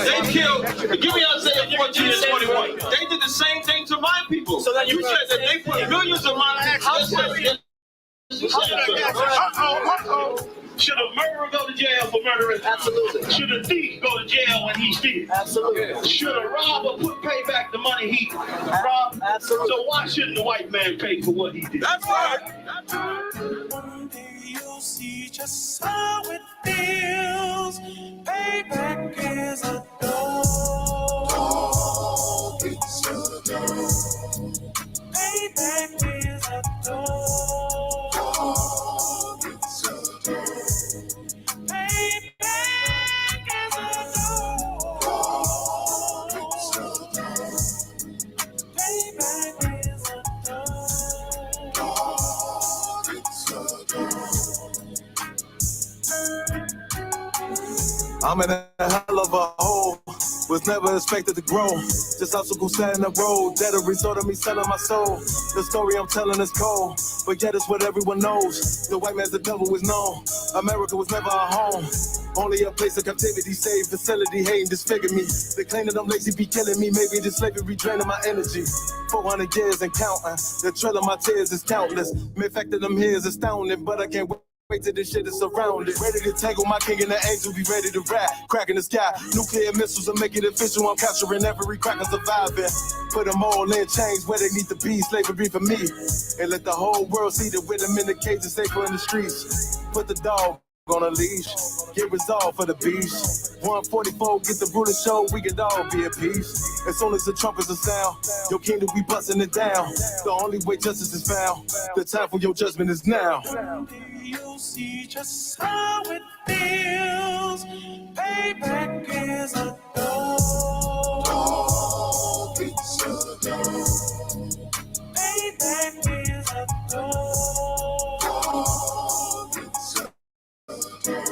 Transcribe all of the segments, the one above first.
They killed, give me Isaiah 14 and 21. They did the same thing to my people. So that you said that they put millions of my Should a murderer go to jail for murdering? Absolutely. Should a thief go to jail when he steals? Absolutely. Should a robber pay back the money he robbed? Absolutely. So why shouldn't the white man pay for what he did? That's right. One day you'll see just how it feels. Payback is a dog. It's a dog. Payback is a dog. It's a dog. Payback is a dog. It's a dog. Payback is a dog. It's a dog. I'm in a hell of a hole. Was never expected to grow. Just obstacle sat in the road. That a result of me selling my soul. The story I'm telling is cold, but yet it's what everyone knows. The white man's the devil is known. America was never our home. Only a place of captivity, safe facility, hating, disfigure me. They claim that I'm lazy, be killing me. Maybe the slavery draining my energy. 400 years and counting. The trail of my tears is countless. The fact that I'm here is astounding, but I can't wait till this shit is surrounded. Ready to tangle my king and the angel, be ready to rap. Crack in the sky, nuclear missiles and make it official. I'm capturing every crack and surviving. Put them all in chains where they need to be. Slavery for me. And let the whole world see that with them in the cage and safer in the streets. Put the dog on a leash. Get resolved for the beast. 144, get the ruler show, we can all be at peace. As soon as the trumpets are sound, your kingdom we busting it down. The only way justice is found, the time for your judgment is now. You'll see just how it feels. Payback is a dog. It's a dog. Payback is a dog. It's a dog.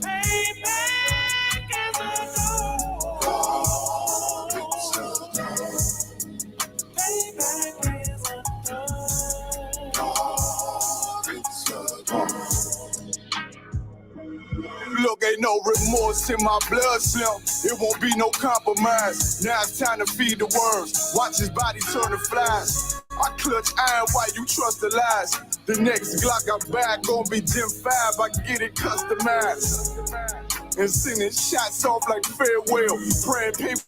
Payback is a dog. It's a dog. Payback is a dog. Look, ain't no remorse in my blood slim. It won't be no compromise. Now it's time to feed the worms. Watch his body turn to flies. I clutch iron while you trust the lies. The next Glock I buy gon' be Gen 5. I can get it customized. And sending shots off like farewell. Praying people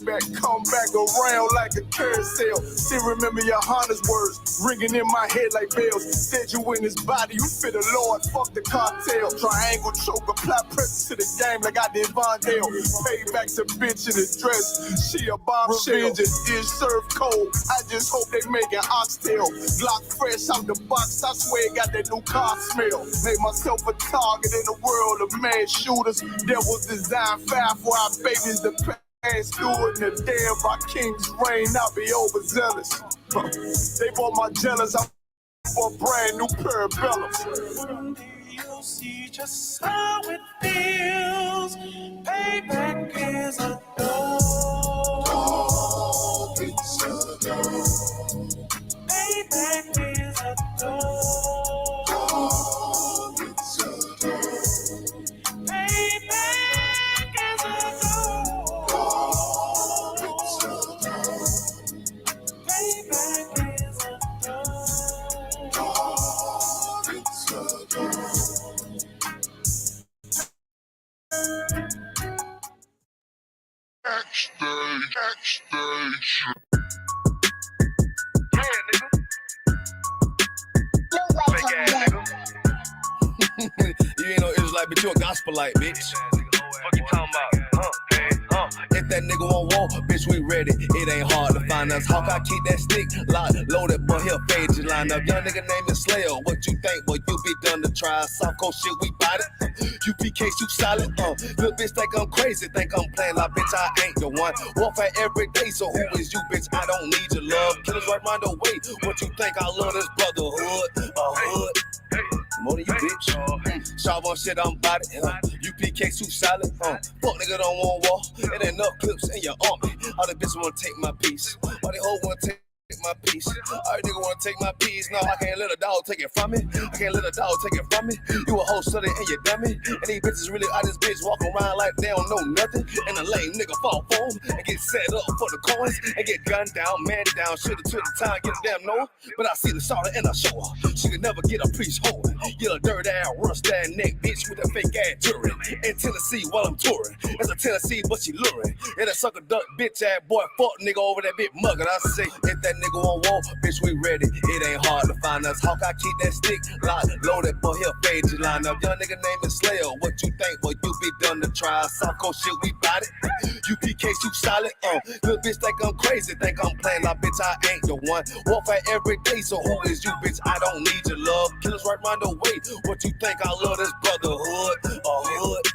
back, come back around like a carousel. Still remember YAHANNA's words ringing in my head like bells. Said you in his body, you fit the Lord, fuck the cartel. Triangle choke, apply pressure to the game like I did Vondale. Payback's a bitch in a dress, she a bombshell. Vengeance is served cold, I just hope they make an oxtail. Glock fresh out the box, I swear it got that new car smell. Made myself a target in the world of mad shooters. There was design fire for our babies to pay. And steward in the damn by King's reign, I'll be overzealous. They bought my jealous, I'm for a brand new pair of bellows. One day you'll see just how it feels. Payback is a dog. It's a dog. Payback is a dog. It's a dog. Payback is a dog. Backstage. Yeah, nigga. Fake ass nigga. You ain't no Israelite, but you a gospelite, bitch. Fuck you talking about? If that nigga won't walk, bitch, we ready. It ain't hard to find us. Hawk, I keep that stick locked, loaded, but he'll fade you line up. Young nigga named Slayer. What you think? Boy, you be done to try. Soft coast shit, we bought it. U.P.K, you solid. Little bitch think I'm crazy, think I'm playing like bitch, I ain't the one. Warfare every day, so who is you, bitch? I don't need your love. Killers right round the way. What you think? I love this brotherhood. Hood. More than you, bitch. Sharp on shit, I'm about it. U.P.K too solid. Fuck nigga don't want war. It ain't enough clips in your army. All the bitches wanna take my piece. All they hoes wanna take my piece. Alright, nigga wanna take my piece. No, I can't let a dog take it from me. I can't let a dog take it from me. You a whole study and you dummy. And these bitches really out this bitch walk around like they don't know nothing. And a lame nigga fall for them and get set up for the coins and get gunned down, man down. Shoulda took the time, get a damn no. But I see the shawty and I show her. She could never get a priest hold. Get a dirt ass, rust ass neck bitch with a fake ass jewelry. In Tennessee while I'm touring. It's a Tennessee, but she luring. And a sucker duck bitch ass boy fuck nigga over that bit mug. And I say, if that nigga on wall, bitch, we ready. It ain't hard to find us. Hawk, I keep that stick locked, loaded, boy, he'll fade you line up. Young nigga name is Slayer. What you think, boy, you be done to try. South Coast shit, we bout it. U.P.K, shoot solid. Little bitch think I'm crazy, think I'm playing. Like, bitch, I ain't the one. Warfare every day, so who is you, bitch? I don't need your love. Killers right round the way. What you think? I love this brotherhood. Hood.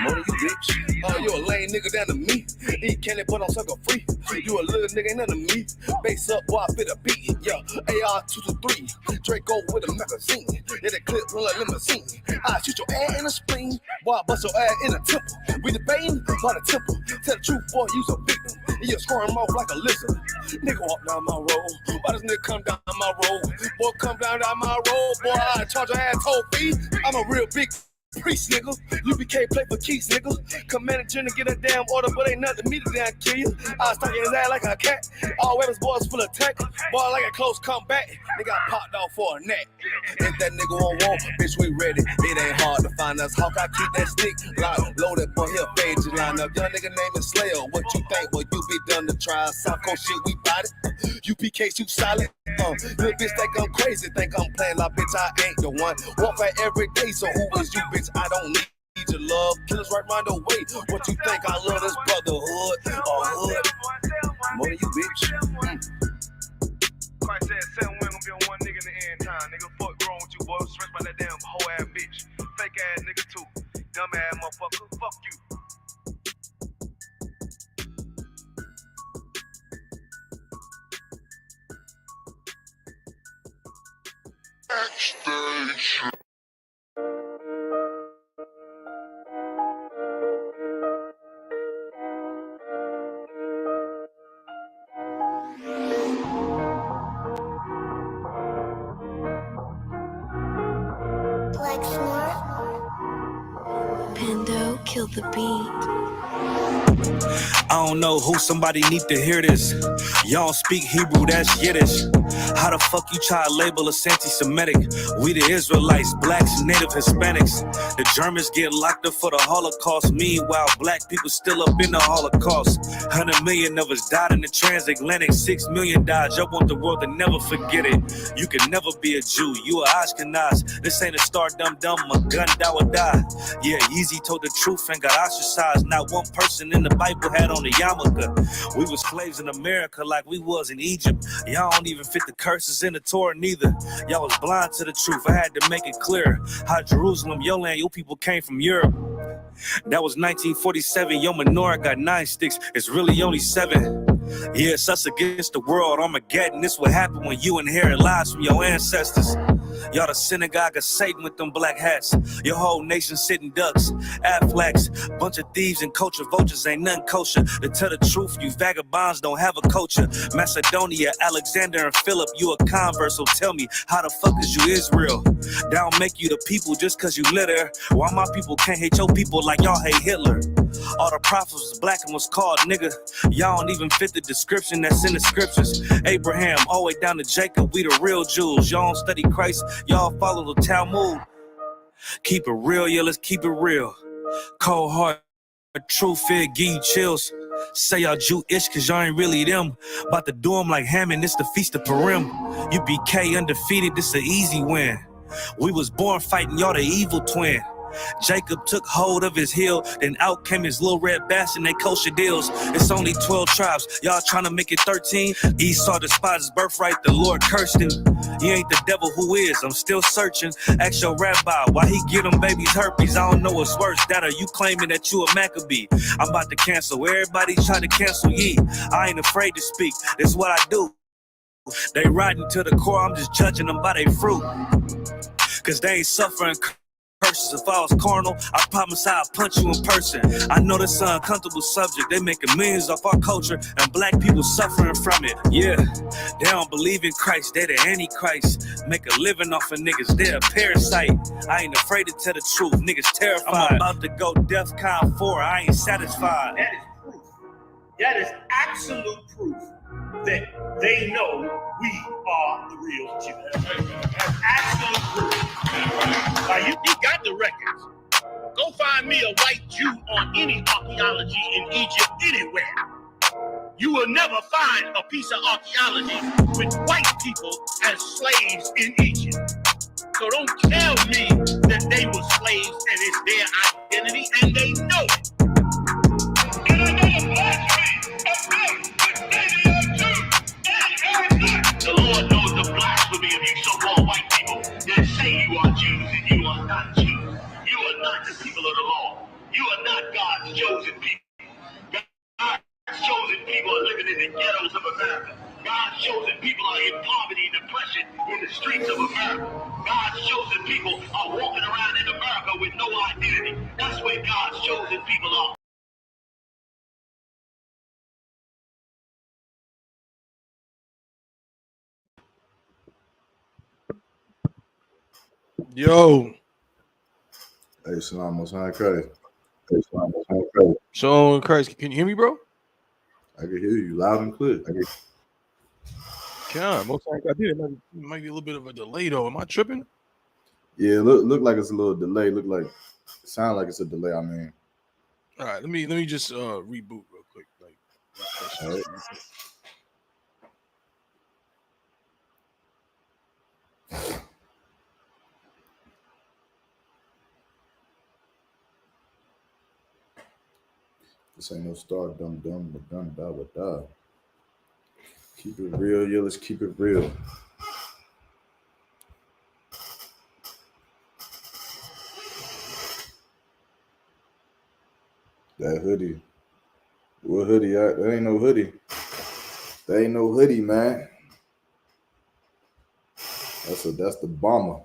Money, you bitch. Oh, you a lame nigga down to me. Eat candy, but I'm sucker free. You a little nigga, ain't none of me. Base up, boy, I fit a beat. Yeah, AR-223. Draco with a magazine. Yeah, that clip run like limousine. I shoot your ass in the spleen. Boy, I bust your ass in the temple. We debating by the temple. Tell the truth, boy, you's a victim. And you're scoring them off like a lizard. Nigga walk down my road. Why does nigga come down my road? Boy, come down my road. Boy, I charge your ass toll fee. I'm a real big priest, nigga. U.P.K play for keys, nigga. Commanding to get a damn order, but ain't nothing to me to damn kill you. I stuck in his ass like a cat. All weapons, boys full of tech. Boy, like a close comeback. Nigga got popped off for a neck. If that nigga on wall, bitch, we ready. It ain't hard to find us. Hawk, I keep that stick locked, loaded, boy, he'll fade you line up. Young nigga name is Slayer. What you think, boy, you be done to try. South Coast shit, we bout it. U.P.K shoot solid. Little bitch think I'm crazy, think I'm playing like bitch, I ain't the one. Warfare every day, so who is you, bitch? I don't need your love. Killers right round the way. What you think? I love this brotherhood. Hood. Money, you bitch. Christ said 7 women gonna be on one nigga in the end time. Nigga, fuck wrong with you, boy. Stressed by that damn whole ass bitch. Fake ass nigga too. Dumb ass motherfucker. Fuck you. Backstage. Pando, kill the beat. I don't know who, somebody need to hear this. Y'all speak Hebrew, that's Yiddish. How the fuck you try to label us anti-Semitic? We the Israelites, blacks, native Hispanics. The Germans get locked up for the Holocaust. Meanwhile, black people still up in the Holocaust. 100 million of us died in the transatlantic. 6 million died. Y'all want the world to never forget it. You can never be a Jew. You a Ashkenaz. This ain't a star dum-dum. A gun die or die. Yeah, Yeezy told the truth and got ostracized. Not one person in the Bible had on the yarmulke. We was slaves in America like we was in Egypt. Y'all don't even fit the curses in the Torah neither. Y'all was blind to the truth. I had to make it clear how Jerusalem, your land, your people came from Europe. That was 1947. Your menorah got 9 sticks. It's really only 7. Yeah, it's us against the world. Armageddon. This what happened when you inherit lies from your ancestors. Y'all the synagogue of Satan with them black hats. Your whole nation sitting ducks, Aflacs, bunch of thieves and culture vultures ain't nothing kosher. To tell the truth, you vagabonds don't have a culture. Macedonia, Alexander and Philip, you a convert, so tell me, how the fuck is you Israel? That don't make you the people just cause you live there. Why my people can't hate your people like y'all hate Hitler? All the prophets was black and was called nigga. Y'all don't even fit the description that's in the scriptures. Abraham, all the way down to Jacob, we the real Jews. Y'all don't study Christ, y'all follow the Talmud. Keep it real, yeah, let's keep it real. Cold heart, true fear, give you chills. Say y'all Jewish cause y'all ain't really them. About to do them like Hammond, it's the Feast of Purim. U.P.K undefeated, this an easy win. We was born fighting, y'all the evil twin. Jacob took hold of his heel, then out came his little red bastard and they kosher deals. It's only 12 tribes, y'all trying to make it 13. Esau despised his birthright, the Lord cursed him. He ain't the devil who is, I'm still searching. Ask your rabbi, why he get them babies herpes? I don't know what's worse, that or you claiming that you a Maccabee. I'm about to cancel, everybody try to cancel ye. I ain't afraid to speak, that's what I do. They riding to the core, I'm just judging them by their fruit. Cause they ain't suffering verses. If I was carnal, I promise I'd punch you in person. I know that's an uncomfortable subject. They making millions off our culture and black people suffering from it. Yeah, they don't believe in Christ. They the Antichrist. Make a living off of niggas. They're a parasite. I ain't afraid to tell the truth. Niggas terrified. I'm about to go DEFCON 4. I ain't satisfied. That is proof. That is absolute proof that they know we are the real Jews. That's absolute proof. Now you got the records. Go find me a white Jew on any archaeology in Egypt anywhere. You will never find a piece of archaeology with white people as slaves in Egypt. So don't tell me that they were slaves and it's their identity, and they know it. And another blasphemy of them, that they are Jews. The Lord knows the blasphemy of you so-called white people that say you are Jews and you are not Jews. You are not the people of the law. You are not God's chosen people. God's chosen people are living in the ghettos of America. God's chosen people are in poverty and depression in the streets of America. God's chosen people are walking around in America with no identity. That's where God's chosen people are. Yo. Hey, Shalom, most high Christ. Shalom, Christ. Can you hear me, bro? I can hear you loud and clear. God, most high God. It might be a little bit of a delay, though. Am I tripping? Yeah, look like it's a little delay. Sound like it's a delay. I mean, all right. Let me just reboot real quick. All right. This ain't no star dumb, but done, da. Keep it real, yo. Let's keep it real. That hoodie. What hoodie? That ain't no hoodie. That ain't no hoodie, man. That's the bomber.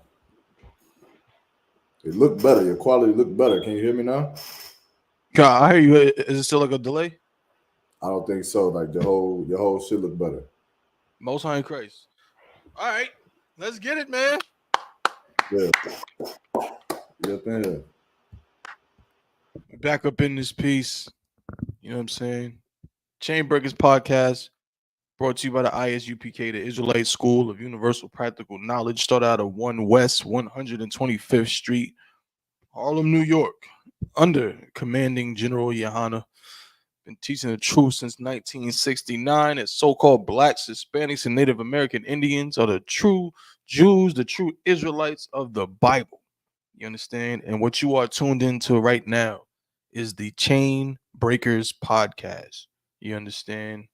It look better. Your quality look better. Can you hear me now? God, I hear you. Is it still like a delay? I don't think so. Like your whole shit look better. Most high Christ. All right, let's get it, man. Yeah. Yep, man. Back up in this piece. You know what I'm saying? Chainbreakers podcast brought to you by the I.S.U.P.K, the Israelite School of Universal Practical Knowledge. Start out of 1 West 125th Street, Harlem, New York, under commanding General YAHANNA. Been teaching the truth since 1969 that so-called blacks, Hispanics, and Native American Indians are the true Jews, the true Israelites of the Bible. You understand? And what you are tuned into right now is the Chainbreakers podcast. You understand?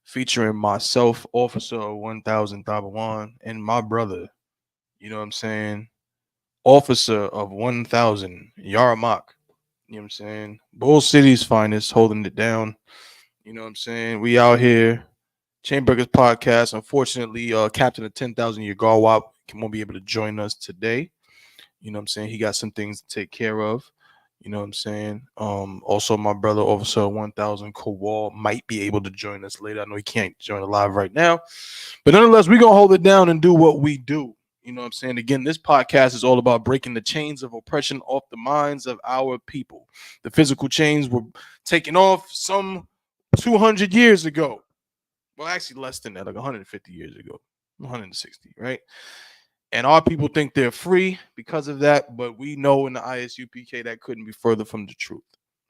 Featuring myself, Officer 1000 Tabawan, and my brother, you know what I'm saying? Officer of 1000 Yarmak. You know what I'm saying? Bull City's finest, holding it down. You know what I'm saying? We out here. Chainbreakers podcast. Unfortunately, Captain of 10,000 Yagarwap won't be able to join us today. You know what I'm saying? He got some things to take care of. You know what I'm saying? Also, my brother, Officer 1000 Kowal, might be able to join us later. I know he can't join live right now. But nonetheless, we're going to hold it down and do what we do. You know what I'm saying? Again, this podcast is all about breaking the chains of oppression off the minds of our people. The physical chains were taken off some 200 years ago. Well, actually less than that, like 150 years ago, 160, right? And our people think they're free because of that, but we know in the I.S.U.P.K that couldn't be further from the truth.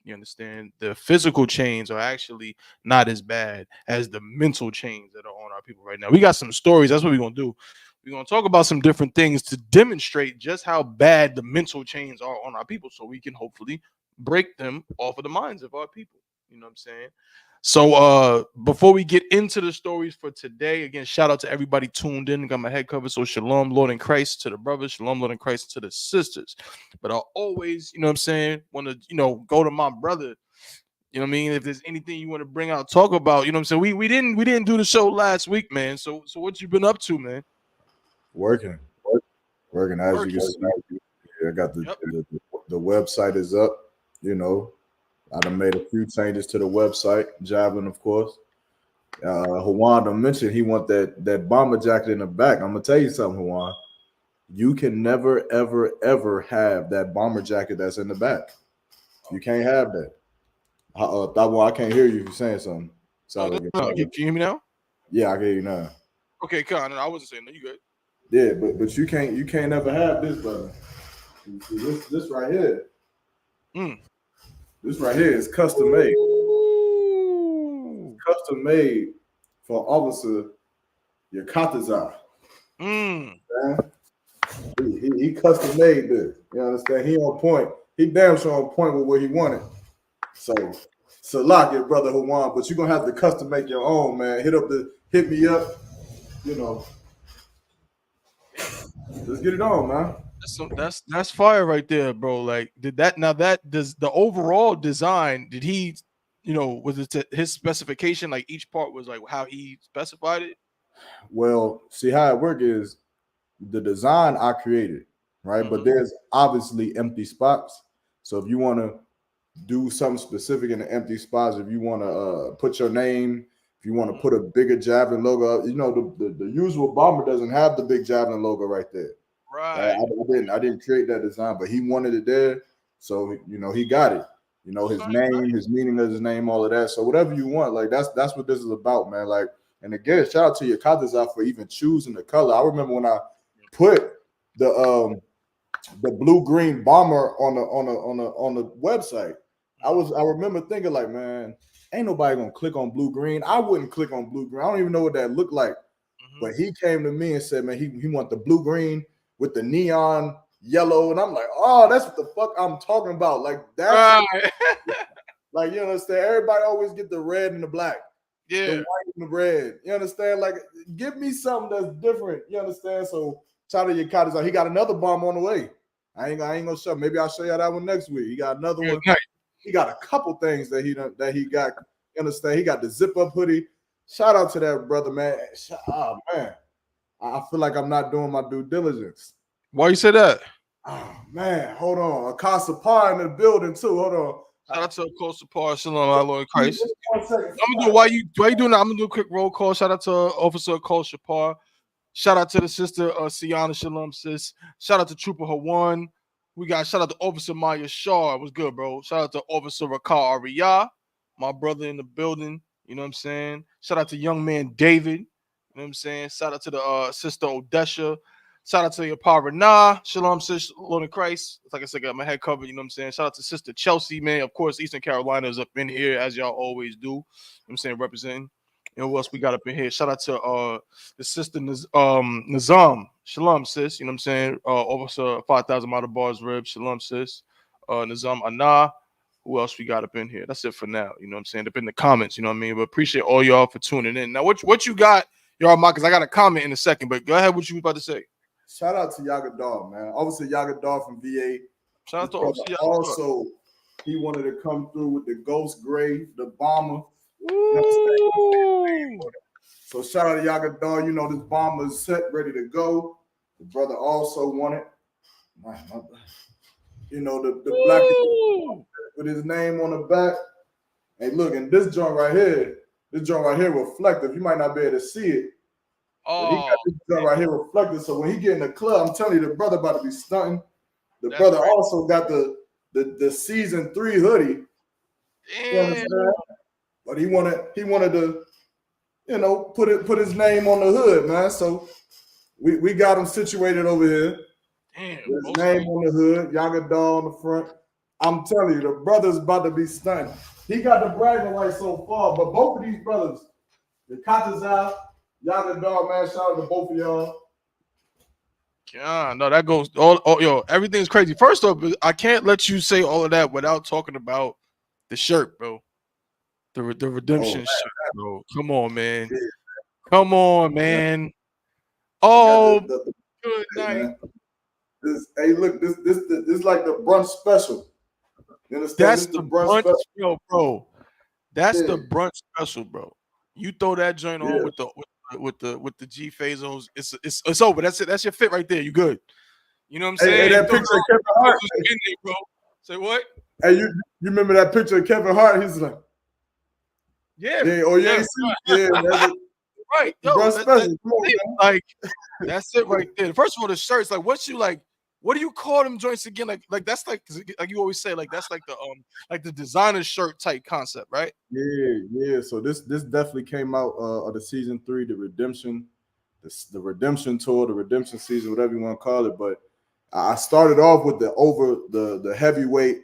You understand? The physical chains are actually not as bad as the mental chains that are on our people right now. We got some stories. That's what we're going to do. We're going to talk about some different things to demonstrate just how bad the mental chains are on our people so we can hopefully break them off of the minds of our people. You know what I'm saying? So before we get into the stories for today, again, shout out to everybody tuned in. Got my head covered. So shalom, Lord in Christ to the brothers. Shalom, Lord in Christ to the sisters. But I always, you know what I'm saying, want to, go to my brother. You know what I mean? If there's anything you want to bring out, talk about, you know what I'm saying? We didn't do the show last week, man. So what you been up to, man? Working as you can see. I got the website is up. You know, I done made a few changes to the website. Javelin, of course. Juan mentioned he want that bomber jacket in the back. I'm gonna tell you something, Juan. You can never, ever, ever have that bomber jacket that's in the back. You can't have that. I can't hear you if you're saying something. No, can you hear me now? Yeah, I can hear you now. Okay, Con, I wasn't saying that. You good? Yeah, but you can't ever have this, brother. This right here. This right here is custom made. Custom made for Officer YAHANNA. He custom made this. You understand? He on point. He damn sure on point with what he wanted. So lock it, brother Juan. But you're gonna have to custom make your own, man. Hit me up. You know. Let's get it on, man. That's fire right there, bro. Like, does the overall design, did he, was it his specification? Like each part was like how he specified it? Well, see how it works is the design I created, right? But there's obviously empty spots. So if you want to do something specific in the empty spots, if you want to put your name, if you want to put a bigger Javelin logo, the usual bomber doesn't have the big Javelin logo right there. Right. I didn't create that design, but he wanted it there. So, he got it. His name, his meaning of his name, all of that. So whatever you want, like that's what this is about, man. Like, and again, shout out to YAHANNA for even choosing the color. I remember when I put the blue-green bomber on the website. I remember thinking like, man, ain't nobody gonna click on blue-green. I wouldn't click on blue-green. I don't even know what that looked like. But he came to me and said, man, he want the blue-green with the neon yellow, and I'm like, oh, that's what the fuck I'm talking about. Like that's like, you understand? Everybody always get the red and the black, the white and the red. You understand? Like, give me something that's different. You understand? So shout out to YAHANNA. He got another bomb on the way. I ain't gonna show. Maybe I'll show you that one next week. He got another one. He got a couple things that he got. You understand? He got the zip up hoodie. Shout out to that brother, man. Oh man, I feel like I'm not doing my due diligence. Why you say that? Oh man, hold on. Akasa Par in the building too. Hold on. Shout out to Akasa Par, Shalom, our Lord Christ. I'm gonna do why you doing that? I'm gonna do a quick roll call. Shout out to Officer Akasa Par. Shout out to the sister Siana Shalom, sis. Shout out to Trooper Hawan. We got shout out to Officer Maya Shaw. It was good, bro. Shout out to Officer Rakar Ariyah, my brother in the building. You know what I'm saying? Shout out to young man David. You know what I'm saying? Shout out to the sister Odesha. Shout out to your Parana. Shalom, sis, Lord in Christ. Like I said, got my head covered. You know what I'm saying? Shout out to Sister Chelsea, man. Of course, Eastern Carolina is up in here, as y'all always do. You know what I'm saying? Representing. You know what else we got up in here? Shout out to the sister Nizam. Shalom, sis. You know what I'm saying? Officer 5,000 Mile Bars Rib. Shalom, sis. Nizam Anna. Who else we got up in here? That's it for now. You know what I'm saying? Up in the comments, you know what I mean? But appreciate all y'all for tuning in. Now, what you got, y'all, because I got a comment in a second, but go ahead, what you was about to say. Shout out to Yagadar, man. Obviously, Yagadar from VA. Shout out to Officer Yagadar. Also, he wanted to come through with the Ghost Gray, the bomber. So shout out to Yagadar. You know, this bomber is set, ready to go. The brother also wanted, you know, the black with his name on the back. Hey, look, and this joint right here reflective. You might not be able to see it. But he got this joint right here reflective. So when he get in the club, I'm telling you, the brother about to be stunting. The brother also got the season 3 hoodie. But he wanted to, you know, put his name on the hood, man. So we got him situated over here. Damn, his name on the hood, Yagadar on the front. I'm telling you, the brother's about to be stunning. He got the bragging rights so far, but both of these brothers, the Katazal, Yagadar, man, shout out to both of y'all. Yeah, no, that goes yo, everything's crazy. First off, I can't let you say all of that without talking about the shirt, bro. The redemption shirt, bro. Come on, man. Yeah. Come on, man. Oh, good night. Man. This is like the brunch special. You understand? That's the brunch special, bro. That's the brunch special, bro. You throw that joint on with the G Fazos. It's over. That's it. That's your fit right there. You good. You know what I'm saying? Hey, that picture of Kevin Hart. In there, bro. Say what? Hey, you remember that picture of Kevin Hart? He's like, yeah, oh yeah, yeah, right. Yo, bro, special. Come on, like that's it right there. First of all, the shirts, like, what do you call them joints again? Like that's like you always say, like that's like the designer shirt type concept, right? Yeah. So this definitely came out of the season 3, the redemption, the redemption tour, the redemption season, whatever you want to call it. But I started off with the heavyweight,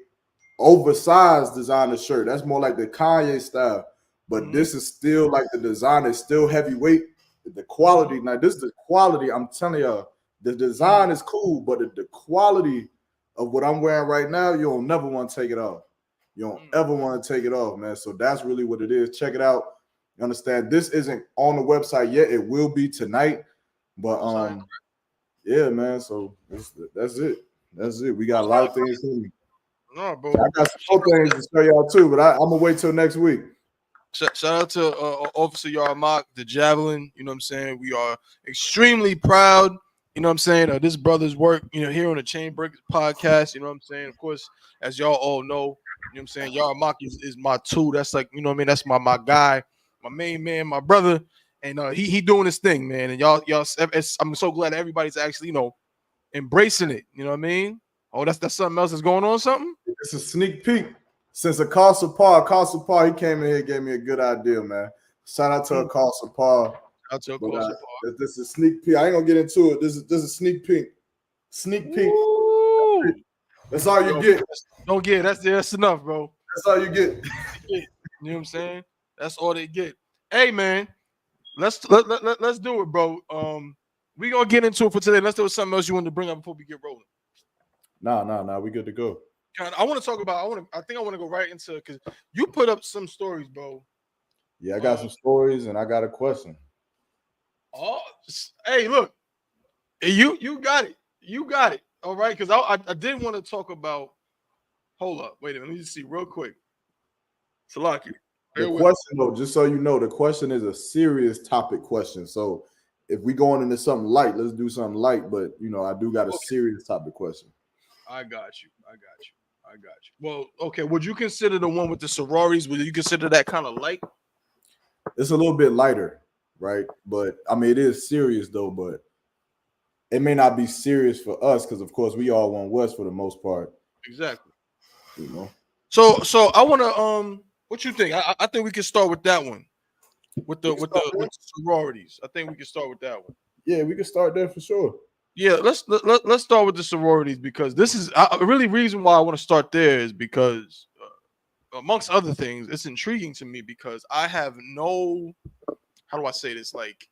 oversized designer shirt. That's more like the Kanye style. But this is still like the design is still heavyweight. The quality, now this is the quality. I'm telling you, the design is cool, but the quality of what I'm wearing right now, you don't never want to take it off. You don't ever want to take it off, man. So that's really what it is. Check it out. You understand? This isn't on the website yet. It will be tonight. But yeah, man. So that's it. That's it. We got a lot of things coming. No, bro. I got some more things to show y'all too, but I'm gonna wait till next week. Shout out to Officer YAHANNA, the Javelin. You know what I'm saying? We are extremely proud, you know what I'm saying, this brother's work, you know, here on the Chainbreakers podcast. You know what I'm saying? Of course, as y'all all know, you know what I'm saying, YAHANNA is my tool. That's like, you know what I mean? That's my guy, my main man, my brother. And he doing his thing, man. And y'all, I'm so glad everybody's actually, you know, embracing it. You know what I mean? Oh, that's something else that's going on, something? It's a sneak peek. Since Apostle, he came in here and gave me a good idea, man. Shout out to Apostle Paul. This is a sneak peek. I ain't gonna get into it. This is a sneak peek. Sneak peek. Ooh. That's all you get. Don't get it. That's enough, bro. That's all you get. You know what I'm saying? That's all they get. Hey, man, let's do it, bro. We gonna get into it for today. Let's do something else you wanted to bring up before we get rolling. Nah. We good to go. I want to talk about. I think I want to go right into, because you put up some stories, bro. Yeah, I got some stories and I got a question. Oh, hey, look, you got it. You got it. All right, because I did want to talk about. Hold up, wait a minute. Let me just see real quick. Salaki. The question, though, just so you know, the question is a serious topic question. So if we going into something light, let's do something light. But you know, I do got a serious topic question. I got you. Well, okay. Would you consider the one with the sororities? Would you consider that kind of light? It's a little bit lighter, right? But I mean, it is serious though. But it may not be serious for us because, of course, we all want West for the most part. Exactly. You know. So I want to what you think? I think we can start with that one, with the sororities. I think we can start with that one. Yeah, we can start there for sure. Yeah, let's start with the sororities, because this is really reason why I want to start there is because, amongst other things, it's intriguing to me because I have no, how do I say this? Like,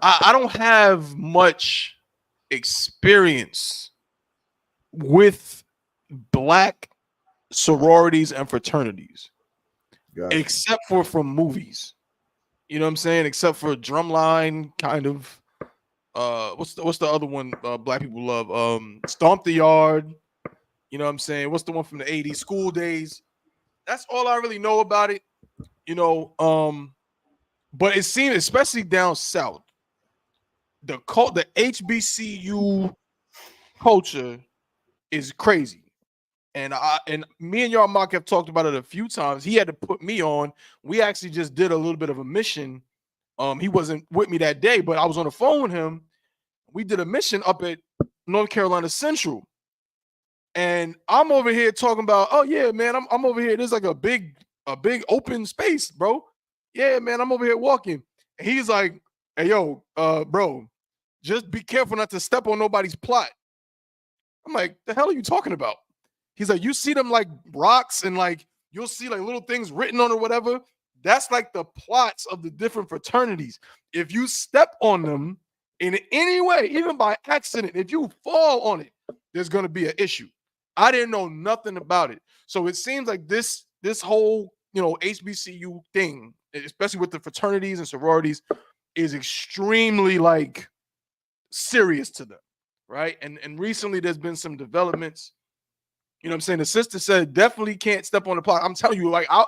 I don't have much experience with Black sororities and fraternities, except for from movies. You know what I'm saying? Except for Drumline, kind of. What's the other one Black people love? Stomp the Yard. You know what I'm saying? What's the one from the 80s? School Days. That's all I really know about it. You know, but it seems, especially down south, the HBCU culture is crazy. And me and YAHANNA have talked about it a few times. He had to put me on. We actually just did a little bit of a mission. He wasn't with me that day, but I was on the phone with him. We did a mission up at North Carolina Central. And I'm over here talking about, oh yeah, man, I'm over here. There's like a big open space, bro. Yeah, man, I'm over here walking. And he's like, hey, yo, bro, just be careful not to step on nobody's plot. I'm like, the hell are you talking about? He's like, you see them like rocks and like you'll see like little things written on or whatever. That's like the plots of the different fraternities. If you step on them in any way, even by accident, if you fall on it, there's going to be an issue. I didn't know nothing about it. So it seems like this whole, you know, HBCU thing, especially with the fraternities and sororities, is extremely like serious to them, right? And recently there's been some developments. You know what I'm saying? The sister said definitely can't step on the plot. I'm telling you, like, I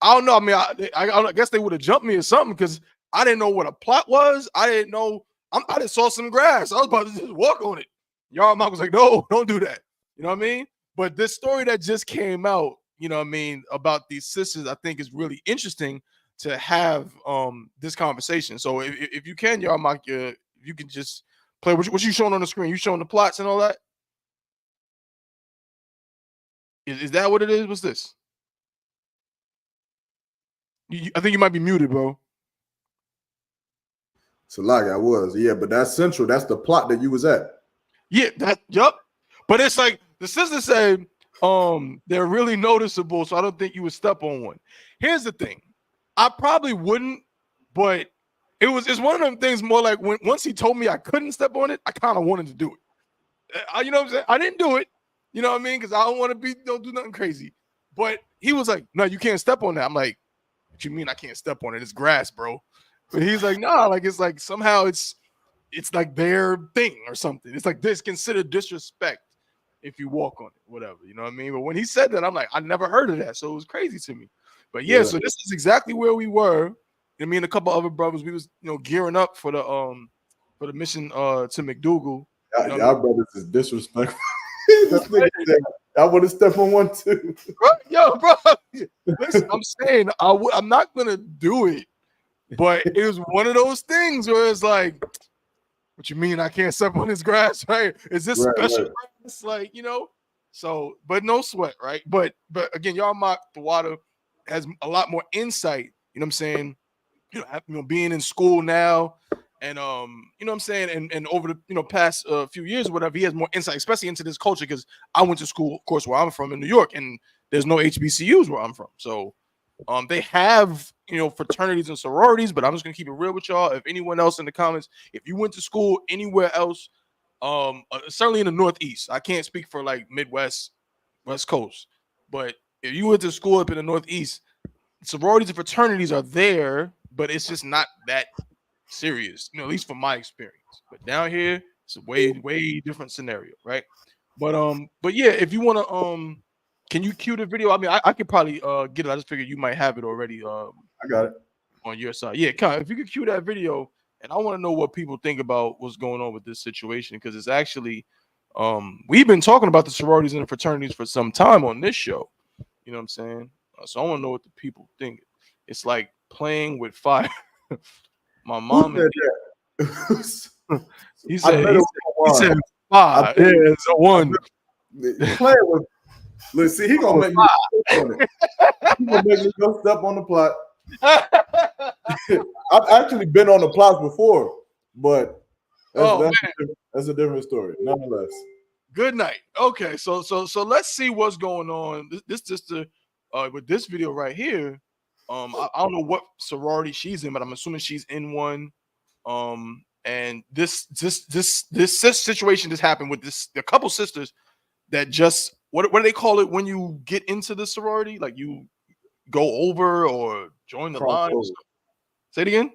don't know. I mean, I guess they would have jumped me or something because I didn't know what a plot was. I didn't know. I just saw some grass. I was about to just walk on it. Yarmak was like, no, don't do that. You know what I mean? But this story that just came out, you know what I mean, about these sisters, I think is really interesting to have this conversation. So if you can, Yarmak, you can just play what you showing on the screen. You showing the plots and all that? Is that what it is? What's this? I think you might be muted, bro. So like I was, yeah, but that's central. That's the plot that you was at. Yeah, yup. But it's like the sister said, they're really noticeable, so I don't think you would step on one. Here's the thing. I probably wouldn't, but it's one of them things more like once he told me I couldn't step on it, I kind of wanted to do it. You know what I'm saying? I didn't do it, you know what I mean? Because I don't want to don't do nothing crazy. But he was like, no, you can't step on that. I'm like, what you mean I can't step on it? It's grass, bro. But he's like, nah, like it's like somehow it's like their thing or something. It's like this considered disrespect if you walk on it, whatever. You know what I mean? But when he said that, I'm like, I never heard of that. So it was crazy to me. But yeah, so this is exactly where we were. And me and a couple other brothers, we was gearing up for the mission to McDougal. Y'all brothers is disrespectful. I want to step on one too. Bro, listen, I'm saying I'm not gonna do it, but it was one of those things where it's like, what you mean I can't step on this grass, right? Is this special grass? Like, so, but no sweat, right? But again, Yarmak the water has a lot more insight, you know what I'm saying? Being in school now, and you know what I'm saying, and over the past few years or whatever, he has more insight, especially into this culture, because I went to school, of course, where I'm from in New York, and there's no HBCUs where I'm from. So they have fraternities and sororities, but I'm just gonna keep it real with y'all. If anyone else in the comments, if you went to school anywhere else, certainly in the Northeast, I can't speak for like Midwest, West Coast, but if you went to school up in the Northeast, sororities and fraternities are there, but it's just not that serious, at least from my experience. But down here, it's a way different scenario, right? But yeah, if you want to can you cue the video? I mean, I could probably get it. I just figured you might have it already. I got it on your side. Yeah, if you could cue that video, and I want to know what people think about what's going on with this situation, because it's actually we've been talking about the sororities and the fraternities for some time on this show. You know what I'm saying? So I want to know what the people think. It's like playing with fire. My mom and he said five. Yeah, it's a one. Playing with. Let's see, he gonna make me step on it. He gonna make me go step on the plot. I've actually been on the plots before, but that's a different story, nonetheless. Good night. Okay, so let's see what's going on. This just with this video right here. I don't know what sorority she's in, but I'm assuming she's in one. And this situation just happened with a couple sisters that just what do they call it when you get into the sorority? Like you go over or join the line. Say it again.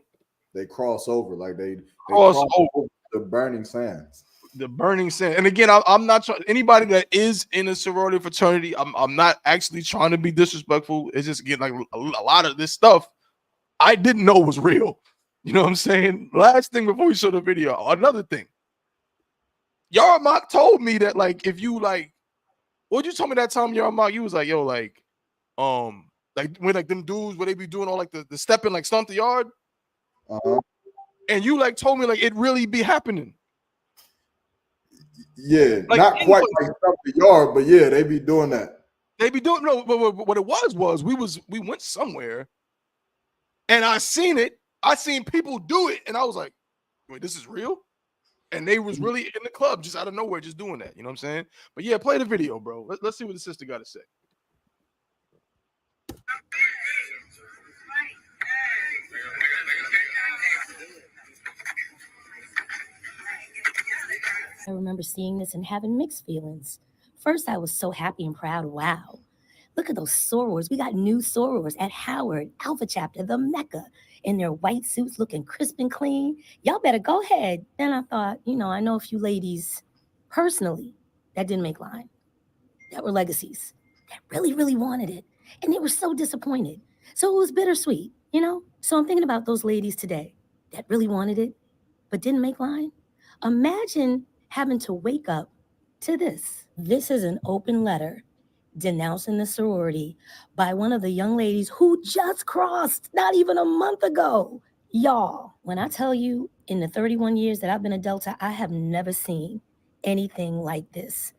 They cross over, like they cross over the burning sands. The burning sand. And again, I'm not trying. Anybody that is in a sorority fraternity, I'm not actually trying to be disrespectful. It's just again like a lot of this stuff I didn't know was real. You know what I'm saying? Last thing before we show the video, another thing. Yarmak told me that like if you like, what you told me that time, Yarmak, you was like, yo, like when like them dudes where they be doing all like the stepping like stomp the yard. And you like told me like it really be happening. Yeah, like, not quite like stomp the yard, but yeah, they be doing that. They be doing but what it was we went somewhere and I seen it. I seen people do it, and I was like, wait, this is real? And they was really in the club just out of nowhere, just doing that. You know what I'm saying? But yeah, play the video, bro. Let's see what the sister got to say. I remember seeing this and having mixed feelings. First, I was so happy and proud. Wow. Look at those sorors. We got new sorors at Howard, Alpha Chapter, the Mecca, in their white suits looking crisp and clean. Y'all better go ahead. Then I thought, I know a few ladies personally that didn't make line, that were legacies, that really, really wanted it. And they were so disappointed. So it was bittersweet, So I'm thinking about those ladies today that really wanted it, but didn't make line. Imagine having to wake up to this. This is an open letter denouncing the sorority by one of the young ladies who just crossed not even a month ago. Y'all, when I tell you in the 31 years that I've been a Delta, I have never seen anything like this.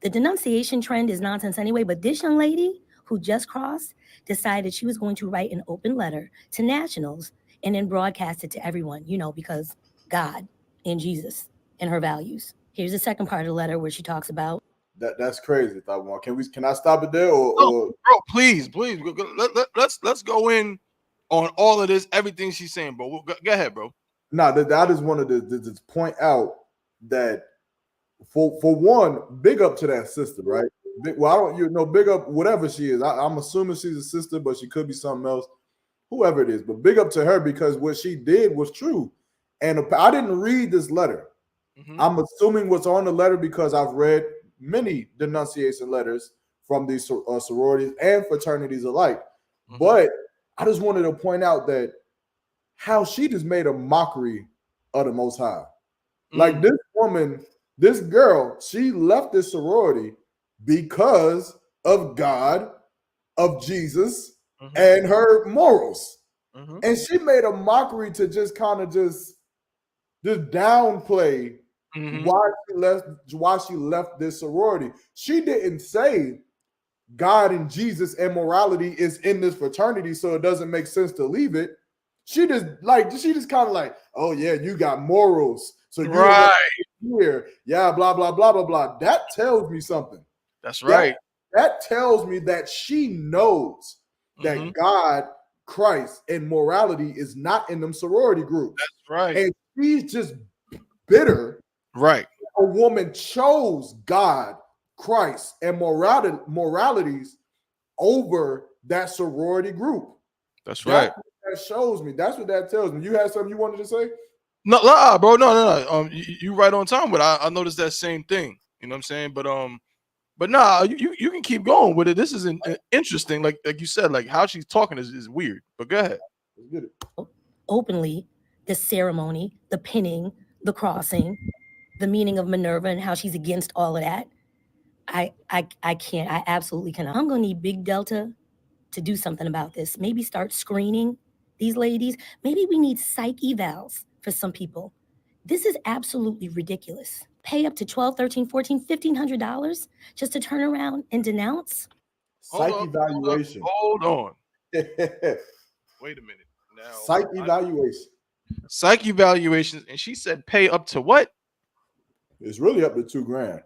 The denunciation trend is nonsense anyway, but this young lady who just crossed decided she was going to write an open letter to nationals and then broadcast it to everyone, because God and Jesus and her values. Here's the second part of the letter where she talks about That's crazy. Thought one. Can I stop it there or bro, please. Let's go in on all of this, everything she's saying, bro. Go ahead, bro. no? I just wanted to point out that for one, big up to that sister, right? Well, I don't big up whatever she is. I'm assuming she's a sister, but she could be something else, whoever it is. But big up to her because what she did was true. And I didn't read this letter. Mm-hmm. I'm assuming what's on the letter because I've read many denunciation letters from these sororities and fraternities alike. Mm-hmm. But I just wanted to point out that how she just made a mockery of the Most High. Mm-hmm. Like this woman, this girl, she left this sorority because of God, of Jesus, mm-hmm. and her morals. Mm-hmm. And she made a mockery to just kind of just downplay mm-hmm. why she left this sorority. She didn't say God and Jesus and morality is in this fraternity, so it doesn't make sense to leave it. She just kind of like, oh yeah, you got morals, so you're right here, yeah, blah blah blah blah blah. That tells me something. That's right. That tells me that she knows that mm-hmm. God, Christ, and morality is not in them sorority groups. That's right. And she's just bitter. Right. A woman chose God, Christ, and moralities over that sorority group. That's right. That shows me. That's what that tells me. You had something you wanted to say? No, bro. No. You right on time, but I noticed that same thing. You know what I'm saying? But nah, you can keep going with it. This is interesting. Like you said, like how she's talking is weird. But go ahead. Let's get it. Openly, the ceremony, the pinning, the crossing, the meaning of Minerva and how she's against all of that. I can't. I absolutely cannot. I'm gonna need Big Delta to do something about this. Maybe start screening these ladies. Maybe we need psych evals for some people. This is absolutely ridiculous. Pay up to $1,200, $1,300, $1,400, $1,500 just to turn around and denounce. Psych evaluation. Hold on. Wait a minute. Now, psych evaluation. Psych evaluations, and she said pay up to what? It's really up to $2,000.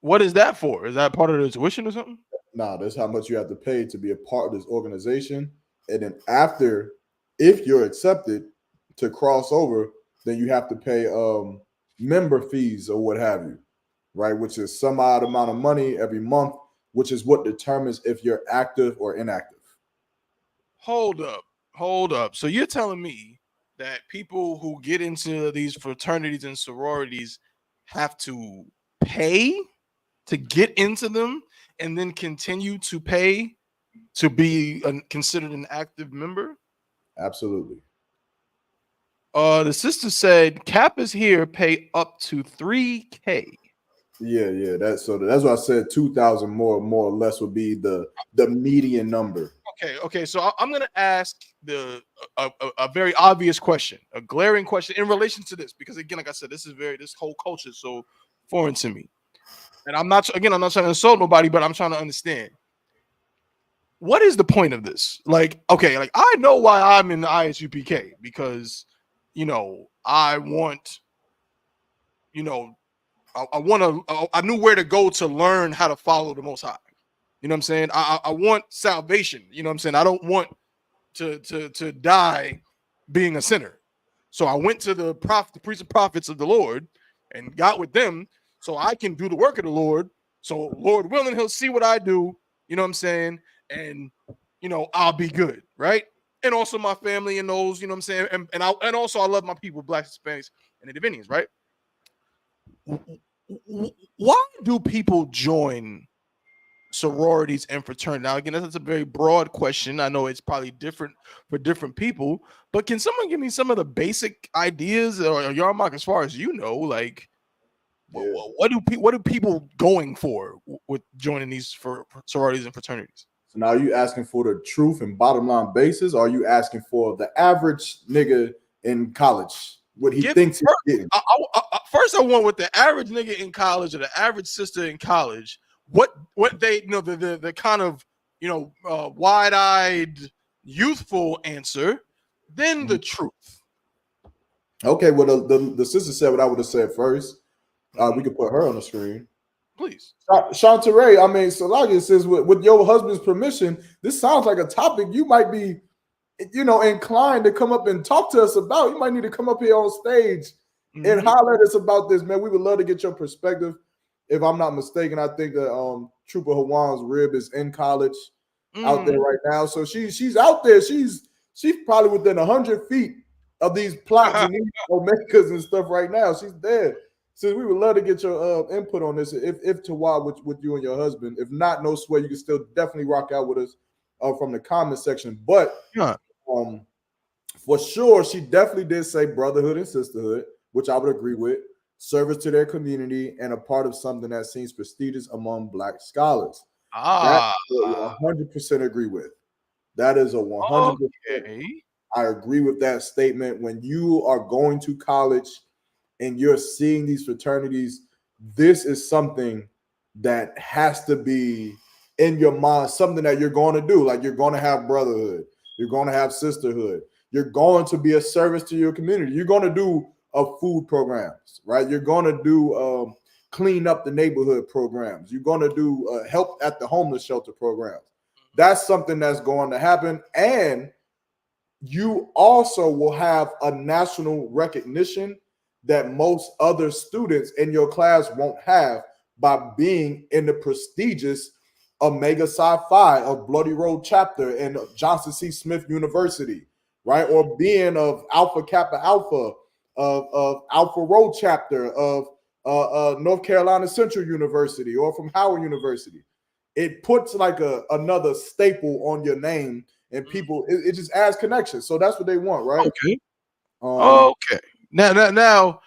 What is that for? Is that part of the tuition or something? No, that's how much you have to pay to be a part of this organization. And then after, if you're accepted to cross over, then you have to pay member fees or what have you, right? Which is some odd amount of money every month, which is what determines if you're active or inactive. Hold up. So you're telling me that people who get into these fraternities and sororities have to pay to get into them and then continue to pay to be considered an active member? Absolutely. The sister said cap is here, pay up to $3,000. Yeah. That's why I said 2,000 more or less would be the median number. Okay. So I'm gonna ask a very obvious question, a glaring question in relation to this, because again, like I said, this whole culture is so foreign to me. And I'm not trying to insult nobody, but I'm trying to understand. What is the point of this? Like, okay, like I know why I'm in the I.S.U.P.K because, I want, I knew where to go to learn how to follow the Most High. You know what I'm saying? I want salvation. You know what I'm saying? I don't want to die being a sinner. So I went to the priests and prophets of the Lord and got with them so I can do the work of the Lord. So Lord willing, he'll see what I do. You know what I'm saying? And, I'll be good, right? And also my family and those, you know what I'm saying? And also I love my people, Blacks, Hispanics, and Native Indians, right? Why do people join sororities and fraternities? Now, again, that's a very broad question. I know it's probably different for different people, but can someone give me some of the basic ideas, or Yarmark, as far as you know, like, Yeah. What do people going for with joining these for sororities and fraternities? So now, are you asking for the truth and bottom line basis, or are you asking for the average nigga in college, what he thinks he's getting? First, I want with the average nigga in college or the average sister in college, what they the kind of wide-eyed, youthful answer, then the truth. Okay, well, the sister said what I would have said first. We could put her on the screen. Please. Shantaray, I mean, Salagia says, with your husband's permission, this sounds like a topic you might be, inclined to come up and talk to us about. You might need to come up here on stage and holler at us about this, man. We would love to get your perspective. If I'm not mistaken, I think that Trooper Hawan's rib is in college out there right now. So she's out there. She's probably within 100 feet of these plots and these omegas and stuff right now. She's there. So we would love to get your input on this. If Tawad with you and your husband. If not, no sweat. You can still definitely rock out with us from the comment section. But for sure, she definitely did say brotherhood and sisterhood, which I would agree with. Service to their community and a part of something that seems prestigious among Black scholars. That I 100% agree with. That is a 100%. Okay. I agree with that statement. When you are going to college and you're seeing these fraternities, this is something that has to be in your mind, something that you're going to do. Like, you're going to have brotherhood. You're going to have sisterhood. You're going to be a service to your community. You're going to do food programs, right? You're going to do clean up the neighborhood programs. You're going to do help at the homeless shelter programs. That's something that's going to happen. And you also will have a national recognition that most other students in your class won't have by being in the prestigious Omega Psi Phi of Bloody Road chapter and Johnson C. Smith University, right? Or being of Alpha Kappa Alpha, of Alpha Road chapter of North Carolina Central University, or from Howard University. It puts like another staple on your name, and people, it just adds connection. So that's what they want, right? Okay. Okay. Now,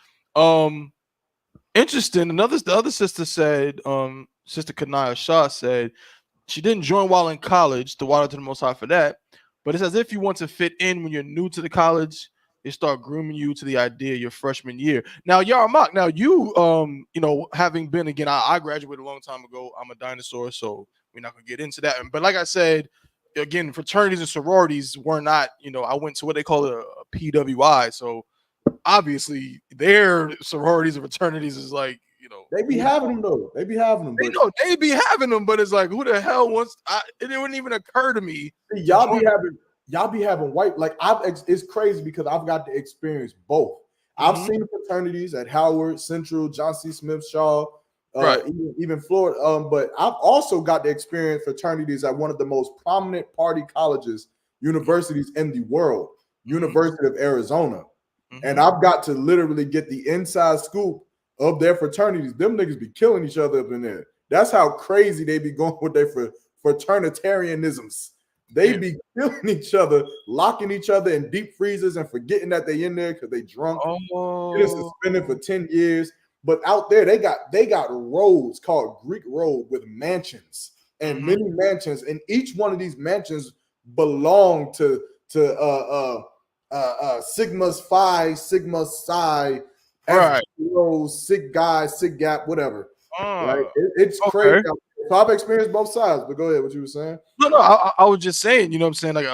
interesting. The other sister said, Sister Kanaya Shah said she didn't join while in college. The water to the Most High for that. But it's as if you want to fit in when you're new to the college. They start grooming you to the idea your freshman year. Now, YAHANNA, now you, having been, again, I graduated a long time ago. I'm a dinosaur, so we're not going to get into that. But like I said, again, fraternities and sororities were not, I went to what they call a PWI. So obviously their sororities and fraternities is like, they be having them though. They be having them. They be having them, but it's like, who the hell wants? It wouldn't even occur to me. Y'all be having white. Like, it's crazy because I've got to experience both. I've seen fraternities at Howard, Central, Johnson C. Smith, Shaw, right. even Florida. But I've also got to experience fraternities at one of the most prominent party colleges, universities in the world, University of Arizona. And I've got to literally get the inside scoop of their fraternities. Them niggas be killing each other up in there. That's how crazy they be going with their fraternitarianisms. They be killing each other, locking each other in deep freezers and forgetting that they in there because they drunk. Getting suspended for 10 years. But out there, they got roads called Greek Road with mansions and many mansions. And each one of these mansions belong to Sigma Phi, Sigma Psi, right. Sig Guy, Sig Gap, whatever. Right? It's crazy. So I've experienced both sides, but go ahead. What you were saying? No, I was just saying. You know what I'm saying? Like,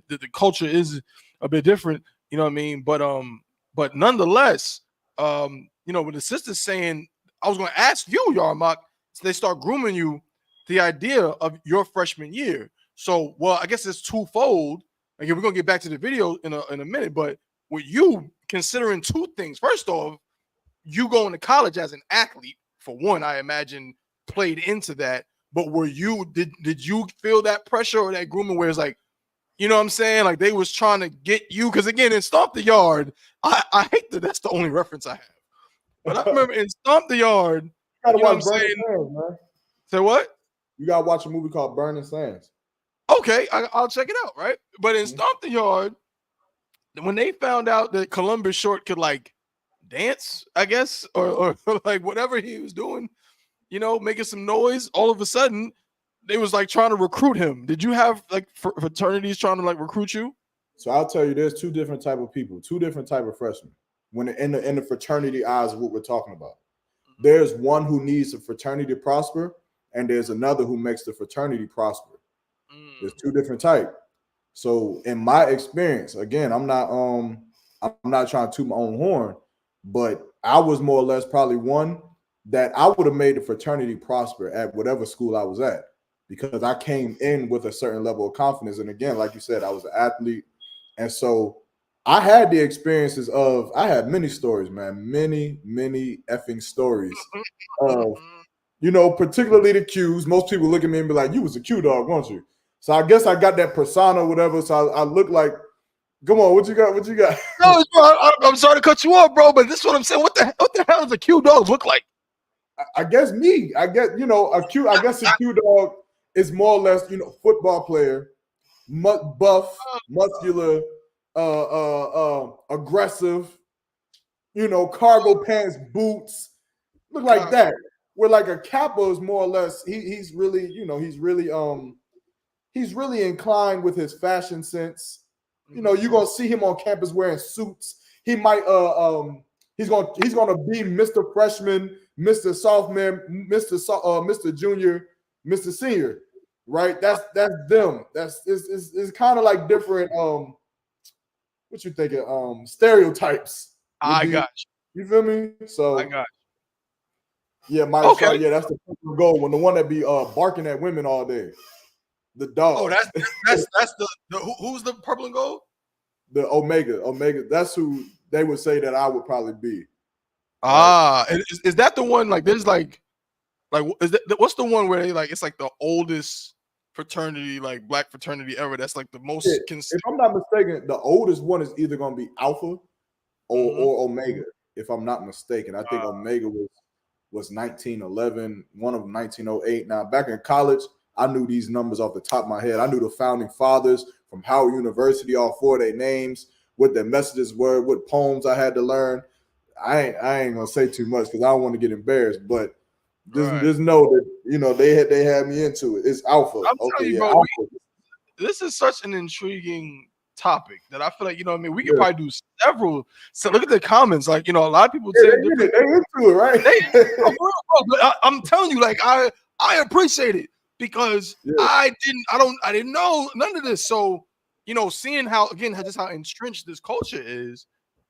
the culture is a bit different. You know what I mean? But nonetheless, when the sister's saying, I was going to ask you, YAHANNA, so they start grooming you, the idea of your freshman year. So, well, I guess it's twofold. Again, we're gonna get back to the video in a minute, but with you considering two things. First off, you going to college as an athlete, for one, I imagine played into that. But did you feel that pressure or that grooming where it's like, you know what I'm saying? Like, they was trying to get you, because again, in Stomp the Yard, I hate that that's the only reference I have. But I remember in Stomp the Yard, you know what I'm saying? Sands, man. Say what? You gotta watch a movie called Burning Sands. Okay, I'll check it out, right? But in Stomp the Yard, when they found out that Columbus Short could like dance, I guess, or like whatever he was doing, making some noise. All of a sudden, they was like trying to recruit him. Did you have like fraternities trying to like recruit you? So I'll tell you, there's two different type of people, two different type of freshmen. When in the fraternity eyes of what we're talking about, there's one who needs the fraternity to prosper, and there's another who makes the fraternity prosper. There's two different type. So in my experience, again, I'm not trying to toot my own horn, but I was more or less probably one that I would have made the fraternity prosper at whatever school I was at, because I came in with a certain level of confidence. And again, like you said, I was an athlete. And so I had the experiences I had many stories, man, many effing stories of, particularly the Qs. Most people look at me and be like, you was a Q dog, weren't you? So I guess I got that persona or whatever. So I look like, come on, what you got? No, I'm sorry to cut you off, bro, but this is what I'm saying. What the hell does a Q dog look like? I guess me. I guess, a Q dog is more or less, football player, buff, muscular, aggressive, cargo pants, boots, look like that. Where like a Kappa is more or less, he's really inclined with his fashion sense. You're gonna see him on campus wearing suits. He might he's gonna be Mr. Freshman, Mr. Sophomore, Mr. Junior, Mr. Senior, right? That's them. It's kind of like different what you thinking? Stereotypes. I got you. You feel me? So I got you. Yeah, my okay. Yeah, that's the purple gold one. The one that be barking at women all day. The dog. Oh, that's the who's the purple and gold? The Omega. That's who they would say that I would probably be. Is that the one? Like, there's like is that what's the one where they like it's like the oldest fraternity, like black fraternity ever? That's like the most. If I'm not mistaken, the oldest one is either gonna be Alpha or Omega. If I'm not mistaken, I think Omega was 1911, one of them 1908. Now, back in college, I knew these numbers off the top of my head. I knew the founding fathers from Howard University, all four of their names, what their messages were, what poems I had to learn. I ain't gonna say too much because I don't want to get embarrassed, but just know that they had me into it. It's Alpha. Okay, you, bro, Alpha. This is such an intriguing topic that I feel like we could probably do several. So look at the comments, like a lot of people say they into it, right? I'm telling you, like I appreciate it because I didn't know none of this. So seeing how entrenched this culture is,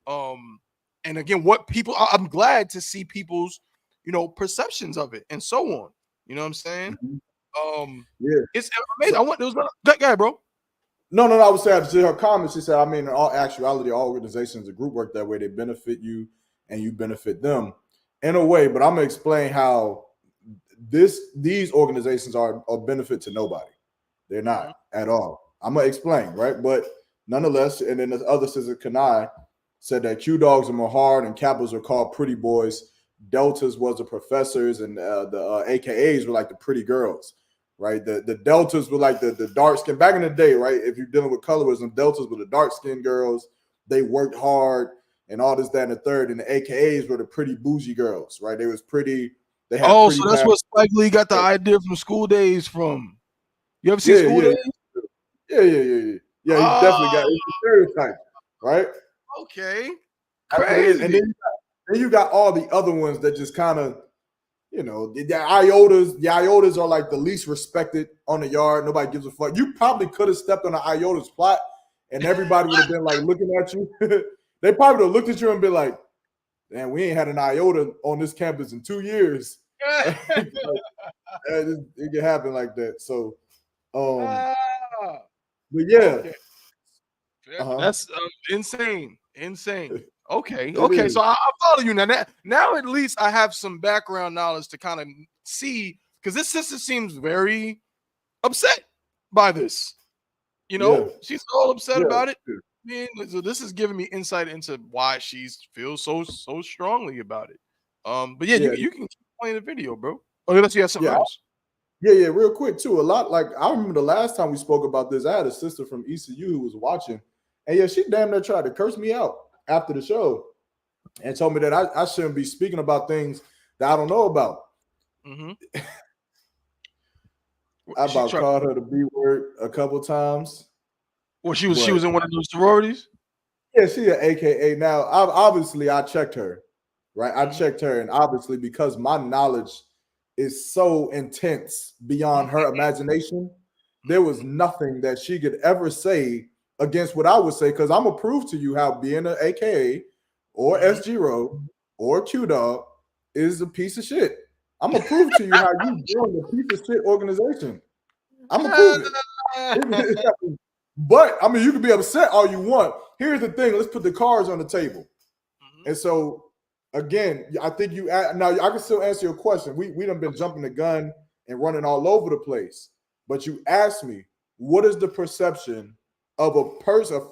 and again what people I'm glad to see people's perceptions of it and so on. You know what I'm saying? It's amazing. I want that guy, bro. No, I was saying to her comments, she said, in all actuality, all organizations and group work that way, they benefit you and you benefit them in a way. But I'm gonna explain how these organizations are a benefit to nobody. They're not at all. I'm gonna explain, right? But nonetheless, and then the other sister Kanai said that Q dogs are more hard and Kappas are called pretty boys. Deltas was the professors and the AKAs were like the pretty girls. Right, the Deltas were like the dark skin back in the day, right? If you're dealing with colorism, Deltas were the dark skinned girls. They worked hard and all this, that, and the third. And the AKAs were the pretty bougie girls, right? They was pretty. They had so that's what Spike Lee got the idea from School Days from. You ever see School Days? Yeah. He definitely got it's a stereotype, right? Okay, crazy. And then you got all the other ones that just kind of. The iotas are like the least respected on the yard. Nobody gives a fuck. You probably could have stepped on an iota's plot and everybody would have been like looking at you. They probably would have looked at you and been like, damn, we ain't had an iota on this campus in 2 years. It can happen like that. So, but yeah. Okay. That's insane. Okay. So I follow you now. Now at least I have some background knowledge to kind of see, because this sister seems very upset by this. She's all upset about it. Man, so this is giving me insight into why she feels so strongly about it. But you can keep playing the video, bro. Unless you have something else. Yeah, real quick too. A lot like I remember the last time we spoke about this. I had a sister from ECU who was watching, and she damn near tried to curse me out after the show. and told me that I shouldn't be speaking about things that I don't know about. Mm-hmm. I about called her the B word a couple times. Well, she was in one of those sororities. Yeah, she an AKA. Now, obviously, I checked her, right? I checked her, and obviously, because my knowledge is so intense beyond her imagination, there was nothing that she could ever say against what I would say, because I'm gonna prove to you how being an AKA or SG-Ro or Q-Dog is a piece of shit. I'm gonna prove to you how you joined a piece of shit organization. I'm gonna prove it. But I mean, you can be upset all you want. Here's the thing: let's put the cards on the table. And so, again, I think now I can still answer your question. We done been jumping the gun and running all over the place. But you asked me, what is the perception of a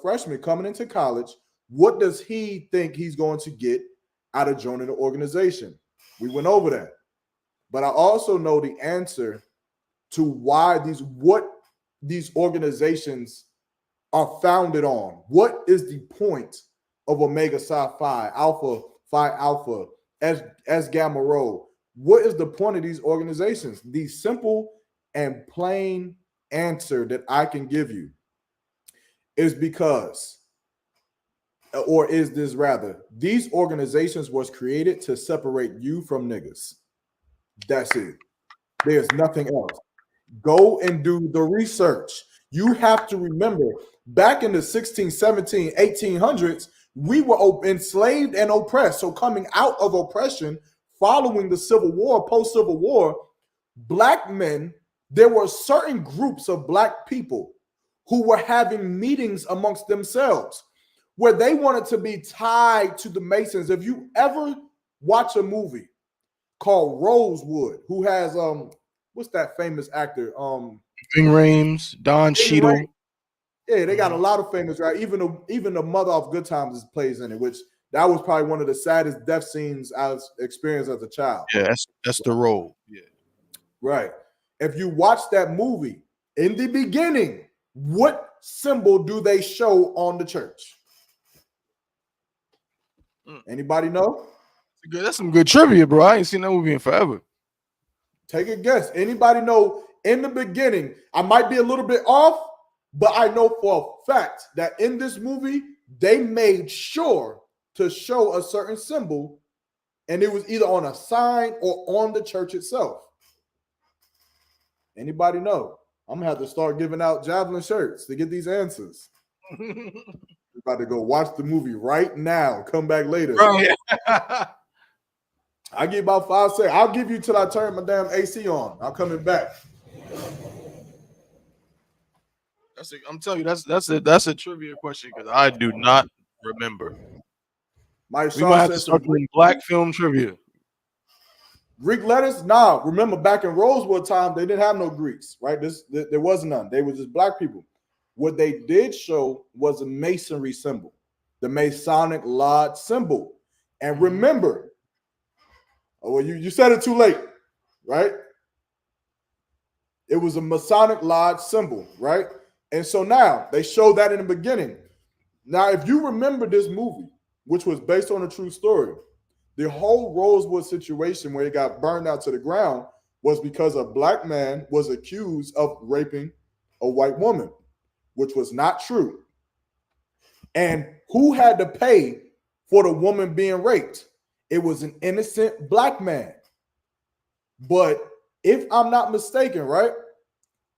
freshman coming into college? What does he think he's going to get out of joining the organization? We went over that. But I also know the answer to why these organizations are founded on. What is the point of Omega Psi Phi, Alpha Phi Alpha, S Gamma Rho? What is the point of these organizations? The simple and plain answer that I can give you is because, or is this rather, these organizations was created to separate you from niggas. That's it. There's nothing else. Go and do the research. You have to remember, back in the 16, 17, 1800s, we were enslaved and oppressed. So coming out of oppression, following the Civil War, post-Civil War, black men, there were certain groups of black people who were having meetings amongst themselves where they wanted to be tied to the Masons. If you ever watch a movie called Rosewood, who has what's that famous actor? Ving Rhames, Don Cheadle. Yeah, they got a lot of famous, right? Even the mother of Good Times plays in it, which that was probably one of the saddest death scenes I've experienced as a child. Yeah, that's the role. Yeah. Right. If you watch that movie, in the beginning, what symbol do they show on the church? Anybody know? That's some good trivia, bro. I ain't seen that movie in forever. Take a guess. Anybody know in the beginning? I might be a little bit off, but I know for a fact that in this movie, they made sure to show a certain symbol, and it was either on a sign or on the church itself. Anybody know? I'm gonna have to start giving out javelin shirts to get these answers. We're about to go watch the movie right now. Come back later. Right. I give about 5 seconds. I'll give you till I turn my damn AC on. I'm coming back. I'm telling you, that's a trivia question because I do not remember. We might have to start doing black film trivia. Greek letters? Nah. Remember back in Rosewood time, they didn't have no Greeks, right? There was none. They were just black people. What they did show was a masonry symbol, the Masonic Lodge symbol. And remember, well, you said it too late, right? It was a Masonic Lodge symbol, right? And so now they showed that in the beginning. Now, if you remember this movie, which was based on a true story, the whole Rosewood situation where it got burned out to the ground was because a black man was accused of raping a white woman, which was not true. And who had to pay for the woman being raped? It was an innocent black man. But if I'm not mistaken, right,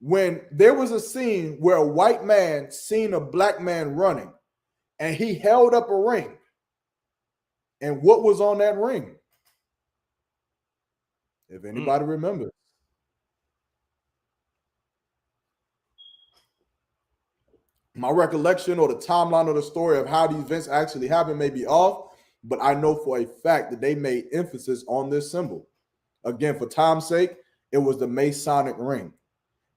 when there was a scene where a white man seen a black man running and he held up a ring, and what was on that ring? If anybody remembers. My recollection or the timeline of the story of how these events actually happened may be off, but I know for a fact that they made emphasis on this symbol. Again, for time's sake, it was the Masonic ring.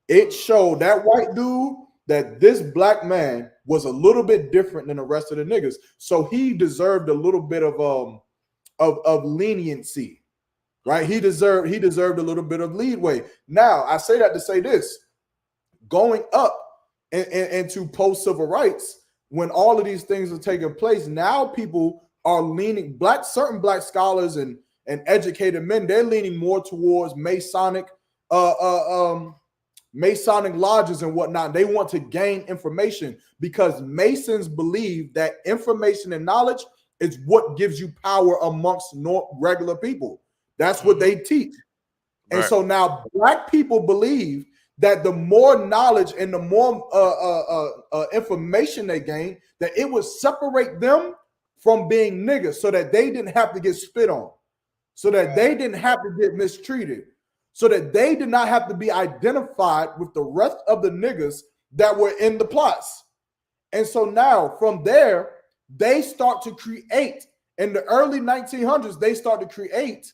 It showed that white dude that this black man was a little bit different than the rest of the niggas. So he deserved a little bit of leniency, right? He deserved a little bit of leeway. Now, I say that to say this. Going up into post-civil rights, when all of these things are taking place, now people are leaning, certain black scholars and educated men, they're leaning more towards Masonic lodges and whatnot. They want to gain information because Masons believe that information and knowledge is what gives you power amongst regular people. That's what they teach. And Right. so now black people believe that the more knowledge and the more information they gain, that it would separate them from being niggas so that they didn't have to get spit on, so that they didn't have to get mistreated, so that they did not have to be identified with the rest of the niggas that were in the plots. And so now from there, they start to create, in the early 1900s, they start to create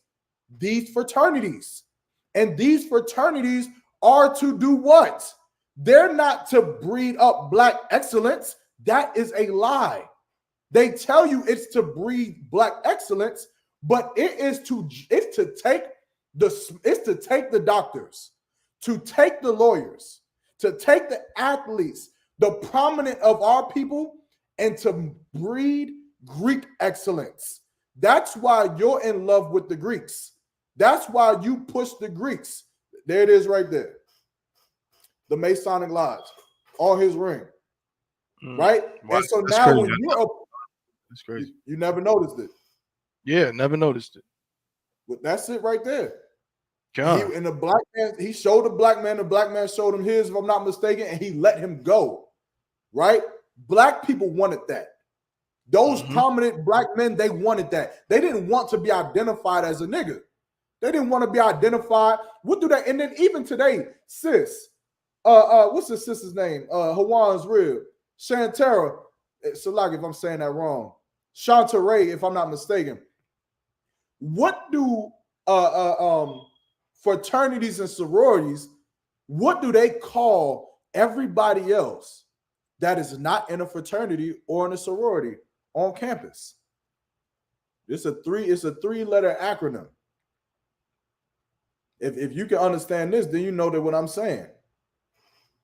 these fraternities. And these fraternities are to do what? They're not to breed up black excellence. That is a lie. They tell you it's to breed black excellence, but it's to take the doctors, to take the lawyers, to take the athletes, the prominent of our people, and to breed Greek excellence. That's why you're in love with the Greeks. That's why you push the Greeks. There it is right there. The Masonic Lodge on his ring. Right? Wow. And so That's now crazy. when you're up, That's crazy. you never noticed it. Yeah, never noticed it. But that's it right there. God. And the black man, he showed the black man showed him his, if I'm not mistaken, and he let him go. Right? Black people wanted that. Those prominent black men, they wanted that. They didn't want to be identified as a nigga. They didn't want to be identified. What do they? And then even today, sis, what's the sister's name? Hawan's rib, Shantara, Salak, if I'm saying that wrong, Shantaray, if I'm not mistaken. What do fraternities and sororities? What do they call everybody else that is not in a fraternity or in a sorority on campus? It's a three-letter acronym. If you can understand this, then you know that what I'm saying.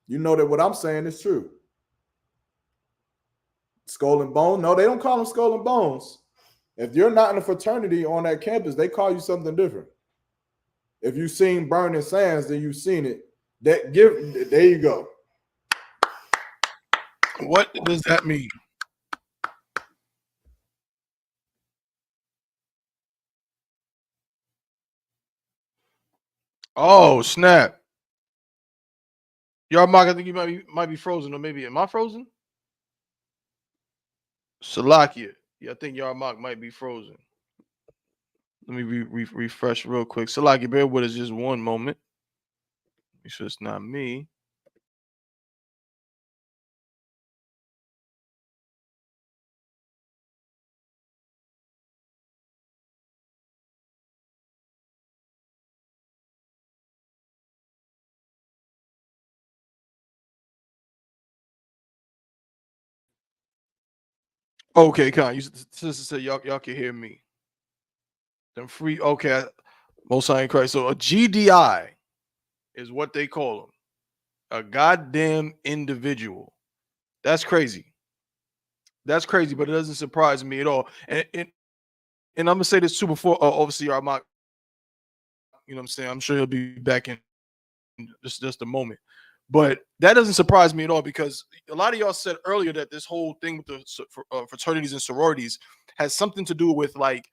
You know that what I'm saying is true. Skull and Bones? No, they don't call them Skull and Bones. If you're not in a fraternity on that campus, they call you something different. If you've seen Burning Sands, then you've seen it. There you go. What does that mean? Oh, snap. Y'all, Mark, I think you might be frozen, or maybe am I frozen? Salakia. Yeah, I think y'all Mark might be frozen. Let me refresh real quick. Salakia, bear with us just one moment. Make sure it's not me. Okay, Con, you sister said y'all can hear me. Them free, okay, most high in Christ. So a GDI is what they call them. A goddamn individual. That's crazy. That's crazy, but it doesn't surprise me at all. And I'm gonna say this too before obviously our mock, you know what I'm saying? I'm sure he'll be back in just a moment. But that doesn't surprise me at all because a lot of y'all said earlier that this whole thing with the fraternities and sororities has something to do with like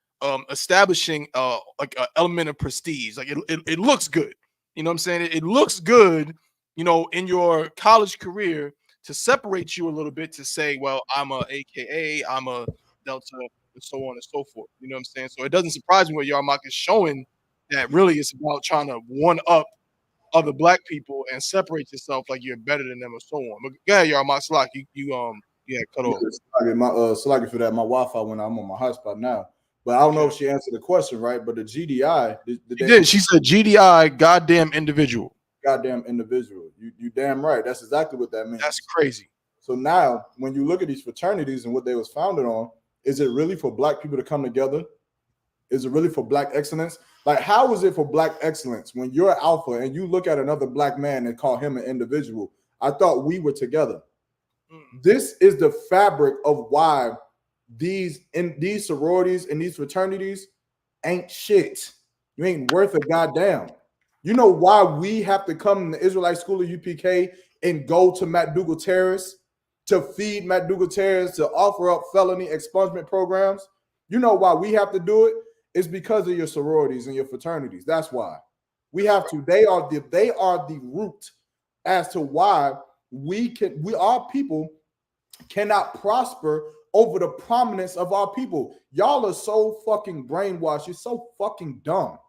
establishing like an element of prestige. Like it looks good. You know what I'm saying? It looks good, you know, in your college career to separate you a little bit to say, well, I'm a AKA, I'm a Delta, and so on and so forth. You know what I'm saying? So it doesn't surprise me what Yarmak is showing that really it's about trying to one up other black people and separate yourself like you're better than them or so on. But go ahead, Yarmak Slack, you cut off. Slacking for that. My Wi-Fi when I'm on my hotspot now. But I don't know if she answered the question right. But the GDI, She did. She said GDI, goddamn individual. Goddamn individual. You damn right. That's exactly what that means. That's crazy. So now, when you look at these fraternities and what they was founded on, is it really for black people to come together? Is it really for black excellence? Like, how is it for black excellence when you're alpha and you look at another black man and call him an individual? I thought we were together. This is the fabric of why these sororities and these fraternities ain't shit. You ain't worth a goddamn. You know why we have to come to the Israelite School of UPK and go to McDougal Terrace to feed McDougal Terrace, to offer up felony expungement programs? You know why we have to do it? It's because of your sororities and your fraternities. That's why we have to. They are the root as to why our people cannot prosper over the prominence of our people. Y'all are so fucking brainwashed. You're so fucking dumb.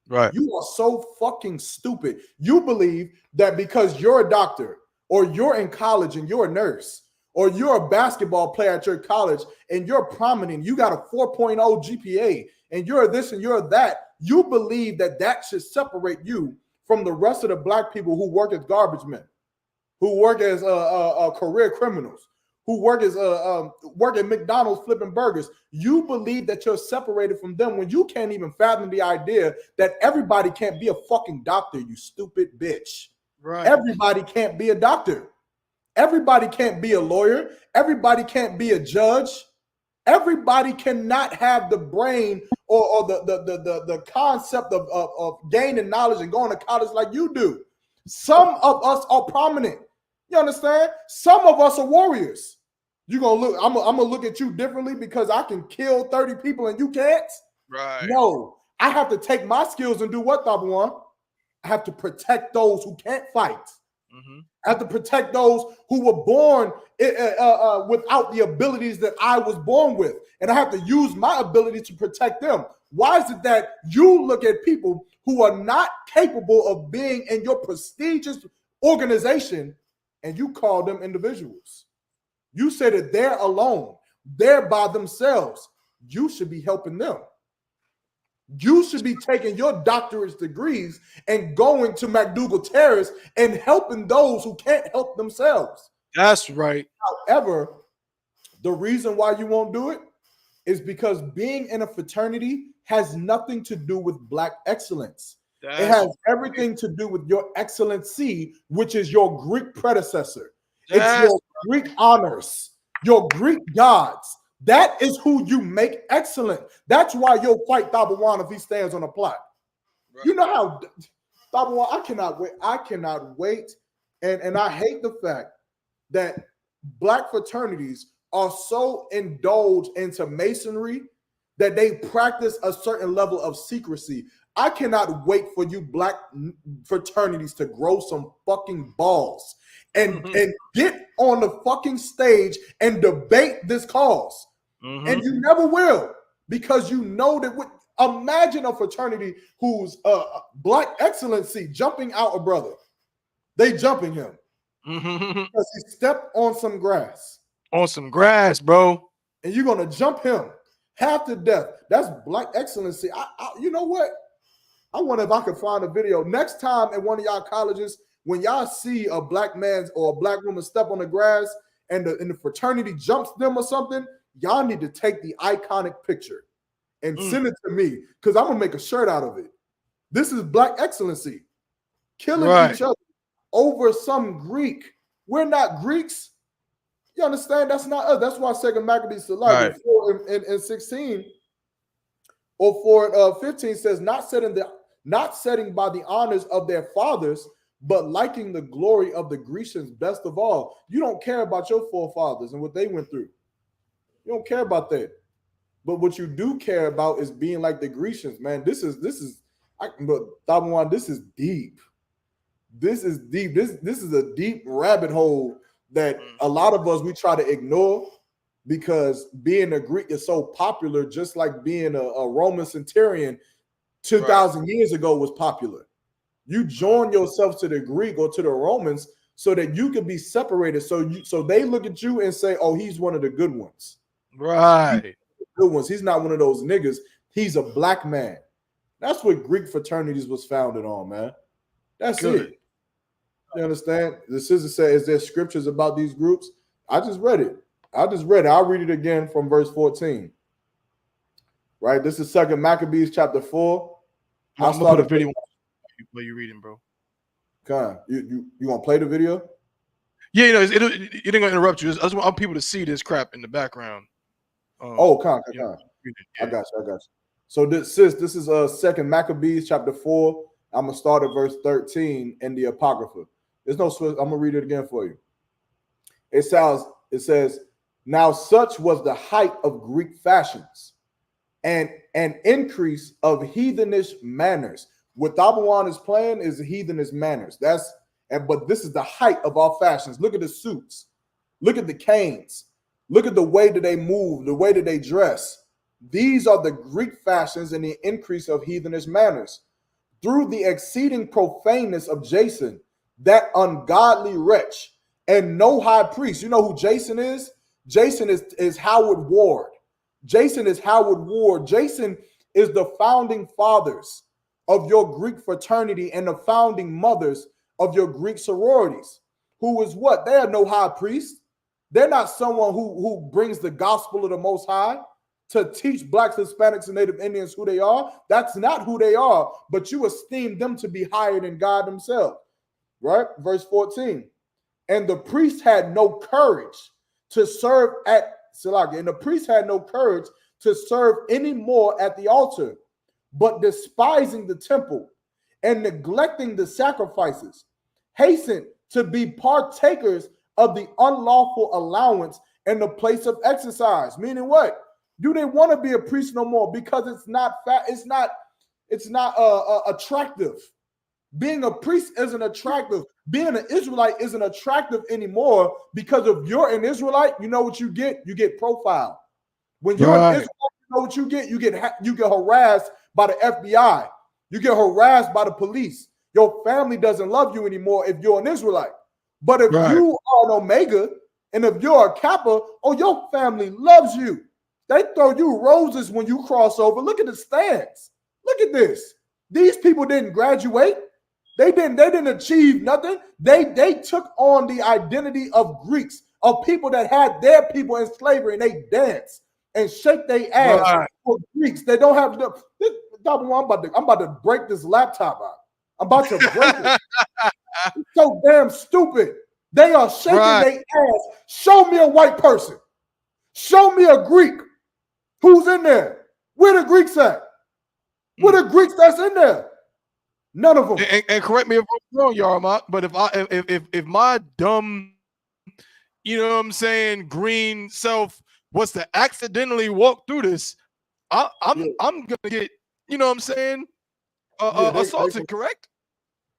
Right. You are so fucking stupid. You believe that because you're a doctor, or you're in college and you're a nurse, or you're a basketball player at your college and you're prominent, you got a 4.0 GPA, and you're this and you're that, you believe that that should separate you from the rest of the black people who work as garbage men, who work as career criminals, who work at McDonald's flipping burgers. You believe that you're separated from them when you can't even fathom the idea that everybody can't be a fucking doctor, you stupid bitch. Right. Everybody can't be a doctor. Everybody can't be a lawyer. Everybody can't be a judge. Everybody cannot have the brain or the concept of gaining knowledge and going to college like you do. Some of us are prominent. You understand? Some of us are warriors. You're gonna look, I'm gonna look at you differently because I can kill 30 people and you can't. Right. No, I have to take my skills and do what, Tabuan? I have to protect those who can't fight. Mm-hmm. I have to protect those who were born without the abilities that I was born with. And I have to use my ability to protect them. Why is it that you look at people who are not capable of being in your prestigious organization and you call them individuals? You say that they're alone, they're by themselves. You should be helping them. You should be taking your doctorate degrees and going to McDougal Terrace and helping those who can't help themselves. That's right. However, the reason why you won't do it is because being in a fraternity has nothing to do with black excellence. It has everything to do with your excellency, which is your Greek predecessor. It's your Greek honors, your Greek gods. That is who you make excellent. That's why you'll fight Tabawan if he stands on a plot. Right. You know how Tabawan, I cannot wait. I cannot wait. And I hate the fact that black fraternities are so indulged into masonry that they practice a certain level of secrecy. I cannot wait for you black fraternities to grow some fucking balls and get on the fucking stage and debate this cause. And you never will, because you know that imagine a fraternity whose black excellency jumping out a brother. They jumping him because he stepped on some grass. On some grass, bro. And you're going to jump him half to death. That's black excellency. You know what? I wonder if I could find a video. Next time at one of y'all colleges, when y'all see a black man or a black woman step on the grass and the fraternity jumps them or something, y'all need to take the iconic picture and send it to me, because I'm going to make a shirt out of it. This is black excellency. Killing each other over some Greek. We're not Greeks. You understand? That's not us. That's why 2 Maccabees Salih in 16 or 15 says, not setting by the honors of their fathers, but liking the glory of the Grecians best of all. You don't care about your forefathers and what they went through. You don't care about that. But what you do care about is being like the Grecians, man. This is Tabawan, this is deep. This is deep. This is a deep rabbit hole that a lot of us, we try to ignore, because being a Greek is so popular, just like being a Roman centurion 2,000 years ago was popular. You join yourself to the Greek or to the Romans so that you can be separated. So they look at you and say, oh, he's one of the good ones. Right. Good ones. He's not one of those niggas. He's a black man. That's what Greek fraternities was founded on, man. That's it. You understand? The sister said, is there scriptures about these groups? I just read it. I'll read it again from verse 14. Right? This is 2 Maccabees chapter 4. I'm gonna put a video while you're reading, bro. Con, you gonna play the video? Yeah, it ain't gonna interrupt you. I just want people to see this crap in the background. Con. I got you. So this is 2nd Maccabees chapter 4. I'm gonna start at verse 13 in the Apocrypha. There's no Swiss. I'm gonna read it again for you. It says, now such was the height of Greek fashions and an increase of heathenish manners. What Tabawan is playing is heathenish manners. But this is the height of our fashions. Look at the suits. Look at the canes. Look at the way that they move, the way that they dress. These are the Greek fashions and the increase of heathenish manners. Through the exceeding profaneness of Jason, that ungodly wretch, and no high priest. You know who Jason is? Jason is Howard Ward. Jason is the founding fathers of your Greek fraternity and the founding mothers of your Greek sororities. Who is what? They are no high priest. They're not someone who brings the gospel of the Most High to teach blacks, Hispanics, and Native Indians who they are. That's not who they are, but you esteem them to be higher than God himself, right? Verse 14. And the priest had no courage to serve at Salaki, and the priest had no courage to serve any more at the altar, but despising the temple and neglecting the sacrifices, hastened to be partakers of the unlawful allowance in the place of exercise. Meaning what? You didn't want to be a priest no more because it's not attractive. Being a priest isn't attractive. Being an Israelite isn't attractive anymore because if you're an Israelite, you know what you get? You get profiled. When you're an Israelite, you know what you get? You get harassed by the FBI. You get harassed by the police. Your family doesn't love you anymore if you're an Israelite. But if you are an Omega and if you're a Kappa, your family loves you. They throw you roses when you cross over. Look at the stands. Look at this. These people didn't graduate. They didn't achieve nothing. They took on the identity of Greeks, of people that had their people in slavery, and they dance and shake their ass for Greeks. They don't have the. I'm about to break this laptop out. I'm about to break it. It's so damn stupid. They are shaking their ass. Show me a white person. Show me a Greek. Who's in there? Where the Greeks at? Where the Greeks that's in there? None of them. And correct me if I'm wrong, Yarmak, but if my dumb, you know what I'm saying, green self was to accidentally walk through this, I'm gonna get, you know what I'm saying, assaulted, correct?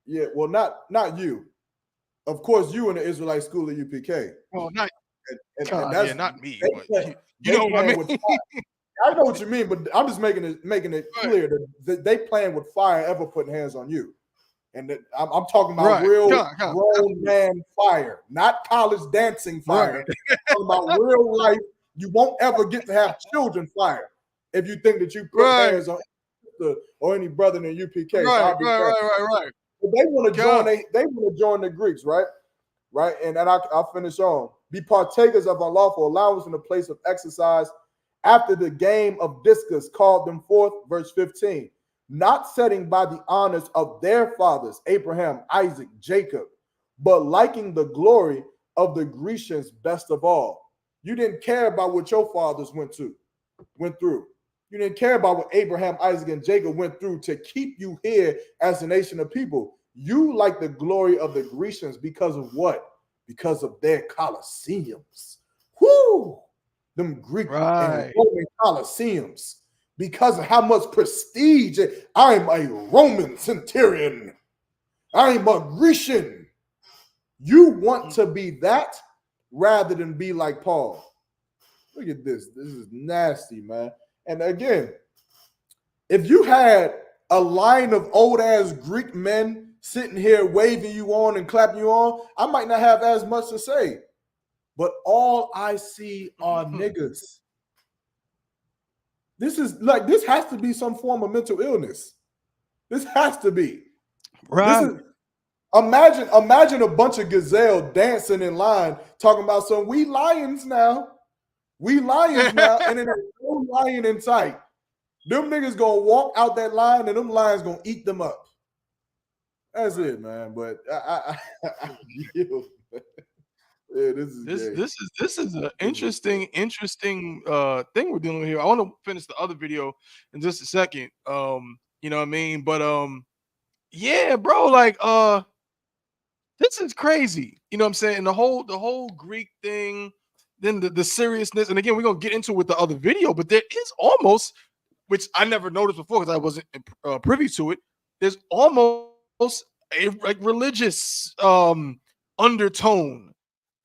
Yeah, well, not you. Of course, you in the Israelite school at UPK. Well, not not me. You know what I mean? I know what you mean, but I'm just making it clear that they playing with fire, ever putting hands on you. And that I'm talking about real grown man fire, not college dancing fire. I'm talking about real life. You won't ever get to have children fire if you think that you put hands on or any brother in UPK. Right. But they want to join. They want to join the Greeks, right? And I'll finish on. Be partakers of unlawful allowance in the place of exercise. After the game of discus called them forth, verse 15, not setting by the honors of their fathers, Abraham, Isaac, Jacob, but liking the glory of the Grecians best of all. You didn't care about what your fathers went through. You didn't care about what Abraham, Isaac, and Jacob went through to keep you here as a nation of people. You like the glory of the Grecians because of what? Because of their Colosseums. Whoo! Them Greek and Roman Colosseums, because of how much prestige. I'm a Roman centurion. I'm a Grecian. You want to be that rather than be like Paul. Look at this. This is nasty, man. And again, if you had a line of old-ass Greek men sitting here waving you on and clapping you on, I might not have as much to say. But all I see are niggas. This has to be some form of mental illness. This has to be. Right. Imagine a bunch of gazelle dancing in line talking about some we lions now. And then there's no lion in sight. Them niggas gonna walk out that line and them lions gonna eat them up. That's it, man. But I yield. Yeah, this is gay. This is an interesting thing we're dealing with here. I want to finish the other video in just a second. You know what I mean? But yeah, bro, like this is crazy. You know what I'm saying? The whole Greek thing, then the seriousness, and again, we're gonna get into it with the other video, but there is almost, which I never noticed before because I wasn't privy to it. There's almost a like religious undertone,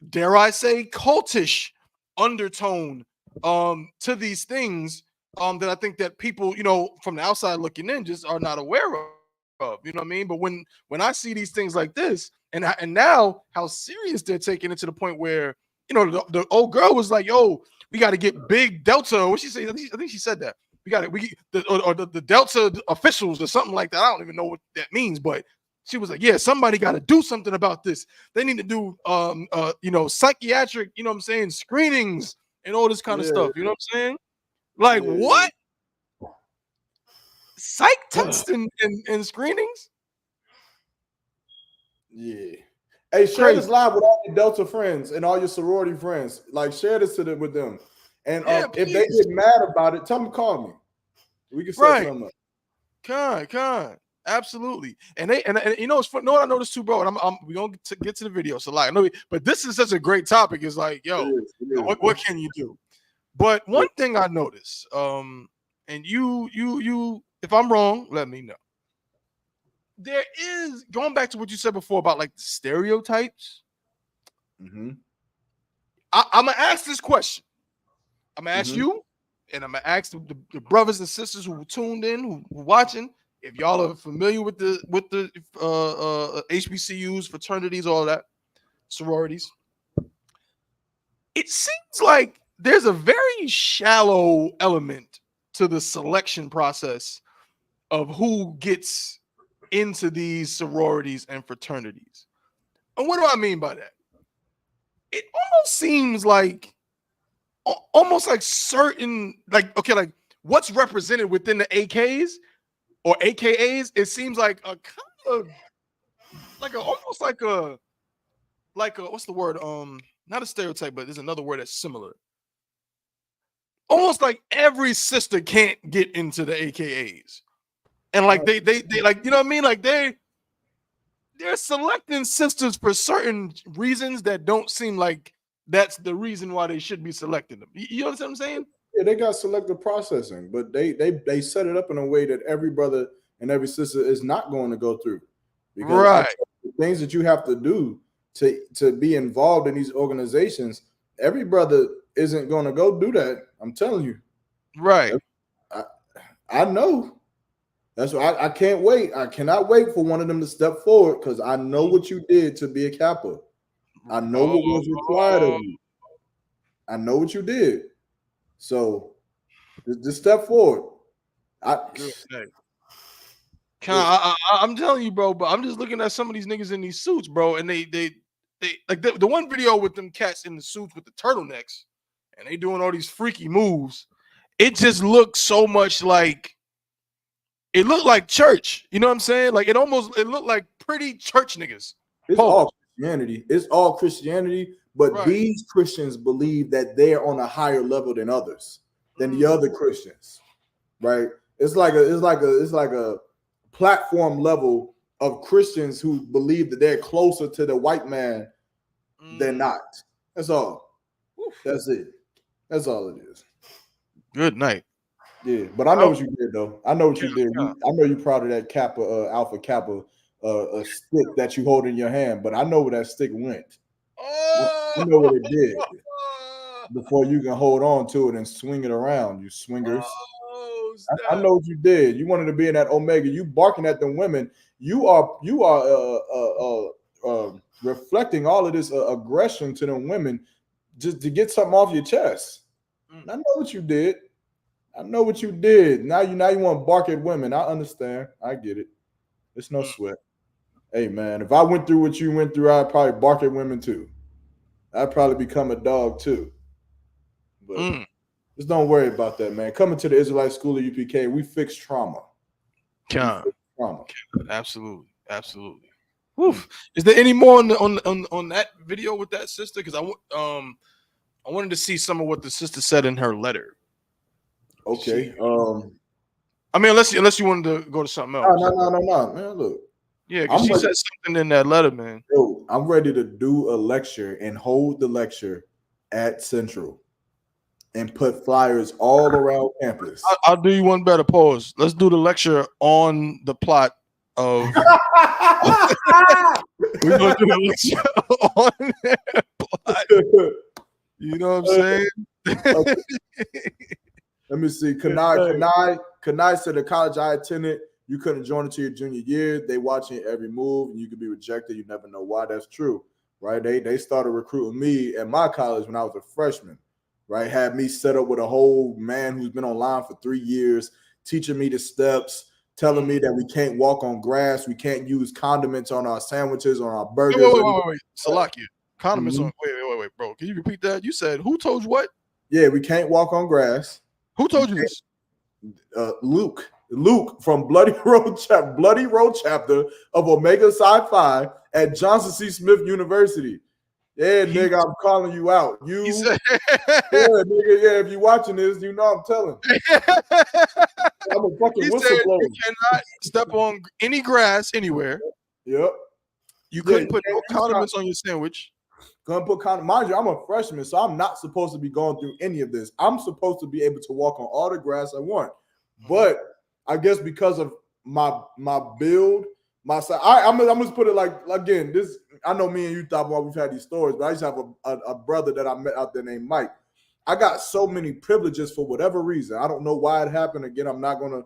dare I say, cultish undertone to these things that I think that people, you know, from the outside looking in just are not aware of. You know what I mean? But when I see these things like this, and now how serious they're taking it to the point where, you know, the old girl was like, "Yo, we got to get big Delta." What she say? I think she said that the Delta officials or something like that. I don't even know what that means, but she was like, "Yeah, somebody got to do something about this. They need to do you know, psychiatric, you know what I'm saying, screenings and all this kind of stuff." You know what I'm saying? Like what? Psych tests and screenings? Yeah. Hey, share this live with all your Delta friends and all your sorority friends. Like, share this with them. And if they get mad about it, tell them to call me. We can set something up. Con. Absolutely. And you know, it's fun. Know what I noticed too, bro? And we gonna get to the video. So like, but this is such a great topic. It's like, yo, it is. What can you do? But one thing I noticed, and you, if I'm wrong, let me know. There is, going back to what you said before about like the stereotypes. Mm-hmm. I'm gonna ask this question. I'm gonna ask you, and I'm gonna ask the brothers and sisters who tuned in, who watching, if y'all are familiar with the HBCUs, fraternities, all that, sororities. It seems like there's a very shallow element to the selection process of who gets into these sororities and fraternities. And what do I mean by that? It almost seems like certain, like, okay, like what's represented within the AKs or AKAs, it seems like a kind of almost like a what's the word? Not a stereotype, but there's another word that's similar. Almost like every sister can't get into the AKAs. And like they like, you know what I mean? Like they're selecting sisters for certain reasons that don't seem like that's the reason why they should be selecting them. You know what I'm saying? Yeah, they got selective processing, but they set it up in a way that every brother and every sister is not going to go through. Because the things that you have to do to be involved in these organizations, every brother isn't going to go do that. I'm telling you. Right. I know. That's why I can't wait. I cannot wait for one of them to step forward because I know what you did to be a Kappa. I know what was required of you. I know what you did. So just step forward. I'm telling you, bro, but I'm just looking at some of these niggas in these suits, bro, and they like the one video with them cats in the suits with the turtlenecks and they doing all these freaky moves. It just looks so much like it looked like church. You know what I'm saying? Like it looked like pretty church niggas. It's all Christianity. It's all Christianity, but these Christians believe that they're on a higher level than others, than the other Christians. Right? It's like a platform level of Christians who believe that they're closer to the white man than not. That's all. That's it. That's all it is. Good night. Yeah, but I know what you did, though. I know what you did. I know you're proud of that Kappa, Alpha Kappa stick that you hold in your hand, but I know where that stick went. I know what it did before you can hold on to it and swing it around, you swingers. I know what you did. You wanted to be in that Omega. You barking at them women. You are reflecting all of this aggression to them women just to get something off your chest. I know what you did. I know what you did. Now you want to bark at women. I understand. I get it. It's no sweat. Hey man, if I went through what you went through, I'd probably bark at women too. I'd probably become a dog too. But just don't worry about that, man. Coming to the Israelite School of UPK, we fix trauma. Absolutely. Oof. Is there any more on that video with that sister? Because I wanted to see some of what the sister said in her letter. Okay. I mean, unless you wanted to go to something else. No, man. Look. Yeah, because she said something in that letter, man. Yo, I'm ready to do a lecture and hold the lecture at Central and put flyers all around campus. I'll do you one better. Pause. Let's do the lecture on the plot of. We're gonna do a lecture on that plot. You know what I'm saying? Okay. Let me see. Kanai said the college I attended, you couldn't join until your junior year. They watching every move, and you could be rejected. You never know why. That's true, right? They started recruiting me at my college when I was a freshman, right? Had me set up with a whole man who's been online for 3 years, teaching me the steps, telling me that we can't walk on grass, we can't use condiments on our sandwiches, on our burgers. Wait. Salakia. Condiments on. Wait, bro. Can you repeat that? You said who told you what? Yeah, we can't walk on grass. Who told you this? Luke from Bloody Road chapter of Omega Psi Phi at Johnson C. Smith University. Yeah, nigga, I'm calling you out. He said, nigga, yeah, if you're watching this, you know I'm telling. I'm a fucking whistleblower. You cannot step on any grass anywhere. Yep. You couldn't put no condiments on your sandwich. Couldn't put condiments. Mind you, I'm a freshman, so I'm not supposed to be going through any of this. I'm supposed to be able to walk on all the grass I want. But I guess because of my build, my size, I'm just put it like again. This I know me and you thought about we've had these stories, but I used to have a brother that I met out there named Mike. I got so many privileges for whatever reason. I don't know why it happened. Again, I'm not gonna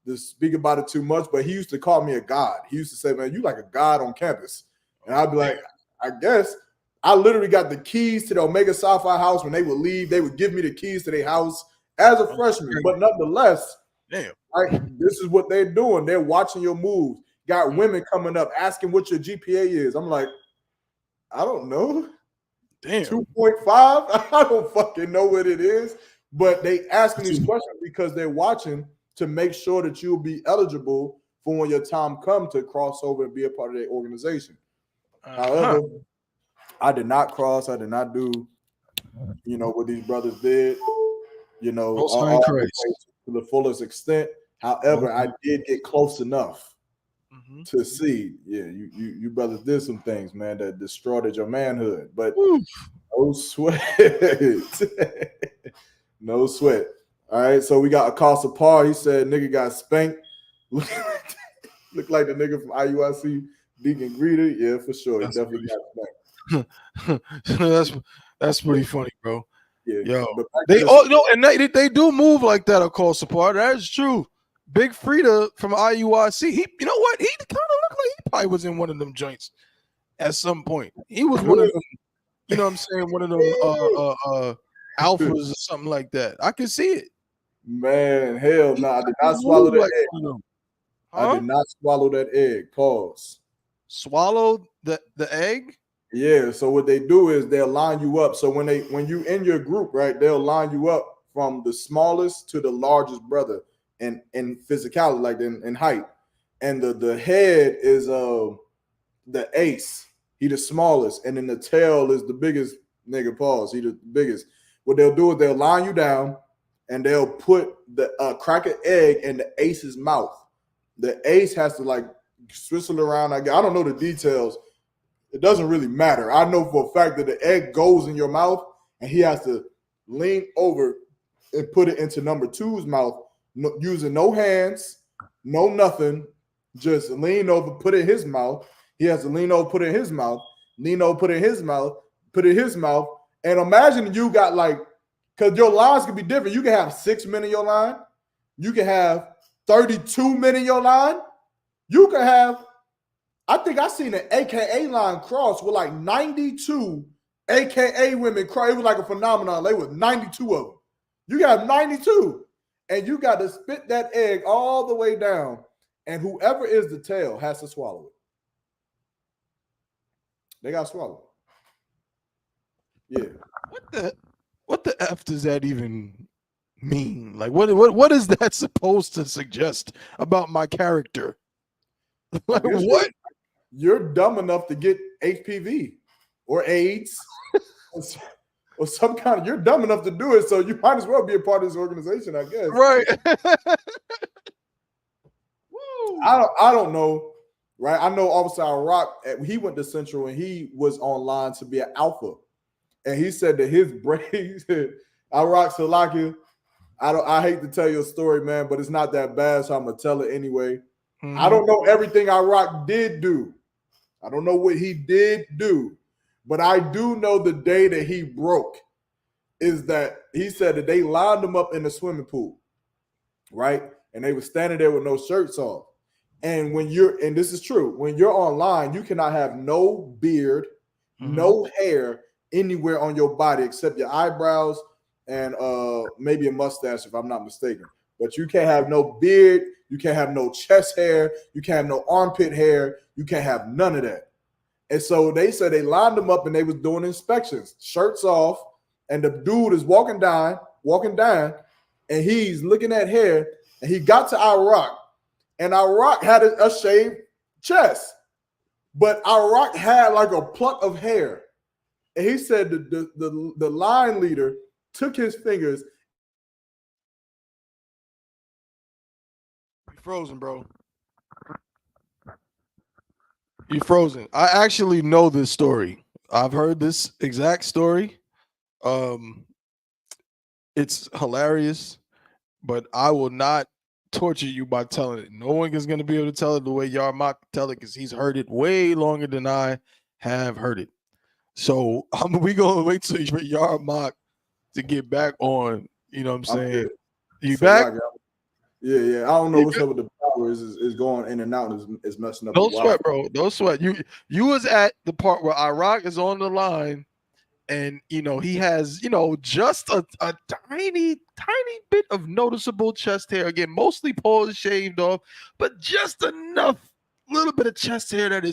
just speak about it too much, but he used to call me a god. He used to say, "Man, you like a god on campus," and I'd be like, "I guess." I literally got the keys to the Omega Psi Phi house. When they would leave, they would give me the keys to their house as a freshman. But nonetheless, this is what they're doing. They're watching your moves. Got women coming up asking what your GPA is. I'm like, I don't know. Damn. 2.5? I don't fucking know what it is. But they asking these questions because they're watching to make sure that you'll be eligible for when your time comes to cross over and be a part of their organization. However, I did not cross. I did not do, what these brothers did, all to the fullest extent. However, I did get close enough to see, you brothers did some things, man, that destroyed your manhood. But no sweat. No sweat. All right, so we got Akasa Par. He said, nigga got spanked. Look like the nigga from IUIC, Deacon Greeter. Yeah, for sure. He definitely got spanked. That's pretty funny, bro. Yeah, yo, they do move like that. Call support. That is true. Big Frida from IUIC. He, you know what? He kind of looked like he probably was in one of them joints at some point. He was one of them. You know what I'm saying? One of them alphas or something like that. I can see it. Man, hell no! I did not swallow that egg. I did not swallow that egg. Pause. Swallow the egg. Yeah, so what they do is they'll line you up. So when you in your group, right, they'll line you up from the smallest to the largest brother in physicality, like in height. And the head is the ace. He the smallest, and then the tail is the biggest nigga. Pause. He the biggest. What they'll do is they'll line you down, and they'll put the crack an egg in the ace's mouth. The ace has to like swizzle around. I don't know the details. It doesn't really matter. I know for a fact that the egg goes in your mouth, and he has to lean over and put it into number two's mouth, using no hands, no nothing. Just lean over, put it in his mouth. He has to lean over, put it in his mouth, lean over, put it in his mouth, put it in his mouth. And imagine you got because your lines can be different. You can have 6 men in your line. You can have 32 men in your line. You can have, I think I seen an AKA line cross with like 92 AKA women cross. It was like a phenomenon. They was 92 of them. You got 92, and you got to spit that egg all the way down, and whoever is the tail has to swallow it. They got to swallow it. Yeah. What the F does that even mean? Like, what is that supposed to suggest about my character? Like, what? you're dumb enough to get HPV or AIDS or some kind of, you're dumb enough to do it, so you might as well be a part of this organization, I guess. Right. I don't know, right? I know Officer Rock, he went to Central and he was online to be an alpha. And he said that his brain, he said, Rock Salakia, I hate to tell you a story, man, but it's not that bad, so I'm gonna tell it anyway. Mm-hmm. I don't know everything Rock did do. I don't know what he did do, but I do know the day that he broke is that he said that they lined him up in the swimming pool, right? And they were standing there with no shirts on. And when and this is true, when you're online, you cannot have no beard, no hair anywhere on your body except your eyebrows and maybe a mustache, if I'm not mistaken. But you can't have no beard, you can't have no chest hair, you can't have no armpit hair, you can't have none of that. And so they said they lined them up and they was doing inspections, shirts off, and the dude is walking down, and he's looking at hair, and he got to Iraq, and Iraq had a shaved chest, but Iraq had like a pluck of hair. And he said the line leader took his fingers. You frozen, bro. You frozen. I actually know this story. I've heard this exact story. It's hilarious, but I will not torture you by telling it. No one is going to be able to tell it the way Yarmak tell it because he's heard it way longer than I have heard it. So we gonna wait till Yarmak to get back on. You know what I'm saying? You so back? Yeah. I don't know what's up with the power. Is going in and out. Is messing up. Don't sweat, bro. Don't sweat. You was at the part where Iraq is on the line, and he has just a tiny bit of noticeable chest hair. Again, mostly paws shaved off, but just enough, little bit of chest hair that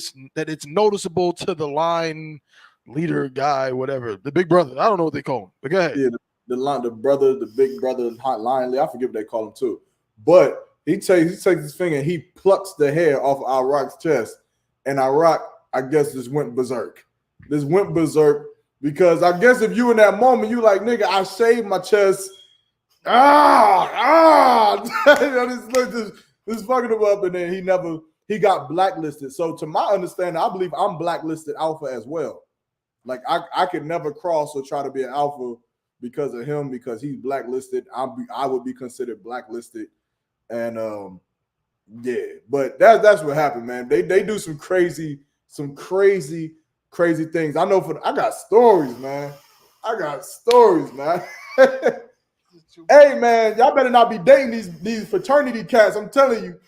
it's noticeable to the line leader guy, whatever, the big brother. I don't know what they call him. But go ahead. Yeah, the big brother, hot line leader. I forget what they call him too. But he takes his finger and he plucks the hair off Iraq's chest, and Iraq, I guess, just went berserk. Because I guess if you in that moment, you like, nigga, I shaved my chest. This fucking him up, and then he got blacklisted. So to my understanding, I believe I'm blacklisted alpha as well. Like I could never cross or try to be an alpha because of him, because he's blacklisted. I would be considered blacklisted. And but that's what happened, man. They do some crazy things. I know I got stories, man. Hey, man, y'all better not be dating these fraternity cats. I'm telling you.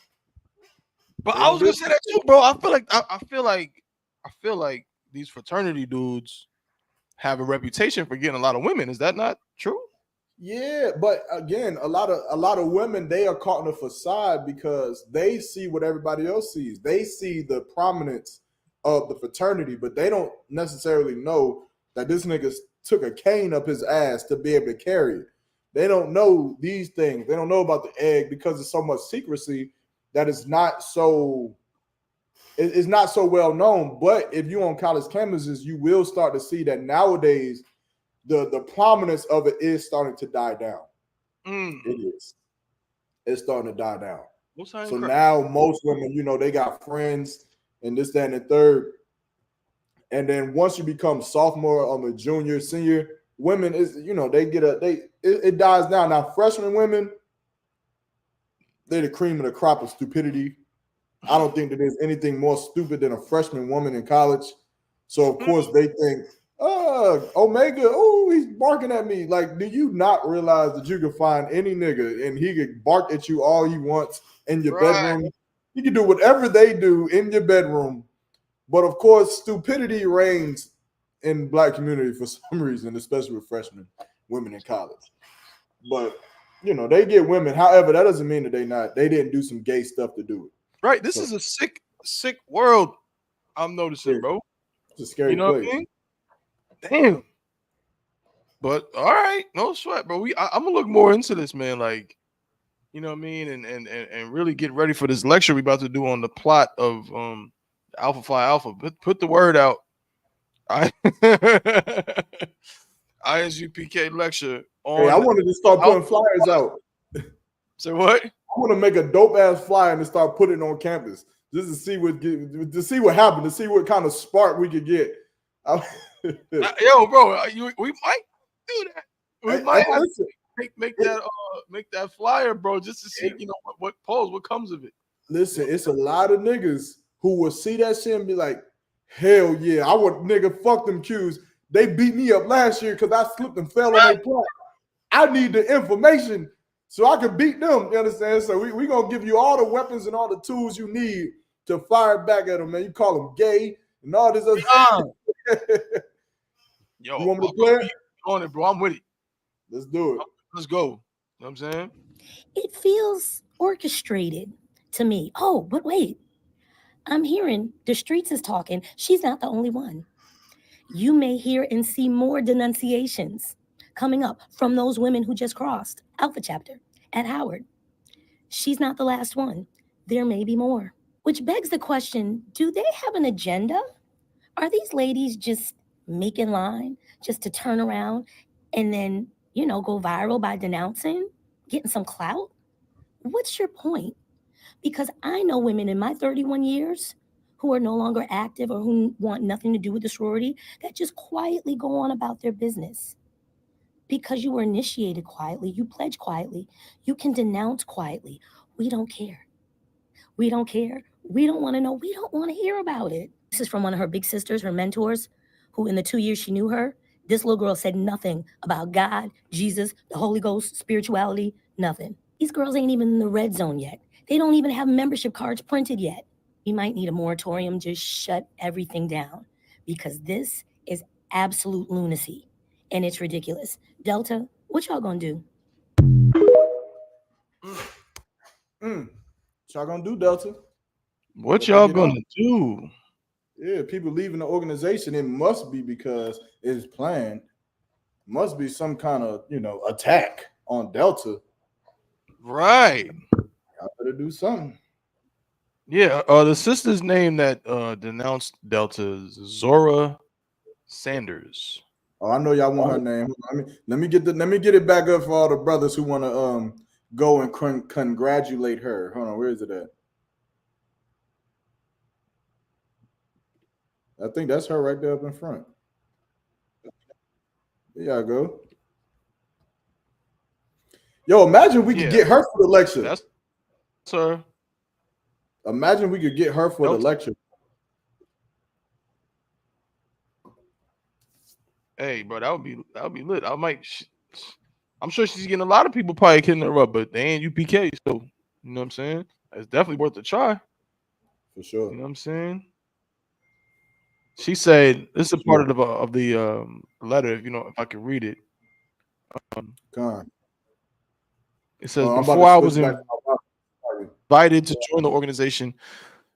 But I was gonna say that too, bro. I feel like these fraternity dudes have a reputation for getting a lot of women. Is that not true? Yeah, but again, a lot of women, they are caught in a facade because they see what everybody else sees. They see the prominence of the fraternity, but they don't necessarily know that this nigga took a cane up his ass to be able to carry it. They don't know these things. They don't know about the egg because there's so much secrecy that it's not so well known. But if you're on college campuses, you will start to see that nowadays the prominence of it is starting to die down. It is. It's starting to die down. So now most women, they got friends and this, that, and the third. And then once you become sophomore or a junior, senior, women is, it dies down. Now, freshman women, they're the cream of the crop of stupidity. I don't think that there's anything more stupid than a freshman woman in college. So, of course, they think, Omega, he's barking at me. Like, do you not realize that you can find any nigga and he can bark at you all he wants in your bedroom? You can do whatever they do in your bedroom. But, of course, stupidity reigns in Black community for some reason, especially with freshman women in college. But, they get women. However, that doesn't mean that they didn't do some gay stuff to do it. Right. This is a sick world, I'm noticing, bro. It's a scary place. What I mean? Damn. But all right, no sweat, bro. I'm gonna look more into this, man. Like, you know what I mean, and really get ready for this lecture we about to do on the plot of Alpha Phi Alpha. Put the word out. I.S.U.P.K lecture on. Hey, I wanted to start putting flyers out. So what? I want to make a dope ass flyer and start putting it on campus just to see what happened, to see what kind of spark we could get. Yo, bro, we might do that. We might have to make that flyer, bro, just to see what comes of it. Listen, it's a lot of niggas who will see that shit and be like, hell yeah, I would fuck them Qs. They beat me up last year because I slipped and fell on their plot. I need the information so I can beat them. You understand? So we gonna give you all the weapons and all the tools you need to fire back at them, man. You call them gay and all this other. Yo, you want me to play it? On it, bro. I'm with it. Let's do it. Let's go. You know what I'm saying? It feels orchestrated to me. Oh, but wait. I'm hearing the streets is talking. She's not the only one. You may hear and see more denunciations coming up from those women who just crossed Alpha Chapter at Howard. She's not the last one. There may be more. Which begs the question, do they have an agenda? Are these ladies just making line just to turn around and then, go viral by denouncing, getting some clout? What's your point? Because I know women in my 31 years who are no longer active or who want nothing to do with the sorority that just quietly go on about their business. Because you were initiated quietly, you pledge quietly, you can denounce quietly. We don't care. We don't care. We don't want to know. We don't want to hear about it. This is from one of her big sisters, her mentors, who in the 2 years she knew her, this little girl said nothing about God, Jesus, the Holy Ghost, spirituality, nothing. These girls ain't even in the red zone yet. They don't even have membership cards printed yet. We might need a moratorium, just shut everything down because this is absolute lunacy and it's ridiculous. Delta, what y'all gonna do? What y'all gonna do, Delta? What y'all gonna do? Yeah, people leaving the organization, it must be because it's planned. Must be some kind of, attack on Delta. Right. I better do something. Yeah, the sister's name that denounced Delta is Zora Sanders. Oh, I know y'all want her name. Let me get it back up for all the brothers who want to go and congratulate her. Hold on, where is it at? I think that's her right there up in front. There y'all go. Yo, imagine we could get her for the lecture. That's her. Imagine we could get her for the lecture. Hey, bro, that would be lit. I'm sure she's getting a lot of people probably hitting her up, but they ain't U.P.K, so you know what I'm saying? It's definitely worth a try. For sure. You know what I'm saying? She said, this is a part of the letter, if I can read it. It says, before I was invited to join the organization,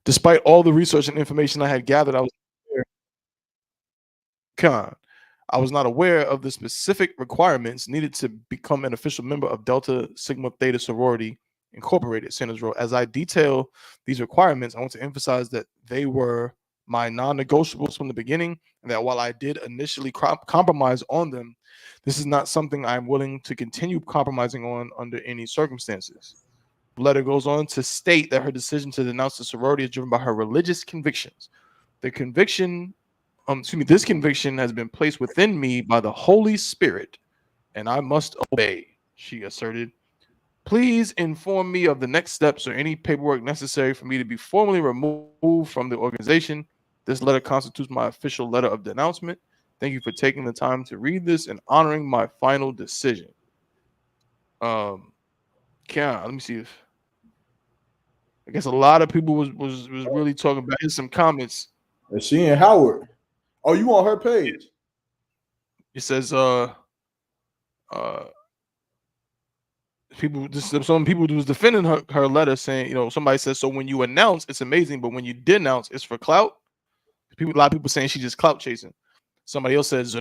despite all the research and information I had gathered, I was not aware of the specific requirements needed to become an official member of Delta Sigma Theta Sorority Incorporated, Sanders wrote. As I detail these requirements, I want to emphasize that they were my non-negotiables from the beginning, and that while I did initially compromise on them, this is not something I'm willing to continue compromising on under any circumstances. The letter goes on to state that her decision to denounce the sorority is driven by her religious convictions. This conviction has been placed within me by the Holy Spirit, and I must obey, she asserted. Please inform me of the next steps or any paperwork necessary for me to be formally removed from the organization. This letter constitutes my official letter of denouncement. Thank you for taking the time to read this and honoring my final decision. Let me see if I guess a lot of people was really talking about. Here's some comments. Is she in Howard? Oh, you on her page? It says some people was defending her letter, saying, somebody says, so when you announce, it's amazing, but when you denounce, it's for clout. A lot of people saying she's just clout chasing. Somebody else says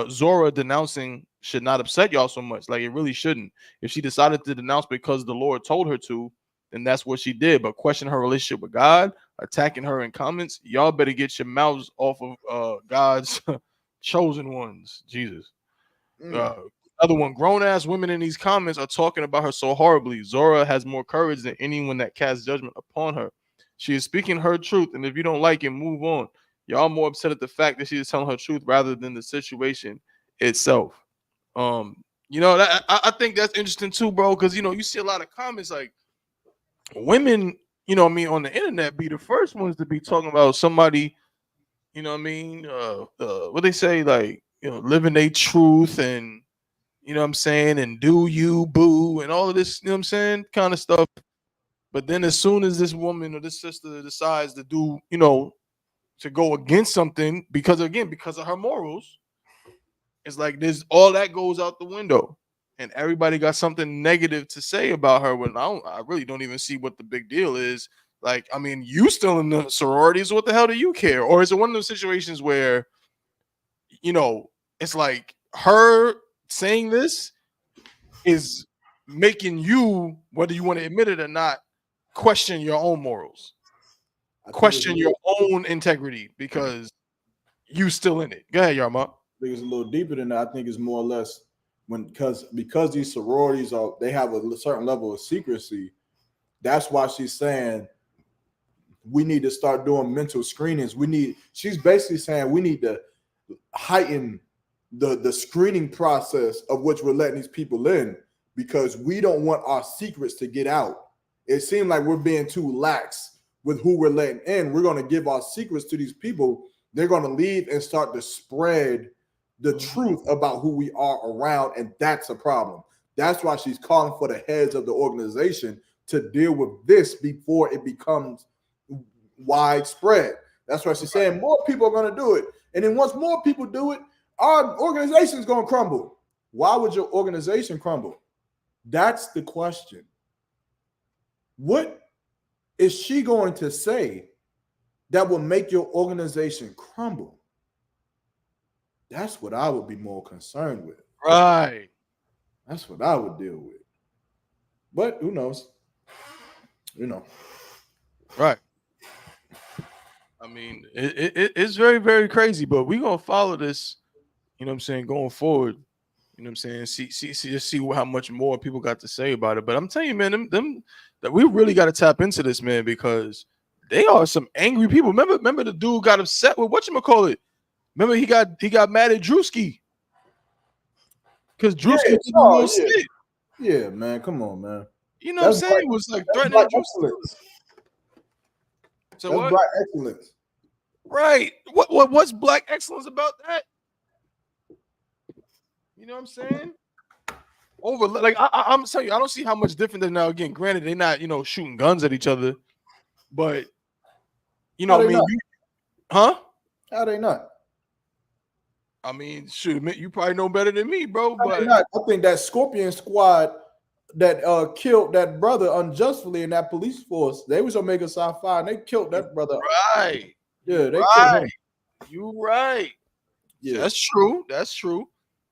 Zora denouncing should not upset y'all so much. Like, it really shouldn't. If she decided to denounce because the Lord told her to, then that's what she did. But question her relationship with God, attacking her in comments, y'all better get your mouths off of God's chosen ones. Jesus. Other one, grown ass women in these comments are talking about her so horribly. Zora has more courage than anyone that casts judgment upon her. She is speaking her truth, and if you don't like it, move on. Y'all more upset at the fact that she is telling her truth rather than the situation itself. That I think that's interesting too, bro, because you see a lot of comments like women, on the internet be the first ones to be talking about somebody, what they say, like, living their truth and and do you boo and all of this, kind of stuff. But then as soon as this woman or this sister decides to do, to go against something because of her morals, it's like this all that goes out the window. And everybody got something negative to say about her when I really don't even see what the big deal is. Like, I mean, you still in the sororities, what the hell do you care? Or is it one of those situations where, it's like her saying this is making you, whether you want to admit it or not, question your own morals, question your own integrity because you still in it. Go ahead, Yarma. I think it's a little deeper than that. I think it's more or less because these sororities they have a certain level of secrecy. That's why she's saying we need to start doing mental screenings. She's basically saying we need to heighten the screening process of which we're letting these people in, because we don't want our secrets to get out. It seems like we're being too lax with who we're letting in. We're going to give our secrets to these people. They're going to leave and start to spread the truth about who we are around, and that's a problem. That's why she's calling for the heads of the organization to deal with this before it becomes widespread. That's why she's saying more people are going to do it. And then once more people do it, our organization is going to crumble. Why would your organization crumble? That's the question. What is she going to say that will make your organization crumble? That's what I would be more concerned with. Right. That's what I would deal with. But who knows? Right. I mean, it's very, very crazy, but we're going to follow this, going forward. See how much more people got to say about it. But I'm telling you, man, them that we really got to tap into this, man, because they are some angry people. Remember the dude got upset with whatchamacallit? Remember he got mad at Drewski because Drewski did a little shit. Yeah, man, come on, man. You know what I'm saying? It was like threatening Drewski. So that's what? Black excellence. Right. What's black excellence about that? You know what I'm saying? I'm telling you, I don't see how much different than now. Again, granted, they're not, shooting guns at each other, but How they not? Huh? How they not? I mean, shoot, you probably know better than me, bro. But I think that Scorpion Squad that killed that brother unjustly in that police force, they was Omega Psi Phi, and they killed that brother. Right. Yeah, they killed him. You right. Yeah, that's true. That's true.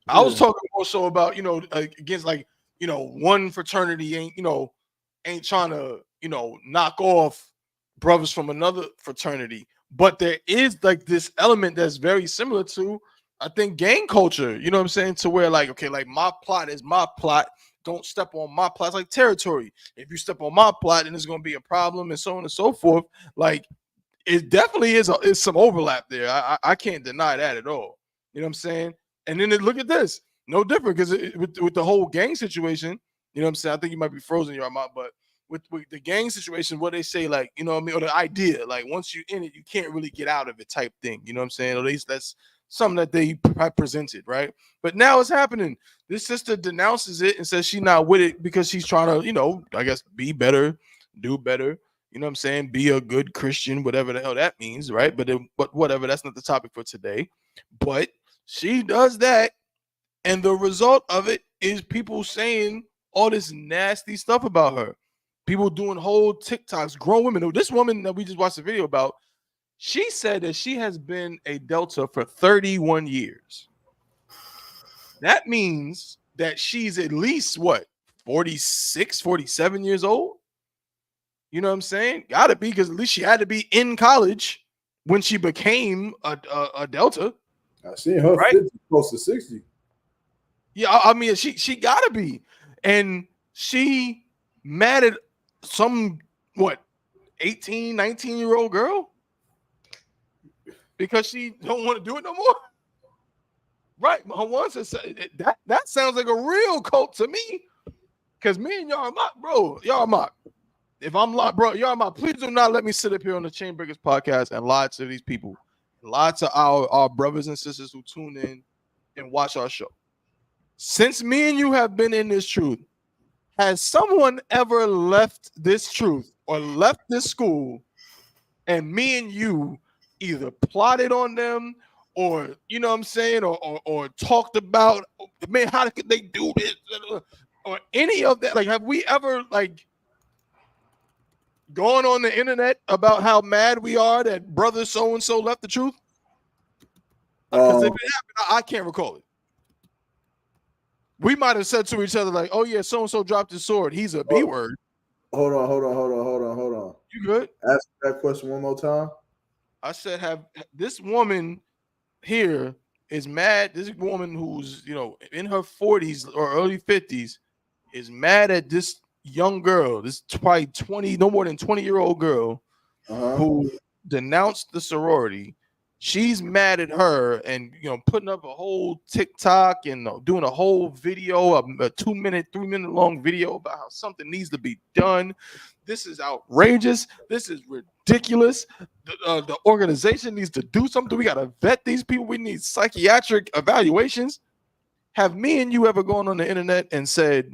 I was talking also about, against like, one fraternity ain't trying to, knock off brothers from another fraternity. But there is like this element that's very similar to, I think, gang culture, you know what I'm saying? To where like, okay, like my plot is my plot. Don't step on my plot. It's like territory. If you step on my plot, then it's going to be a problem and so on and so forth. Like, it definitely is some overlap there. I can't deny that at all. You know what I'm saying? And then look at this. No different because with the whole gang situation, you know what I'm saying? I think you might be frozen, your mouth, but with the gang situation, what they say, like, you know what I mean? Or the idea, like, once you're in it, you can't really get out of it type thing. You know what I'm saying? Or at least that's something that they presented, right? But now it's happening. This sister denounces it and says she's not with it because she's trying to, I guess, be better, do better. You know what I'm saying? Be a good Christian, whatever the hell that means, right? But whatever, that's not the topic for today. But she does that, and the result of it is people saying all this nasty stuff about her. People doing whole TikToks, grown women. This woman that we just watched the video about, she said that she has been a Delta for 31 years. That means that she's at least, 46, 47 years old? You know what I'm saying? Gotta be, because at least she had to be in college when she became a Delta. I seen her Right? 50 close to 60. Yeah, I mean, she gotta be. And she mad at some, what, 18, 19-year-old girl? Because she don't want to do it no more? Right. Hawan said that sounds like a real cult to me. Because me and y'all mock, bro. Y'all mock. If I'm locked, bro, y'all mock, please do not let me sit up here on the Chainbreakers podcast and lie to these people. Lie to our brothers and sisters who tune in and watch our show. Since me and you have been in this truth, has someone ever left this truth or left this school and me and you either plotted on them or, you know what I'm saying, or talked about, man, how could they do this, or any of that? Like, have we ever, like, gone on the internet about how mad we are that brother so-and-so left the truth? Because if it happened, I can't recall it. We might have said to each other, like, oh yeah, so-and-so dropped his sword. He's a B word. Hold on. You good? Ask that question one more time. I said, have this woman here is mad. This woman who's, you know, in her 40s or early 50s is mad at this young girl, this probably 20, no more than 20-year-old girl who denounced the sorority. She's mad at her and, you know, putting up a whole TikTok and doing a whole video, a 2-minute, 3-minute long video about how something needs to be done. This is outrageous. This is ridiculous. The organization needs to do something. We got to vet these people. We need psychiatric evaluations. Have me and you ever gone on the internet and said,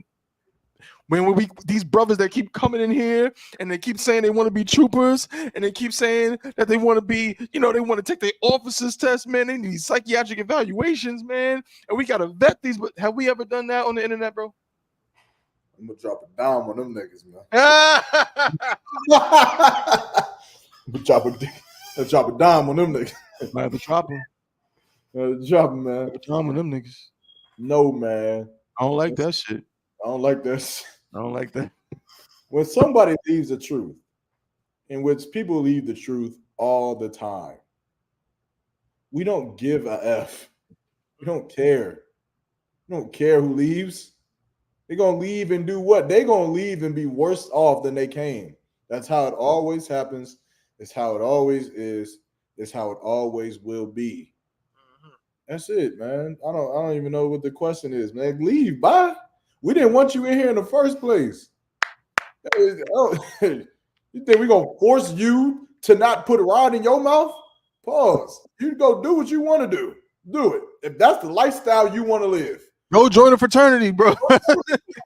when these brothers that keep coming in here and they keep saying they want to be troopers and they keep saying that they want to be, you know, they want to take their officers test, man, they need psychiatric evaluations, man, and we got to vet these. But have we ever done that on the internet, bro? I'm gonna drop a dime on them niggas, man. drop a dime on them niggas. Might have to drop them. Drop them, man. Dime on them niggas. No, man. I don't like that shit. I don't like this. I don't like that. When somebody leaves the truth, in which people leave the truth all the time, we don't give a F. We don't care. We don't care who leaves. They're going to leave and do what? They're going to leave and be worse off than they came. That's how it always happens. It's how it always is. It's how it always will be. That's it, man. I don't even know what the question is, man. Leave, bye. We didn't want you in here in the first place. You think we're going to force you to not put a rod in your mouth? Pause. You go do what you want to do. Do it. If that's the lifestyle you want to live. Go join a fraternity, bro.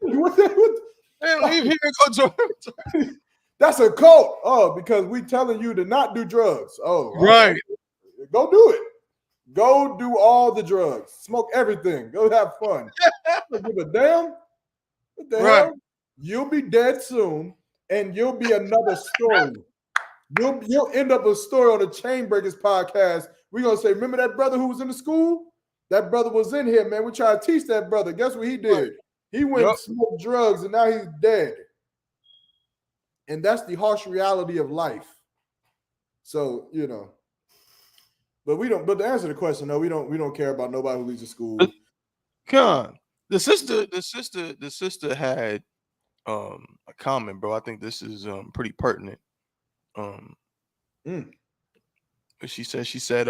Leave here and go join a fraternity. That's a cult. Oh, because we telling you to not do drugs. Oh, right. Go do it. Go do all the drugs. Smoke everything. Go have fun. Don't give a damn. What the hell? You'll be dead soon, and you'll be another story. You'll end up a story on the Chainbreakers podcast. We're gonna say, remember that brother who was in the school? That brother was in here, man. We tried to teach that brother. Guess what he did? He went and smoked drugs, and now he's dead. And that's the harsh reality of life. So, you know. But we don't. But to answer the question, no, we don't care about nobody who leaves the school. Come, the sister had a comment, bro. I think this is pretty pertinent. She said,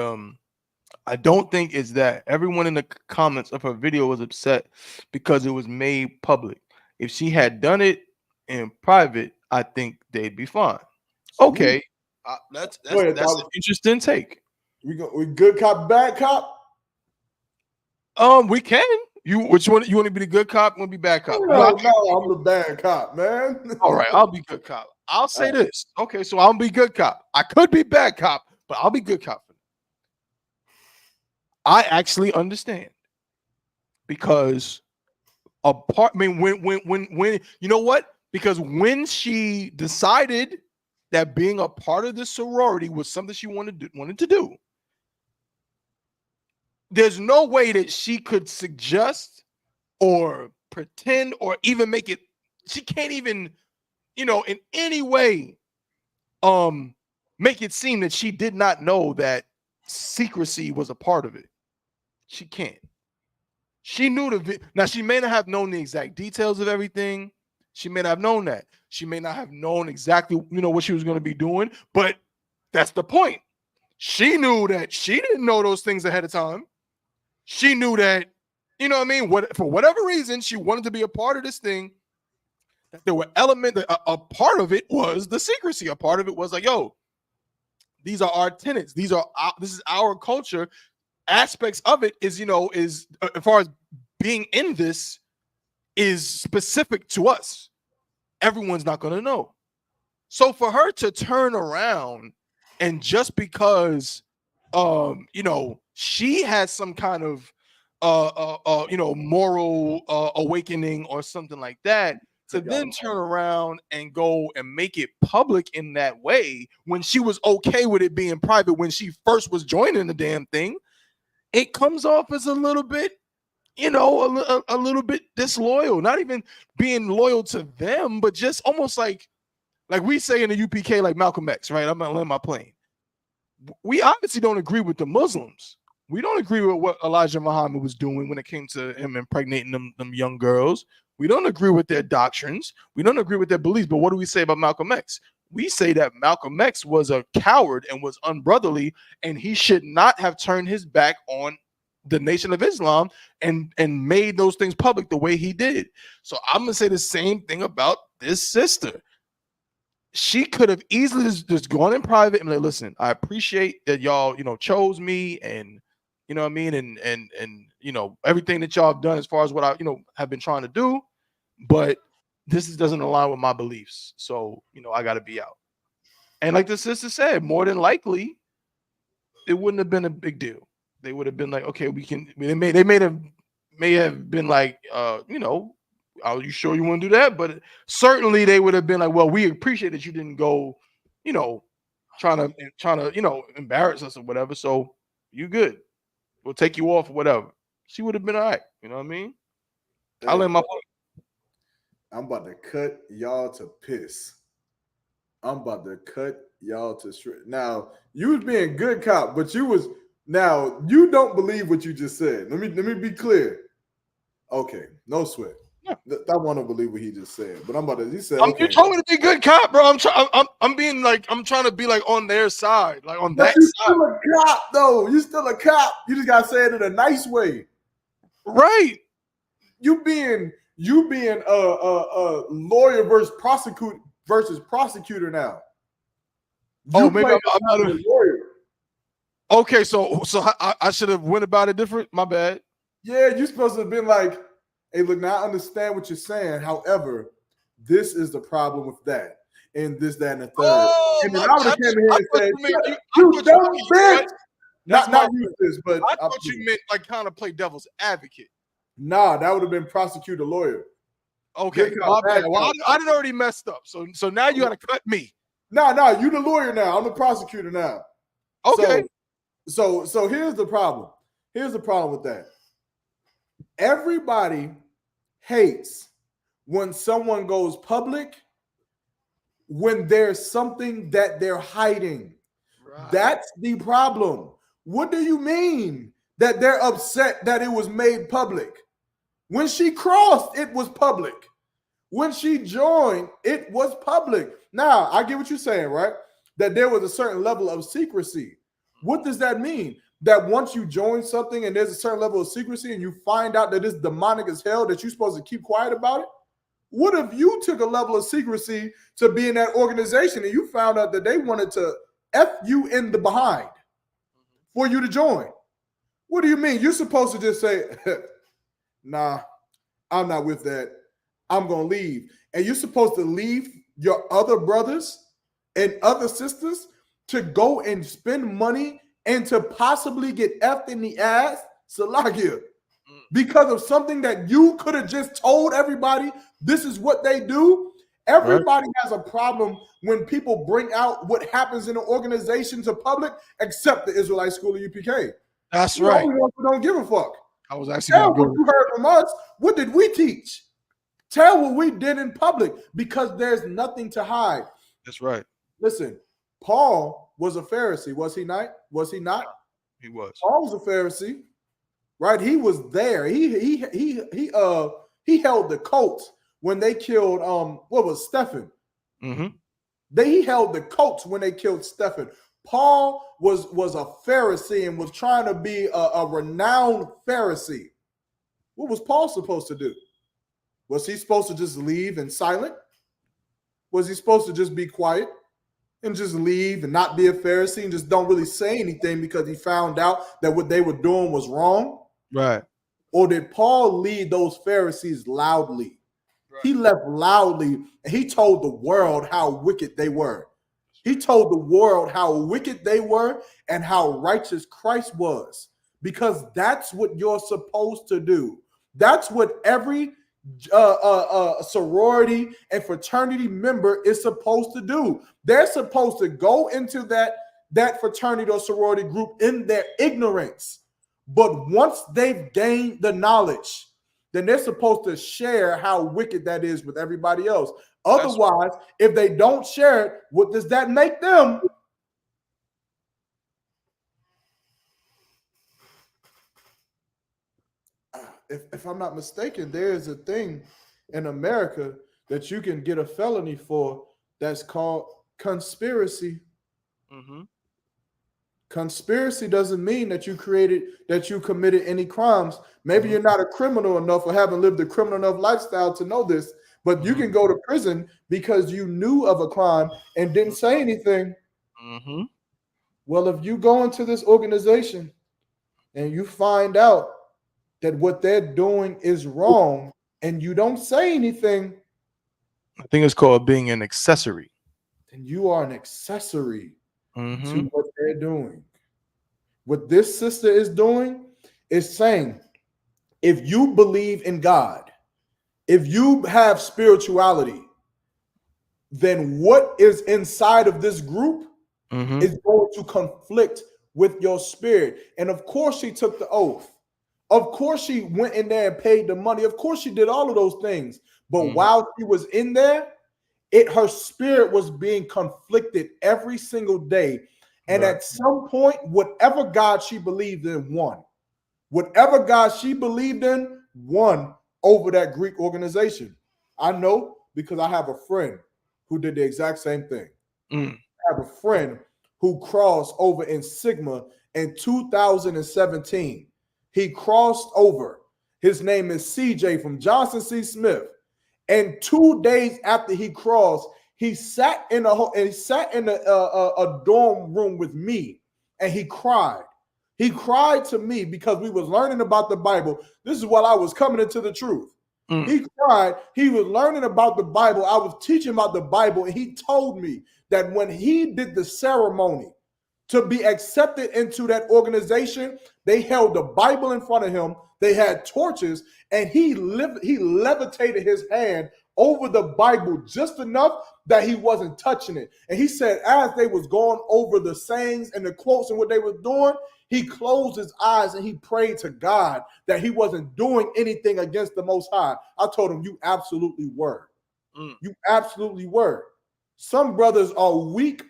I don't think it's that. Everyone in the comments of her video was upset because it was made public. If she had done it in private, I think they'd be fine. Okay, that's an interesting take. We good cop, bad cop? We can. Which one? You want to be the good cop? Want to be bad cop? No, I'm the bad cop, man. All right, I'll be good cop. I'll say this. Okay, so I'll be good cop. I could be bad cop, but I'll be good cop. I actually understand because when you know what? Because when she decided that being a part of the sorority was something she wanted to do, there's no way that she could suggest or pretend or even make it. She can't even in any way, make it seem that she did not know that secrecy was a part of it. She can't. She knew now she may not have known the exact details of everything. She may not have known that. She may not have known exactly, what she was going to be doing, but that's the point. She knew that she didn't know those things ahead of time. She knew that, for whatever reason, she wanted to be a part of this thing. That there were elements, a part of it was the secrecy. A part of it was like, yo, these are our tenets. This is our culture. Aspects of it is, is as far as being in this is specific to us. Everyone's not going to know. So for her to turn around and just because, she has some kind of, moral awakening or something like that, to then turn around and go and make it public in that way when she was okay with it being private when she first was joining the damn thing, it comes off as a little bit, a little bit disloyal, not even being loyal to them, but just almost like we say in the UPK, like Malcolm X, right? I'm gonna land my plane. We obviously don't agree with the Muslims. We don't agree with what Elijah Muhammad was doing when it came to him impregnating them young girls. We don't agree with their doctrines. We don't agree with their beliefs. But what do we say about Malcolm X? We say that Malcolm X was a coward and was unbrotherly, and he should not have turned his back on the Nation of Islam and made those things public the way he did. So I'm going to say the same thing about this sister. She could have easily just gone in private and like, listen, I appreciate that y'all, chose me and, you know what I mean? And everything that y'all have done as far as what I, have been trying to do, but this doesn't align with my beliefs. So, I got to be out. And like the sister said, more than likely, it wouldn't have been a big deal. They would have been like, okay, they may have been like, are you sure you want to do that? But certainly they would have been like, well, we appreciate that you didn't go, trying to, embarrass us or whatever. So you good. We'll take you off or whatever. She would have been all right. You know what I mean? I'll let my point. I'm about to cut y'all to piss. I'm about to cut y'all to shred. Now, you was being good cop, but now you don't believe what you just said. Let me be clear. Okay, no sweat. Yeah. I want to believe what he just said, but he said, okay. You're telling me to be good cop, bro. I'm being like, I'm trying to be like on their side, like on that you're side. Still a cop, though. You're still a cop. You just gotta say it in a nice way, right? You being a lawyer versus prosecutor now. Maybe I'm not a lawyer. Okay, so I should have went about it different. My bad. Yeah, you're supposed to have been like, hey, look, now I understand what you're saying. However, this is the problem with that, and this, that, and the third. Oh, and then I would have came here and said, you dumb bitch. Not use this, but I thought you meant like kind of play devil's advocate. Nah, that would have been prosecutor lawyer. Okay, my bad. Well, I done already messed up. So now you got to cut me. No, you the lawyer now. I'm the prosecutor now. Okay. So here's the problem. Here's the problem with that. Everybody hates when someone goes public when there's something that they're hiding. Right. That's the problem. What do you mean that they're upset that it was made public? When she crossed, it was public. When she joined, it was public. Now, I get what you're saying, right? That there was a certain level of secrecy. What does that mean? That once you join something and there's a certain level of secrecy and you find out that it's demonic as hell, that you're supposed to keep quiet about it? What if you took a level of secrecy to be in that organization and you found out that they wanted to F you in the behind for you to join? What do you mean? You're supposed to just say, nah, I'm not with that. I'm going to leave. And you're supposed to leave your other brothers and other sisters to go and spend money and to possibly get effed in the ass, Salakia, because of something that you could have just told everybody this is what they do. Everybody has a problem when people bring out what happens in an organization to public, except the Israelite School of UPK. That's right. We don't give a fuck. I was actually what you heard from us. What did we teach? Tell what we did in public, because there's nothing to hide. That's right. Listen, Paul was a Pharisee, was he not? Was he not? He was. Paul was a Pharisee, right? He was there. He held the coats when they killed what was Stephen. Mm-hmm. He held the coats when they killed Stephen. Paul was a Pharisee and was trying to be a renowned Pharisee. What was Paul supposed to do? Was he supposed to just leave and silent? Was he supposed to just be quiet and just leave and not be a Pharisee and just don't really say anything because he found out that what they were doing was wrong? Right. Or did Paul lead those Pharisees loudly? Right. He left loudly and he told the world how wicked they were. He told the world how wicked they were and how righteous Christ was, because that's what you're supposed to do. That's what every sorority and fraternity member is supposed to do. They're supposed to go into that fraternity or sorority group in their ignorance. But once they've gained the knowledge, then they're supposed to share how wicked that is with everybody else. Otherwise, if they don't share it, what does that make them? If I'm not mistaken, there is a thing in America that you can get a felony for that's called conspiracy. Mm-hmm. Conspiracy doesn't mean that you committed any crimes. Maybe you're not a criminal enough or haven't lived a criminal enough lifestyle to know this, but you can go to prison because you knew of a crime and didn't say anything. Mm-hmm. Well, if you go into this organization and you find out that what they're doing is wrong and you don't say anything, I think it's called being an accessory. Then you are an accessory Mm-hmm. to what they're doing. What this sister is doing is saying, if you believe in God, if you have spirituality, then what is inside of this group Mm-hmm. is going to conflict with your spirit. And of course she took the oath. Of course she went in there and paid the money. Of course she did all of those things. But while she was in there, her spirit was being conflicted every single day. And at some point, whatever God she believed in won. Whatever God she believed in won over that Greek organization. I know because I have a friend who did the exact same thing. I have a friend who crossed over in Sigma in 2017. He crossed over. His name is CJ from Johnson C. Smith. And 2 days after he crossed, he sat in a dorm room with me, and he cried. He cried to me because we was learning about the Bible. This is while I was coming into the truth. He cried. He was learning about the Bible. I was teaching about the Bible, and he told me that when he did the ceremony to be accepted into that organization, they held the Bible in front of him. They had torches, and he levitated his hand over the Bible just enough that he wasn't touching it. And he said, as they was going over the sayings and the quotes and what they were doing, he closed his eyes and he prayed to God that he wasn't doing anything against the Most High. I told him, you absolutely were. You absolutely were. Some brothers are weak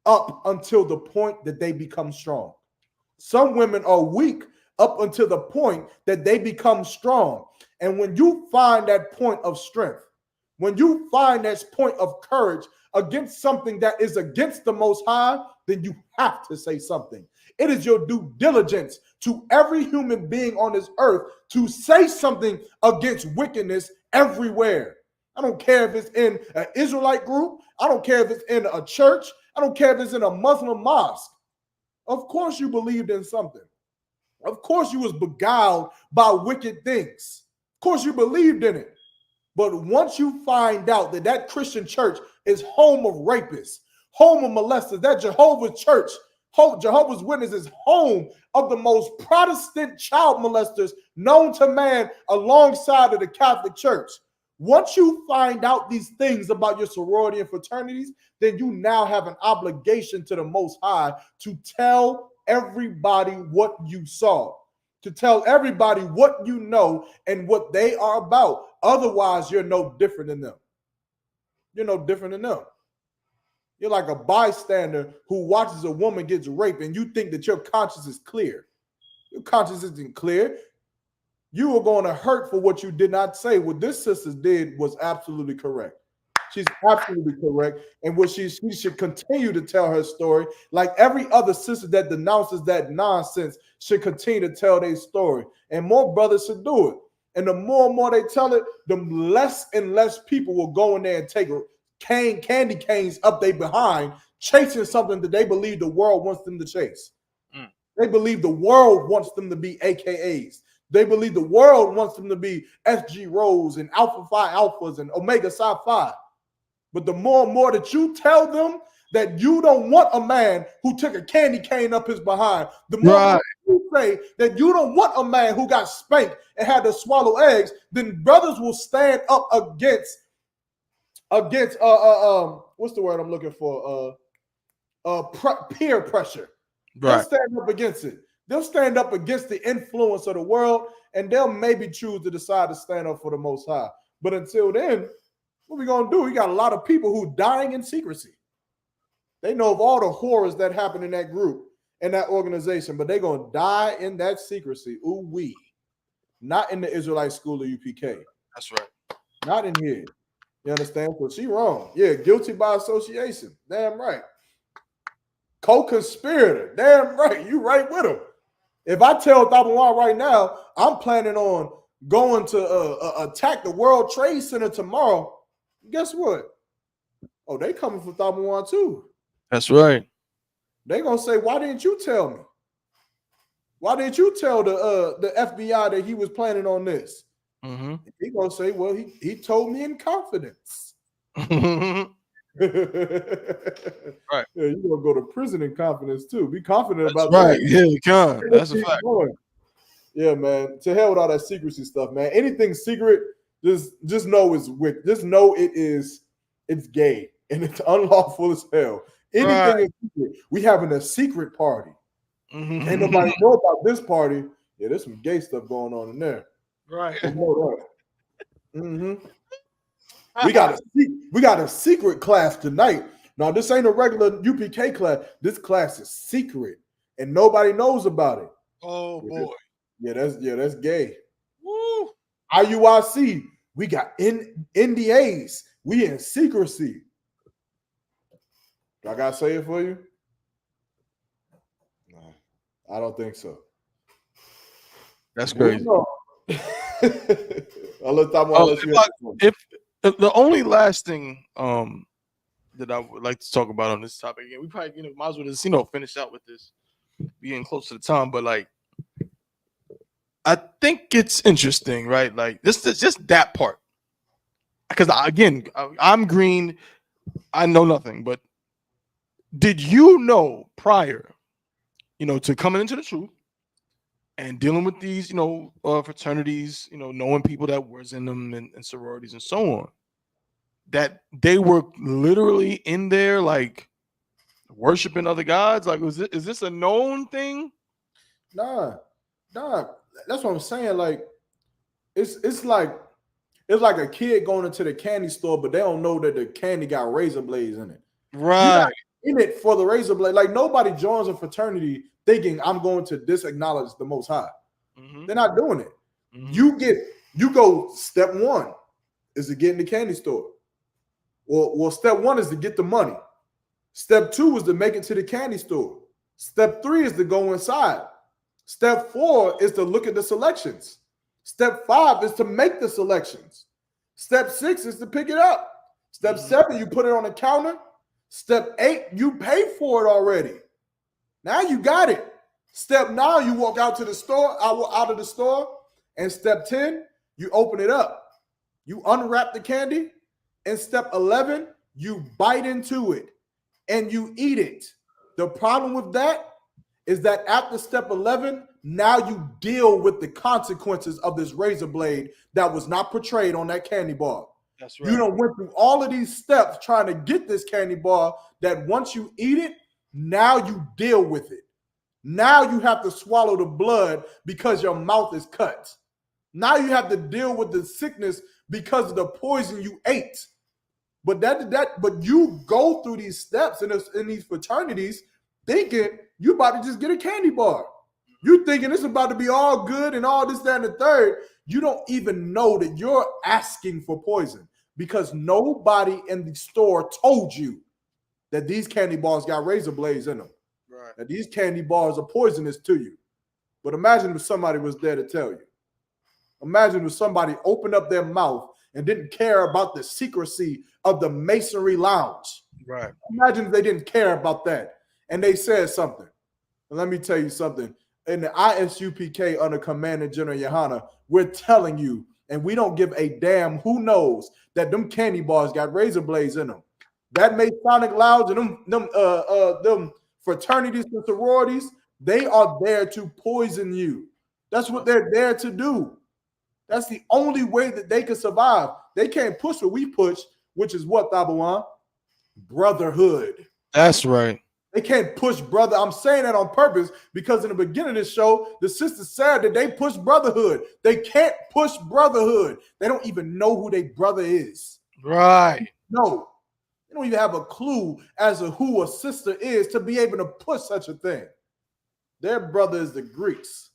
up until the point that they become strong. Some women are weak up until the point that they become strong. And when you find that point of strength, when you find that point of courage against something that is against the Most High, then you have to say something. It is your due diligence to every human being on this earth to say something against wickedness everywhere. I don't care if it's in an Israelite group. I don't care if it's in a church. I don't care if it's in a Muslim mosque. Of course you believed in something. Of course you was beguiled by wicked things. Of course you believed in it. But once you find out that that Christian church is home of rapists, home of molesters, that Jehovah's church, Jehovah's Witness is home of the most Protestant child molesters known to man alongside of the Catholic Church. Once you find out these things about your sorority and fraternities, then you now have an obligation to the Most High to tell everybody what you saw, to tell everybody what you know and what they are about. Otherwise, you're no different than them. You're no different than them. You're like a bystander who watches a woman get raped and you think that your conscience is clear. Your conscience isn't clear. You are going to hurt for what you did not say. What this sister did was absolutely correct. She's absolutely correct. And what she should continue to tell her story, like every other sister that denounces that nonsense should continue to tell their story. And more brothers should do it. And the more and more they tell it, the less and less people will go in there and take candy canes up they behind, chasing something that they believe the world wants them to chase. They believe the world wants them to be AKAs. They believe the world wants them to be SG Rose and Alpha Phi Alphas and Omega Psi Phi. But the more and more that you tell them that you don't want a man who took a candy cane up his behind, the more you say that you don't want a man who got spanked and had to swallow eggs, then brothers will stand up against what's the word I'm looking for? Peer pressure. They'll stand up against it. They'll stand up against the influence of the world, and they'll maybe choose to decide to stand up for the Most High. But until then, what we gonna do? We got a lot of people who dying in secrecy. They know of all the horrors that happen in that group, in that organization, but they're gonna die in that secrecy. Ooh wee. Not in the Israelite school of UPK. That's right. Not in here. You understand? So she wrong. Yeah, guilty by association. Damn right. Co-conspirator. Damn right. You right with him. If I tell Tabawan right now, I'm planning on going to attack the World Trade Center tomorrow, guess what? Oh, they coming for Tabawan too. That's right. They gonna say, why didn't you tell me? Why didn't you tell the FBI that he was planning on this? Mm-hmm. He gonna say, well, he told me in confidence. Right. Yeah, you're gonna go to prison in confidence too. Be confident about that. That. Yeah, you can. That's a fact. Yeah, man. To hell with all that secrecy stuff, man. Anything secret, just know it's wicked. Just know it's gay and it's unlawful as hell. Anything is secret. We having a secret party. Mm-hmm. Ain't nobody know about this party. Yeah, there's some gay stuff going on in there. Right. Mm-hmm. We got a secret class tonight. Now, this ain't a regular UPK class. This class is secret, and nobody knows about it. Oh boy. That's gay. Woo. IUIC, we got NDAs. We in secrecy. Do I gotta say it for you? No, I don't think so. That's crazy. If the only last thing that I would like to talk about on this topic, again, we probably might as well just finish out with this, being close to the time. But like, I think it's interesting, right? Like this is just that part, because again, I'm green, I know nothing. But did you know prior, to coming into the truth and dealing with these, fraternities, knowing people that was in them and sororities and so on, that they were literally in there like worshiping other gods? Like, is this a known thing? Nah. That's what I'm saying. Like, it's like a kid going into the candy store, but they don't know that the candy got razor blades in it. Right. You're not in it for the razor blade. Like, nobody joins a fraternity thinking I'm going to disacknowledge the Most High. Mm-hmm. They're not doing it. Mm-hmm. You go, step one is to get in the candy store. Well, step one is to get the money. Step two is to make it to the candy store. Step three is to go inside. Step four is to look at the selections. Step five is to make the selections. Step six is to pick it up. Step seven, you put it on the counter. Step 8, you pay for it already. Now you got it. Step 9, you walk out to the store, out of the store. And step 10, you open it up. You unwrap the candy. And step 11, you bite into it and you eat it. The problem with that is that after step 11, now you deal with the consequences of this razor blade that was not portrayed on that candy bar. That's right. You done went through all of these steps trying to get this candy bar that once you eat it, now you deal with it. Now you have to swallow the blood because your mouth is cut. Now you have to deal with the sickness because of the poison you ate. But but you go through these steps in these fraternities thinking you about to just get a candy bar. You thinking it's about to be all good and all this, that, and the third. You don't even know that you're asking for poison because nobody in the store told you that these candy bars got razor blades in them. Right. That these candy bars are poisonous to you. But imagine if somebody was there to tell you. Imagine if somebody opened up their mouth and didn't care about the secrecy of the masonry lounge. Right. Imagine if they didn't care about that and they said something. And let me tell you something. In the I.S.U.P.K under Commander General YAHANNA, we're telling you, and we don't give a damn who knows that them candy bars got razor blades in them. That Masonic lounge and them fraternities and sororities, they are there to poison you. That's what they're there to do. That's the only way that they can survive. They can't push what we push, which is what, Tabawan? Brotherhood. That's right. They can't push brother. I'm saying that on purpose because in the beginning of this show, the sister said that they push brotherhood. They can't push brotherhood. They don't even know who their brother is. Right. No. They don't even have a clue as to who a sister is to be able to push such a thing. Their brother is the Greeks.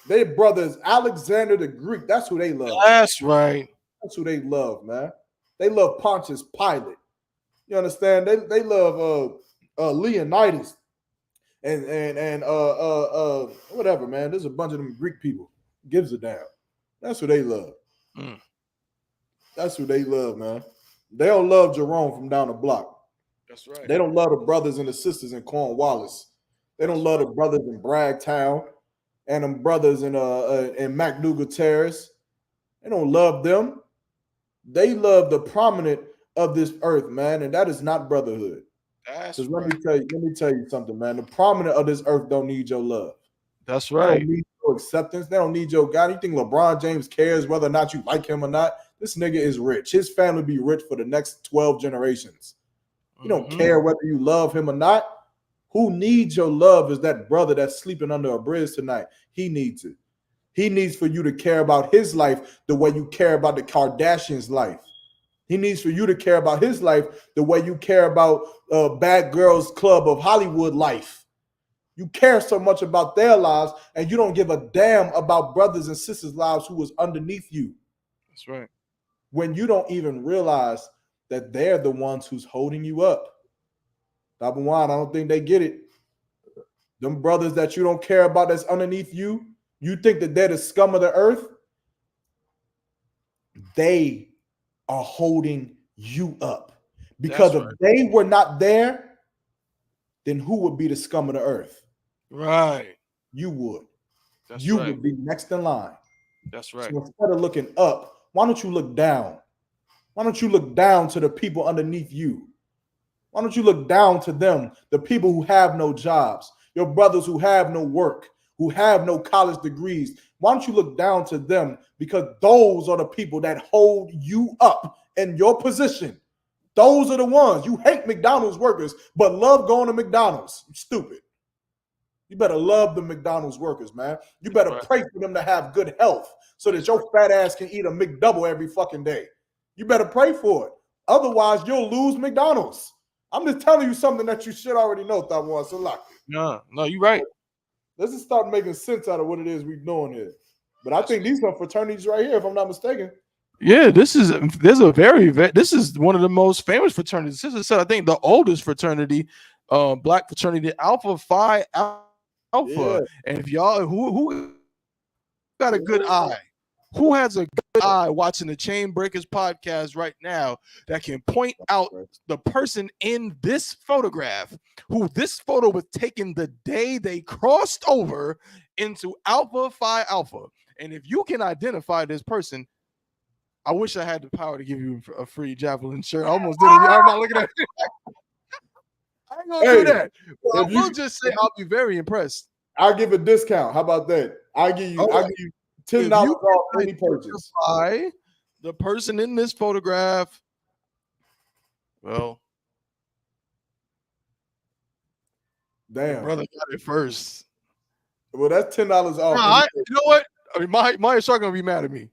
Their brother is Alexander the Greek. That's who they love. That's right. That's who they love, man. They love Pontius Pilate. You understand? They love Leonidas and whatever, man. There's a bunch of them Greek people. Gives a damn. That's who they love. That's who they love, man. They don't love Jerome from down the block. That's right. They don't love the brothers and the sisters in Cornwallis. They don't love the brothers in Bragtown and them brothers in MacDougal Terrace. They don't love them. They love the prominent of this earth, man, and that is not brotherhood. That's right. Let me tell you something, man. The prominent of this earth don't need your love. That's right. They don't need your acceptance. They don't need your God. You think LeBron James cares whether or not you like him or not? This nigga is rich. His family be rich for the next 12 generations. You don't care whether you love him or not. Who needs your love is that brother that's sleeping under a bridge tonight. He needs it. He needs for you to care about his life the way you care about the Kardashians' life. He needs for you to care about his life the way you care about Bad Girls Club of Hollywood life. You care so much about their lives and you don't give a damn about brothers and sisters' lives who was underneath you. That's right. When you don't even realize that they're the ones who's holding you up. Number one, I don't think they get it. Them brothers that you don't care about that's underneath you, you think that they're the scum of the earth? They are holding you up. Because if they were not there, then who would be the scum of the earth? Right. You would. That's you right. would be next in line. That's right. So instead of looking up, why don't you look down? Why don't you look down to the people underneath you? Why don't you look down to them, the people who have no jobs, your brothers who have no work, who have no college degrees? Why don't you look down to them? Because those are the people that hold you up in your position. Those are the ones. You hate McDonald's workers, but love going to McDonald's. You're stupid. You better love the McDonald's workers, man. You better pray for them to have good health so that your fat ass can eat a McDouble every fucking day. You better pray for it. Otherwise, you'll lose McDonald's. I'm just telling you something that you should already know, Thawan Salaki. No, you're right. Let's just start making sense out of what it is we're doing here. But I think these are fraternities right here, if I'm not mistaken. Yeah, this is one of the most famous fraternities. This is, I think, the oldest fraternity, black fraternity, Alpha Phi Alpha. Yeah. And if y'all who got a good eye, who has a good eye watching the Chainbreakers podcast right now that can point out the person in this photograph, who this photo was taken the day they crossed over into Alpha Phi Alpha. And if you can identify this person, I wish I had the power to give you a free Javelin shirt. I almost did it. I'm not looking at it. I ain't gonna do that. Well, I will just say I'll be very impressed. I'll give a discount. How about that? I'll give you $10 off any purchase. The person in this photograph, well, The Damn. brother got it first. Well, that's $10 off. Nah, you know what? I mean, Maya Shark gonna be mad at me.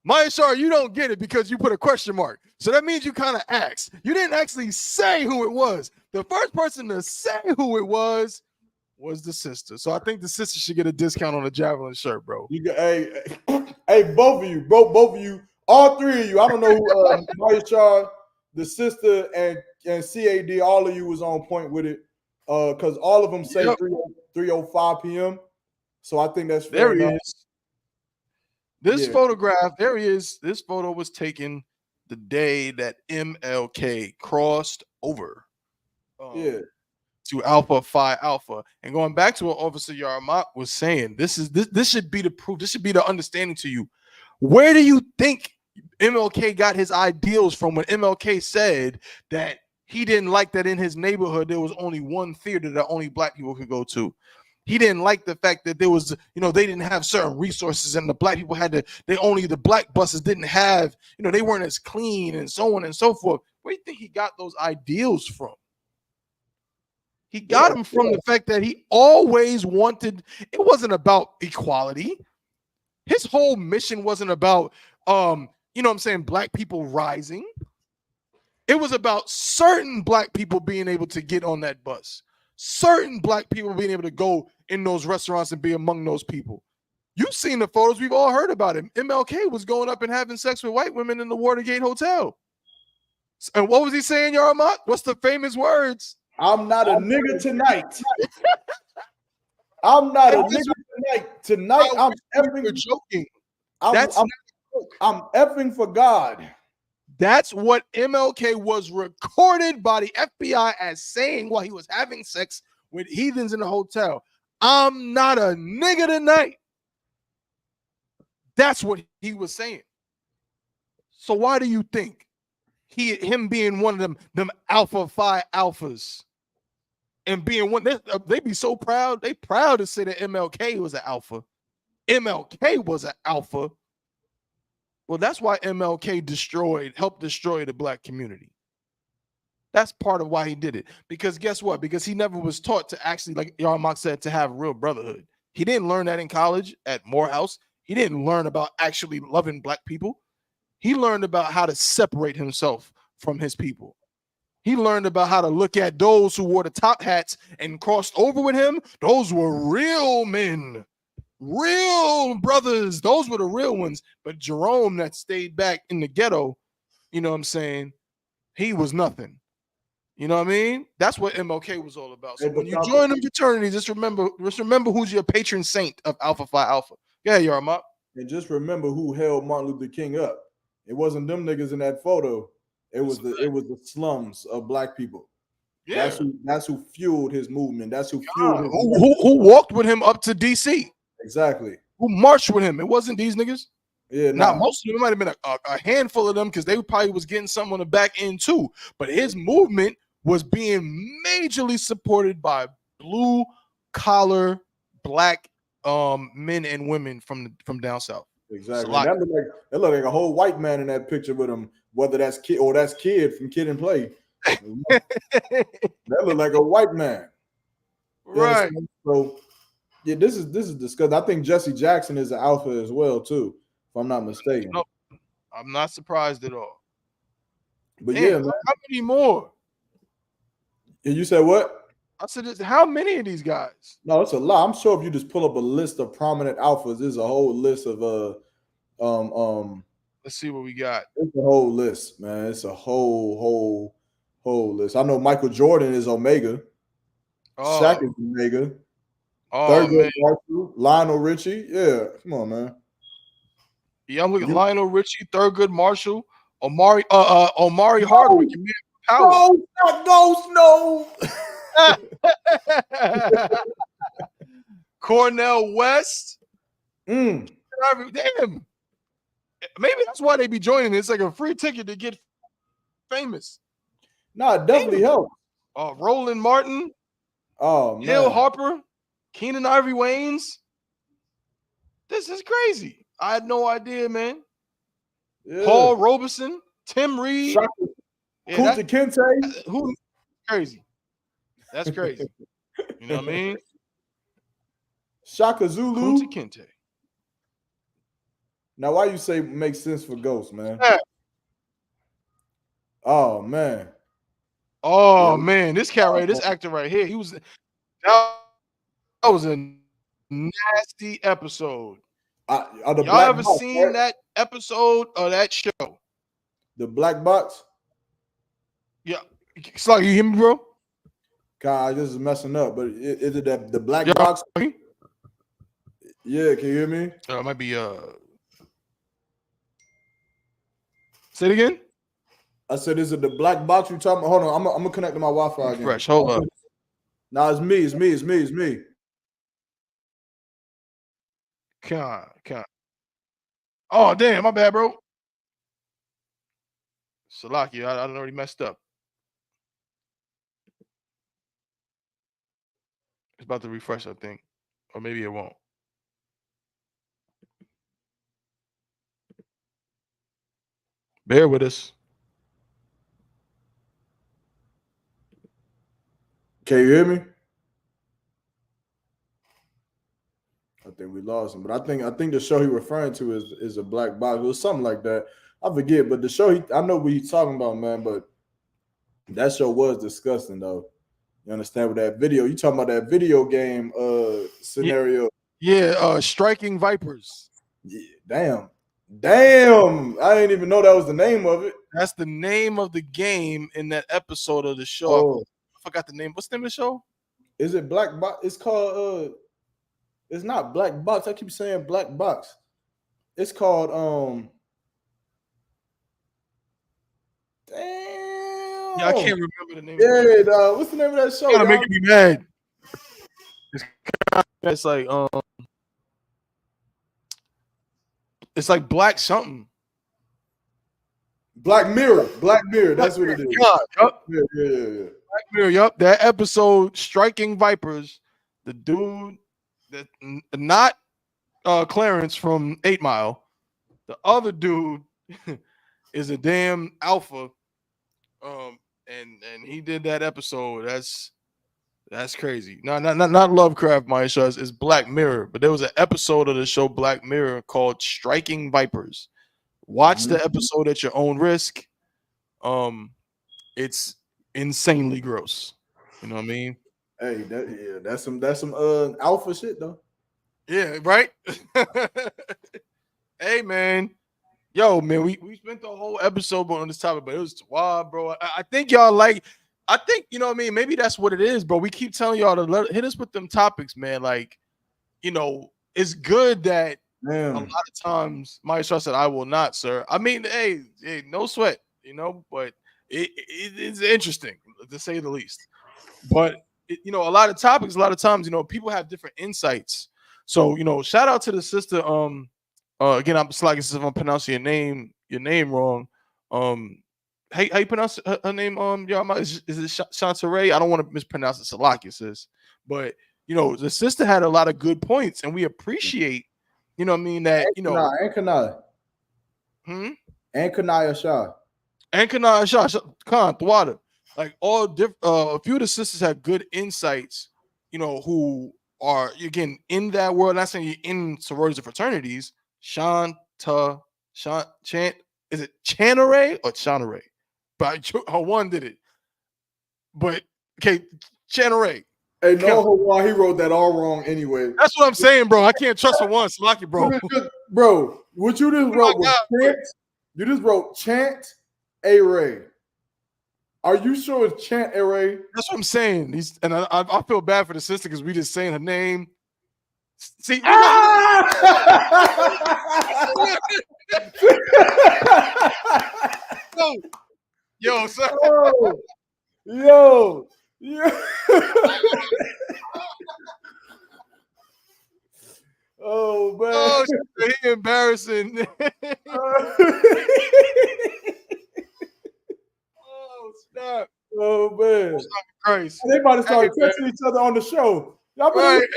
Maya Shark, you don't get it because you put a question mark. So that means you kind of asked. You didn't actually say who it was. The first person to say who it was the sister. So I think the sister should get a discount on the Javelin shirt, bro. You got, hey, both of you, both of you, all three of you. I don't know who Maya Shark, the sister, and CAD. All of you was on point with it. Because all of them say 3:05 p.m. So I think that's fair enough. This photograph, there he is. This photo was taken the day that MLK crossed over to Alpha Phi Alpha. And going back to what Officer Yarmak was saying, this should be the proof. This should be the understanding to you. Where do you think MLK got his ideals from when MLK said that he didn't like that in his neighborhood there was only one theater that only black people could go to? He didn't like the fact that there was, they didn't have certain resources and the black people the black buses didn't have, they weren't as clean and so on and so forth. Where do you think he got those ideals from? He got them from the fact that he always wanted, it wasn't about equality. His whole mission wasn't about, black people rising. It was about certain black people being able to get on that bus. Certain black people being able to go in those restaurants and be among those people. You've seen the photos. We've all heard about him. MLK was going up and having sex with white women in the Watergate Hotel. And what was he saying, Yarmak? What's the famous words? I'm not a nigga tonight. I'm not a nigga tonight. Tonight, I'm effing joking. I'm effing for God. That's what MLK was recorded by the FBI as saying while he was having sex with heathens in the hotel. I'm not a nigga tonight. That's what he was saying. So why do you think him being one of them Alpha Phi Alphas and being one, they be so proud. They proud to say that MLK was an alpha. MLK was an alpha. Well, that's why MLK helped destroy the black community. That's part of why he did it. Because guess what? Because he never was taught to actually, like Yarmak said, to have real brotherhood. He didn't learn that in college at Morehouse. He didn't learn about actually loving black people. He learned about how to separate himself from his people. He learned about how to look at those who wore the top hats and crossed over with him. Those were real men. Real brothers, those were the real ones. But Jerome that stayed back in the ghetto, he was nothing. You know what I mean? That's what MLK was all about. So when you join them fraternities, just remember who's your patron saint of Alpha Phi Alpha. Yeah, Yarmak. And just remember who held Martin Luther King up. It wasn't them niggas in that photo. It was the slums of black people. Yeah. That's who fueled his movement. That's who fueled his who walked with him up to DC. Exactly. Who marched with him? It wasn't these niggas. Yeah, now most of them might have been a handful of them because they probably was getting something on the back end too. But his movement was being majorly supported by blue collar black men and women from down south. Exactly. That looked like a whole white man in that picture with him, whether that's kid or that's Kid from Kid and Play. That looked like a white man. Right. So yeah, this is disgusting. I think Jesse Jackson is an alpha as well, too, if I'm not mistaken. No, I'm not surprised at all. But man, how many more? You said what? I said, how many of these guys? No, it's a lot. I'm sure if you just pull up a list of prominent alphas, there's a whole list of Let's see what we got. It's a whole list, man. It's a whole list. I know Michael Jordan is Omega. Shaq is Omega. Thurgood Marshall, Lionel Richie. Yeah, come on, man. Yeah, I'm looking at Lionel Richie, Thurgood Marshall, Omari Hardwick. No. Cornell West. Damn. Maybe that's why they be joining. It's like a free ticket to get famous. No, it definitely helps. Roland Martin. Oh, man. Hill Harper. Keenan Ivory Waynes. This is crazy. I had no idea, man. Yeah. Paul Robeson, Tim Reed. Kunta Kinte. Who crazy. That's crazy. You You know what I mean? Shaka Zulu. Kunta Kinte. Now, why you say makes sense for Ghost, man? Yeah. Oh man. Oh Yeah. man, this cat right, this actor right here, that was a nasty episode. The Y'all black ever box, seen right? that episode of that show? The black box? Yeah. Slug, you hear me, bro? God, this is messing up. But is it that the black Yeah. box? Yeah, can you hear me? It might be say it again. I said, is it the black box you talking about? Hold on, I'm gonna connect to my Wi-Fi again. Fresh, hold up. Nah, it's me. Can't. Oh damn, my bad, bro. Salaki, I already messed up. It's about to refresh, I think. Or maybe it won't. Bear with us. Can you hear me? I think we lost him, but I think the show he referring to is a black box. It was something like that. I forget, but the show I know what he's talking about, man. But that show was disgusting, though. You understand with that video? You talking about that video game scenario? Yeah, Striking Vipers. Yeah, damn! I didn't even know that was the name of it. That's the name of the game in that episode of the show. Oh. I forgot the name. What's the name of the show? Is it Black Box? It's called it's not Black Box. I keep saying Black Box. It's called damn. Yeah, I can't remember the name. Yeah, dog. What's the name of that show? It's gonna make me mad. It's like it's like Black something. Black Mirror. That's what it is. Yup. Yeah. Black Mirror. Yup. That episode, Striking Vipers. The dude that not Clarence from 8 Mile. The other dude is a damn alpha. And he did that episode. That's crazy. Not Lovecraft, my show. It's Black Mirror. But there was an episode of the show Black Mirror called Striking Vipers. Watch the episode at your own risk. It's insanely gross. You know what I mean? Hey, that's some alpha shit though. Yeah, right. Hey man, yo man, we spent the whole episode on this topic, but it was wild, bro. I think y'all like. I think you know what I mean. Maybe that's what it is, bro. We keep telling y'all to hit us with them topics, man. Like, you know, it's good that a lot of times Maestro said, "I will not, sir." I mean, hey, no sweat, you know, but it's interesting to say the least. But you know, a lot of times, you know, people have different insights. So, you know, shout out to the sister. Again, I'm slacking if I'm pronouncing your name wrong. How you pronounce her name? Y'all, is it Shantaray? I don't want to mispronounce it. Salaki, sis. But you know, the sister had a lot of good points, and we appreciate. You know what I mean? That you know, and Kanaya. And Kanaya Shah. And Kanaya Shah, Khan, Thwada. Like all different, a few of the sisters have good insights, you know, who are again in that world. Not saying you're in sororities or fraternities. Chant, is it Chanare or Chanare? But her one did it. But okay, Chanare. Hey, no, Hawaii, he wrote that all wrong anyway. That's what I'm saying, bro. I can't trust her once. Lucky, bro. Bro, what you just wrote was chant. You just wrote chant array. Are you sure it's chant array? That's what I'm saying. I feel bad for the sister because we just saying her name. See, yo, sir. Yo. Oh man. Oh, he embarrassing. Oh snap. Oh man. Christ. They about to start catching each other on the show. Y'all right.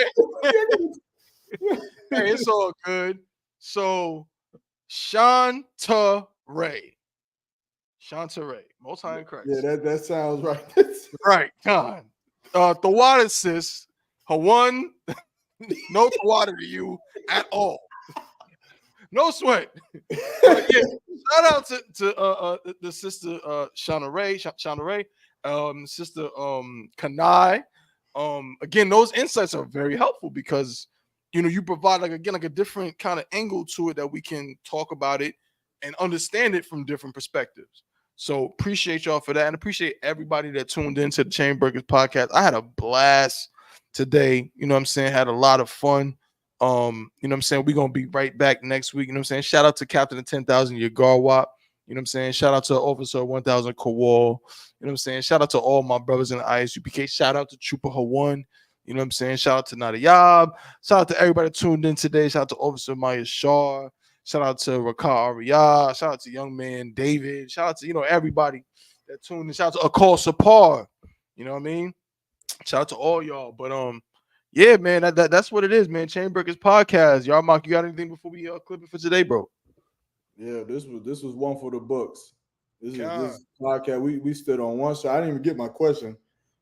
Hey, it's all good. So Shantaray. Most High in Christ. Yeah, that sounds right. Right, God. The water sis, Hawan, no water to you at all. No sweat. But yeah, shout out to the sister Shauna Ray, sister Kanai. Again, those insights are very helpful because you provide like a different kind of angle to it that we can talk about it and understand it from different perspectives. So appreciate y'all for that, and appreciate everybody that tuned into the Chainbreakers podcast. I had a blast today. You know what I'm saying? Had a lot of fun. You know what I'm saying? We're gonna be right back next week. You know what I'm saying? Shout out to Captain of 10,000 Yagarwap. You know what I'm saying? Shout out to Officer 1000 Kowal. You know what I'm saying? Shout out to all my brothers in the I.S.U.P.K. Shout out to Trooper Hawan. You know what I'm saying? Shout out to Nada Yab. Shout out to everybody tuned in today. Shout out to Officer Maya Shah. Shout out to Rakar Ariyah. Shout out to young man David. Shout out to everybody that tuned in. Shout out to Akal Sapar. You know what I mean? Shout out to all y'all. But yeah, man, that's what it is, man. Chainbreakers podcast. Y'all, Mark, you got anything before we clip it for today, bro? Yeah, this was one for the books. This podcast. We stood on one side. I didn't even get my question.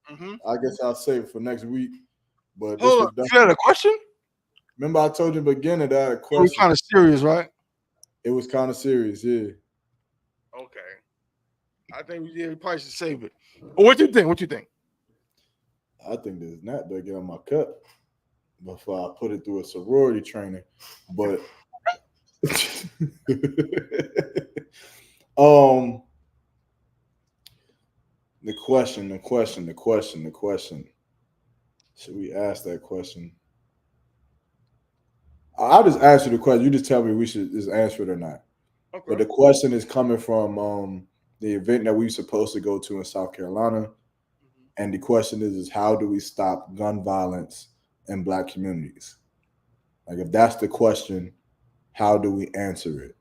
I guess I'll save it for next week. But hold on, you had a question? Remember, I told you in the beginning that I had a question. It was kind of serious, right? It was kind of serious, yeah. Okay. I think we probably should save it. What you think? What you think? I think this nut better get on my cup before I put it through a sorority training. But the question. Should we ask that question? I'll just ask you the question. You just tell me we should just answer it or not. Okay. But the question is coming from the event that we were supposed to go to in South Carolina. And the question is how do we stop gun violence in Black communities? Like, if that's the question, how do we answer it?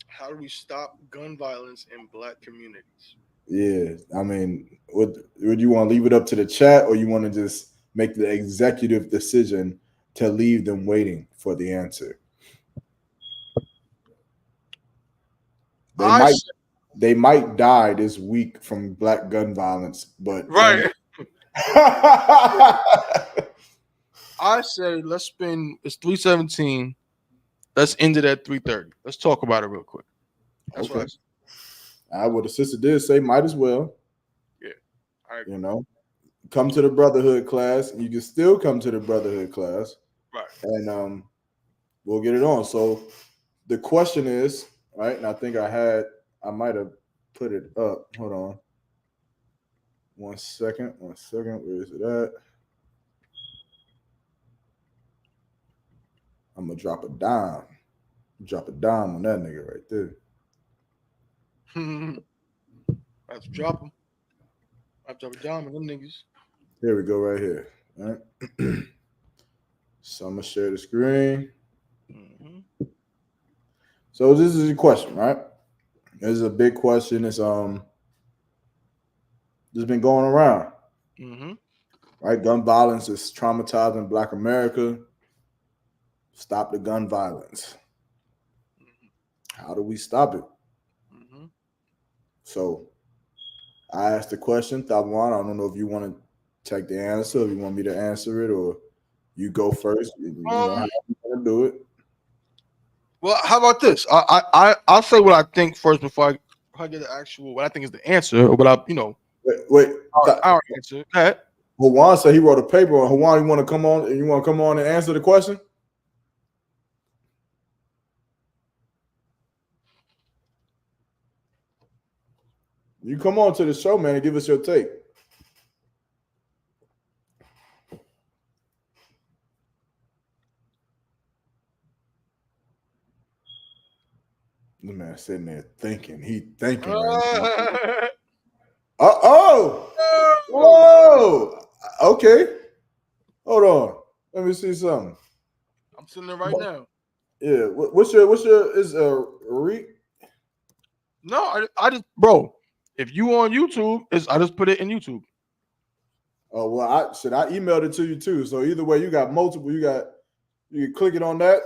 How do we stop gun violence in Black communities? Yeah, I mean, would you want to leave it up to the chat, or you want to just make the executive decision to leave them waiting for the answer? They might die this week from Black gun violence, but right. I say let's spend. It's 3:17. Let's end it at 3:30. Let's talk about it real quick. That's okay. What I said. Well, the sister did say might as well. Yeah. Come to the brotherhood class. You can still come to the brotherhood class. Right. And we'll get it on. So the question is, right, and I think I might have put it up. Hold on. One second. Where is it at? I'm gonna drop a dime. Drop a dime on that nigga right there. Let's drop him. I drop a dime on them niggas. Here we go, right here. All right. So I'm gonna share the screen. So this is a question, right? This is a big question. It's just been going around. Right? Gun violence is traumatizing Black America. Stop the gun violence. How do we stop it? So I asked the question, Thawan. I don't know if you want to take the answer, if you want me to answer it, or you go first. You know how you want to do it. Well, how about this? I'll say what I think first before I get the actual what I think is the answer, or what I Wait. Our answer. Go ahead. Hawan said he wrote a paper. Hawan, you want to come on? You want to come on and answer the question? You come on to the show, man, and give us your take. The man sitting there thinking. He thinking right now. Whoa. Okay. Hold on. Let me see something. I'm sitting there right now. Yeah. What's your is Reek? No, I just, bro. If you on YouTube, I just put it in YouTube. Oh well, I emailed it to you too. So either way, you got multiple. You can click it on that.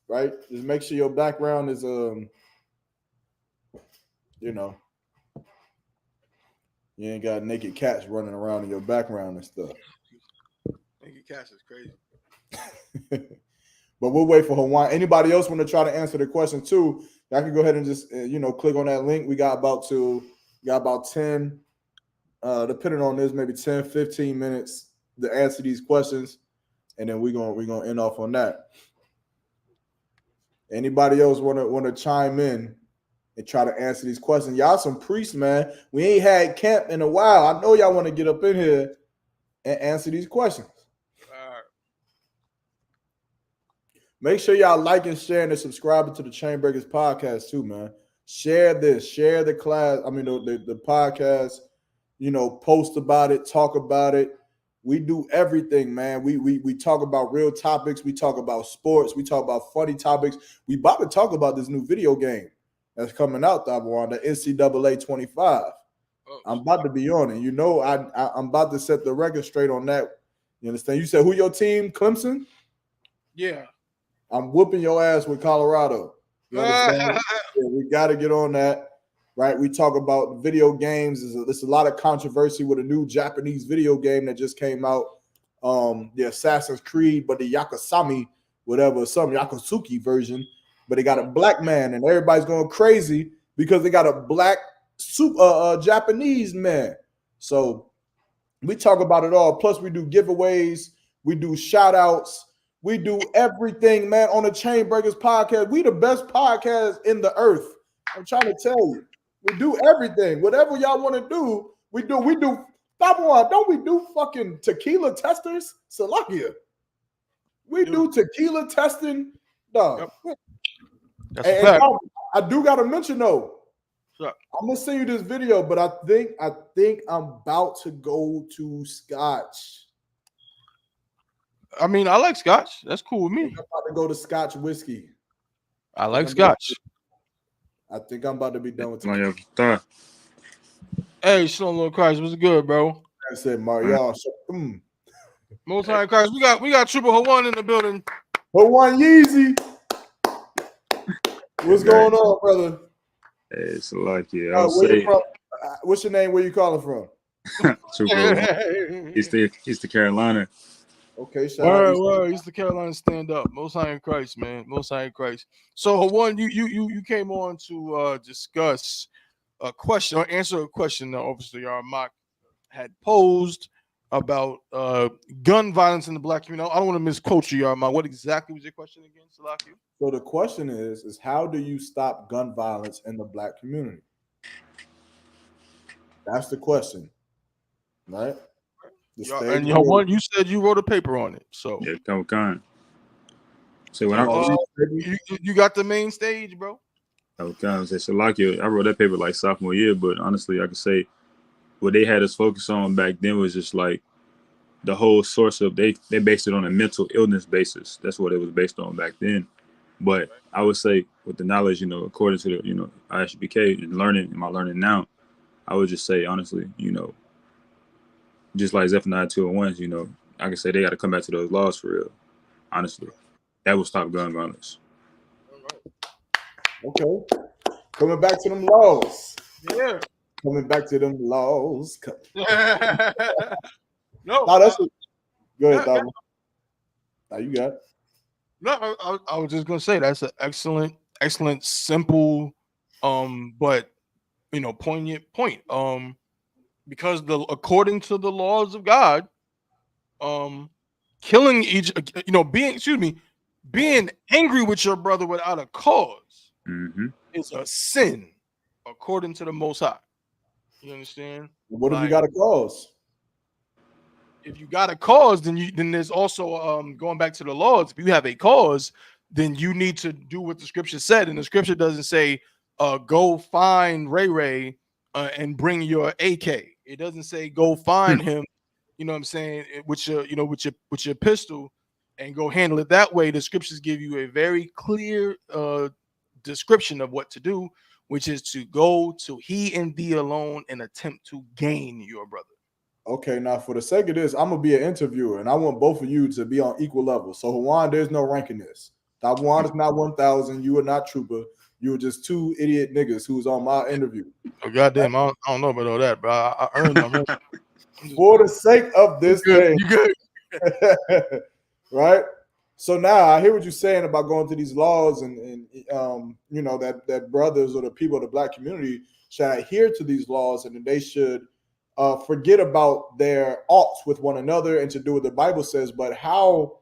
Right? Just make sure your background is You ain't got naked cats running around in your background and stuff. Naked cats is crazy. But we'll wait for Hawaiian. Anybody else want to try to answer the question too? I can go ahead and just click on that link. We got about 10, depending on this, maybe 10, 15 minutes to answer these questions, and then we're gonna end off on that. Anybody else want to chime in and try to answer these questions? Y'all some priests, man. We ain't had camp in a while. I know y'all want to get up in here and answer these questions. Make sure y'all like and share and subscribe to the Chainbreakers podcast too, man. Share this, share the class. I mean, the podcast. Post about it, talk about it. We do everything, man. We talk about real topics. We talk about sports. We talk about funny topics. We about to talk about this new video game that's coming out, Dabuan, the NCAA 25. I'm about to be on it. I'm about to set the record straight on that. You understand? You said who your team? Clemson? Yeah. I'm whooping your ass with Colorado. You understand? Yeah, we got to get on that, right? We talk about video games. There's a lot of controversy with a new Japanese video game that just came out, the Assassin's Creed, but the Yakasami, whatever, some Yakutsuki version, but they got a black man, and everybody's going crazy because they got a black Japanese man. So we talk about it all. Plus, we do giveaways, we do shout outs. We do everything, man, on the Chainbreakers podcast. We the best podcast in the earth. I'm trying to tell you. We do everything. Whatever y'all want to do, we do. We do. Don't we do fucking tequila testers? Salakia. We do tequila testing. Dog. Yep. That's a fact. I do got to mention, though. Sure. I'm going to send you this video, but I think I'm about to go to Scotch. I mean, I like Scotch. That's cool with me. I'm about to go to Scotch whiskey. I like Scotch. I think I'm about to be done with it. Hey, Shalom, Lord Christ. What's good, bro? I said, Mario. Most High Christ. We got Triple Hawan in the building. Hawan Yeezy. What's going on, brother? Hey, it's like what's your name? Where you calling from? He's the Carolina. Okay, word. He's the Carolina stand up. Most High in Christ, man. Most High in Christ. So, Hawan, you came on to discuss a question or answer a question that obviously YAHANNA had posed about gun violence in the black community. I don't want to misquote you, YAHANNA. What exactly was your question again, Salakia? So the question is how do you stop gun violence in the black community? That's the question, right? And Hawan, you said you wrote a paper on it. So yeah, come. So when you got the main stage, bro. Salakia, I wrote that paper like sophomore year, but honestly, I could say what they had us focus on back then was just like the whole source of they based it on a mental illness basis. That's what it was based on back then. But I would say with the knowledge, according to the, I.S.U.P.K and my learning now, I would just say honestly, just like Zephaniah 2:1, I can say they got to come back to those laws for real. Honestly, that will stop gun violence. Okay, coming back to them laws. Yeah, coming back to them laws. No, that's it. Go ahead, Dom. Now you got it. No, I was just gonna say that's an excellent, simple, but poignant point. Because according to the laws of God, killing being angry with your brother without a cause is a sin, according to the Most High. You understand? What if you got a cause? If you got a cause, then there's also going back to the laws. If you have a cause, then you need to do what the scripture said, and the scripture doesn't say, "Go find Ray and bring your AK." It doesn't say go find him, you know what I'm saying, with your pistol and go handle it that way. The scriptures give you a very clear description of what to do, which is to go to he and thee alone and attempt to gain your brother. Okay, now for the sake of this, I'm gonna be an interviewer, and I want both of you to be on equal level. So Hawan, there's no ranking this. Hawan is not 1,000. You are not Trooper. You were just two idiot niggas who was on my interview. Oh, goddamn, I don't know about all that, but I earned them. For the sake of this thing. You good. Right? So now I hear what you're saying about going to these laws and you know, that brothers or the people of the black community should adhere to these laws, and that they should forget about their oughts with one another and to do what the Bible says. But how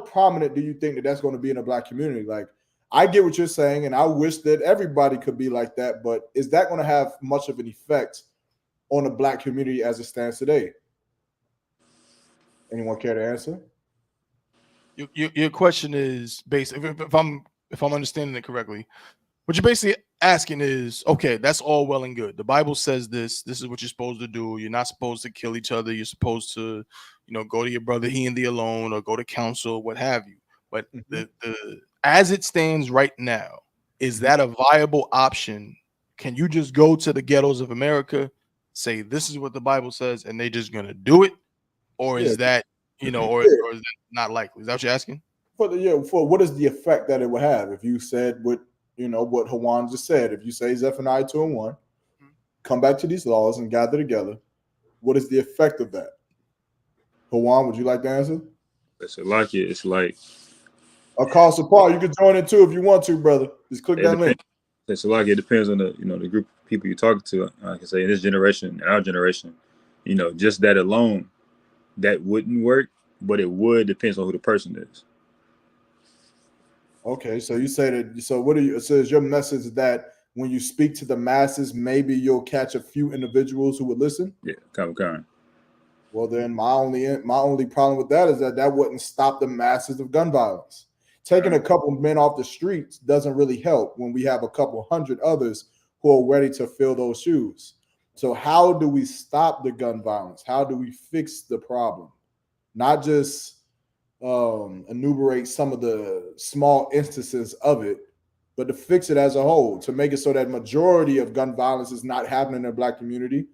prominent do you think that that's going to be in the black community? Like, I get what you're saying, and I wish that everybody could be like that, but is that going to have much of an effect on the black community as it stands today? Anyone care to answer? Your question is based, if I'm understanding it correctly, what you're basically asking is, okay, that's all well and good. The Bible says this is what you're supposed to do. You're not supposed to kill each other. You're supposed to, you know, go to your brother, he and thee alone, or go to counsel, what have you. But the as it stands right now, is that a viable option? Can you just go to the ghettos of America, say this is what the Bible says, and they just gonna do it? Or is that, you know, or is that not likely? Is that what you're asking? For what is the effect that it would have if you said what, you know, what Hawan just said? If you say Zephaniah 2:1, come back to these laws and gather together, what is the effect of that? Hawan, would you like to answer? It's like I'll call support. You can join it too if you want to, brother. Just click that link. It's like it depends on the, you know, the group of people you're talking to. I can say in this generation, in our generation, you know, just that alone, that wouldn't work, but it would. Depends on who the person is. Okay, so you say that. So what are you? So is your message that when you speak to the masses, maybe you'll catch a few individuals who would listen? Yeah, kind. Well, then my only problem with that is that wouldn't stop the masses of gun violence. Taking a couple men off the streets doesn't really help when we have a couple hundred others who are ready to fill those shoes. So how do we stop the gun violence? How do we fix the problem? Not just enumerate some of the small instances of it, but to fix it as a whole, to make it so that majority of gun violence is not happening in the black community,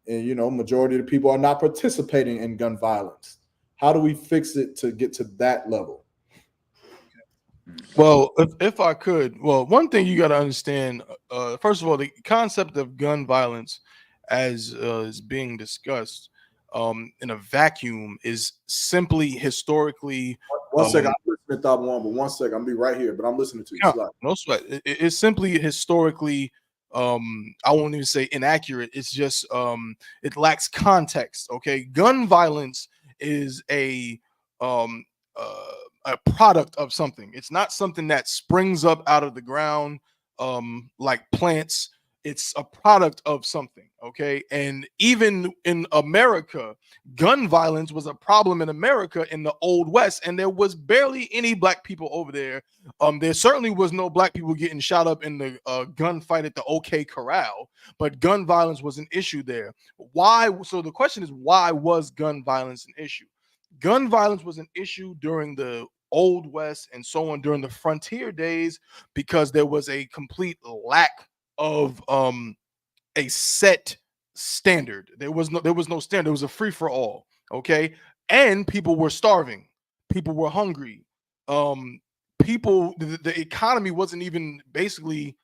and, you know, majority of the people are not participating in gun violence. How do we fix it to get to that level? Well, if I could, well, one thing you got to understand, first of all, the concept of gun violence as is being discussed in a vacuum is simply historically. One second, I'm listening to Thought One, but one second, I'll be right here, but I'm listening to you. No sweat. It's simply historically, I won't even say inaccurate. It's just it lacks context. Okay, gun violence is a product of something. It's not something that springs up out of the ground like plants. It's a product of something, okay? And even in America, gun violence was a problem in America in the Old West, and there was barely any black people over there. There certainly was no black people getting shot up in the gunfight at the OK Corral, but gun violence was an issue there. Why? So the question is, why was gun violence an issue? Gun violence was an issue during the Old West and so on during the frontier days because there was a complete lack of a set standard. There was no standard. It was a free for all. Okay, and people were starving. People were hungry. The economy wasn't even basically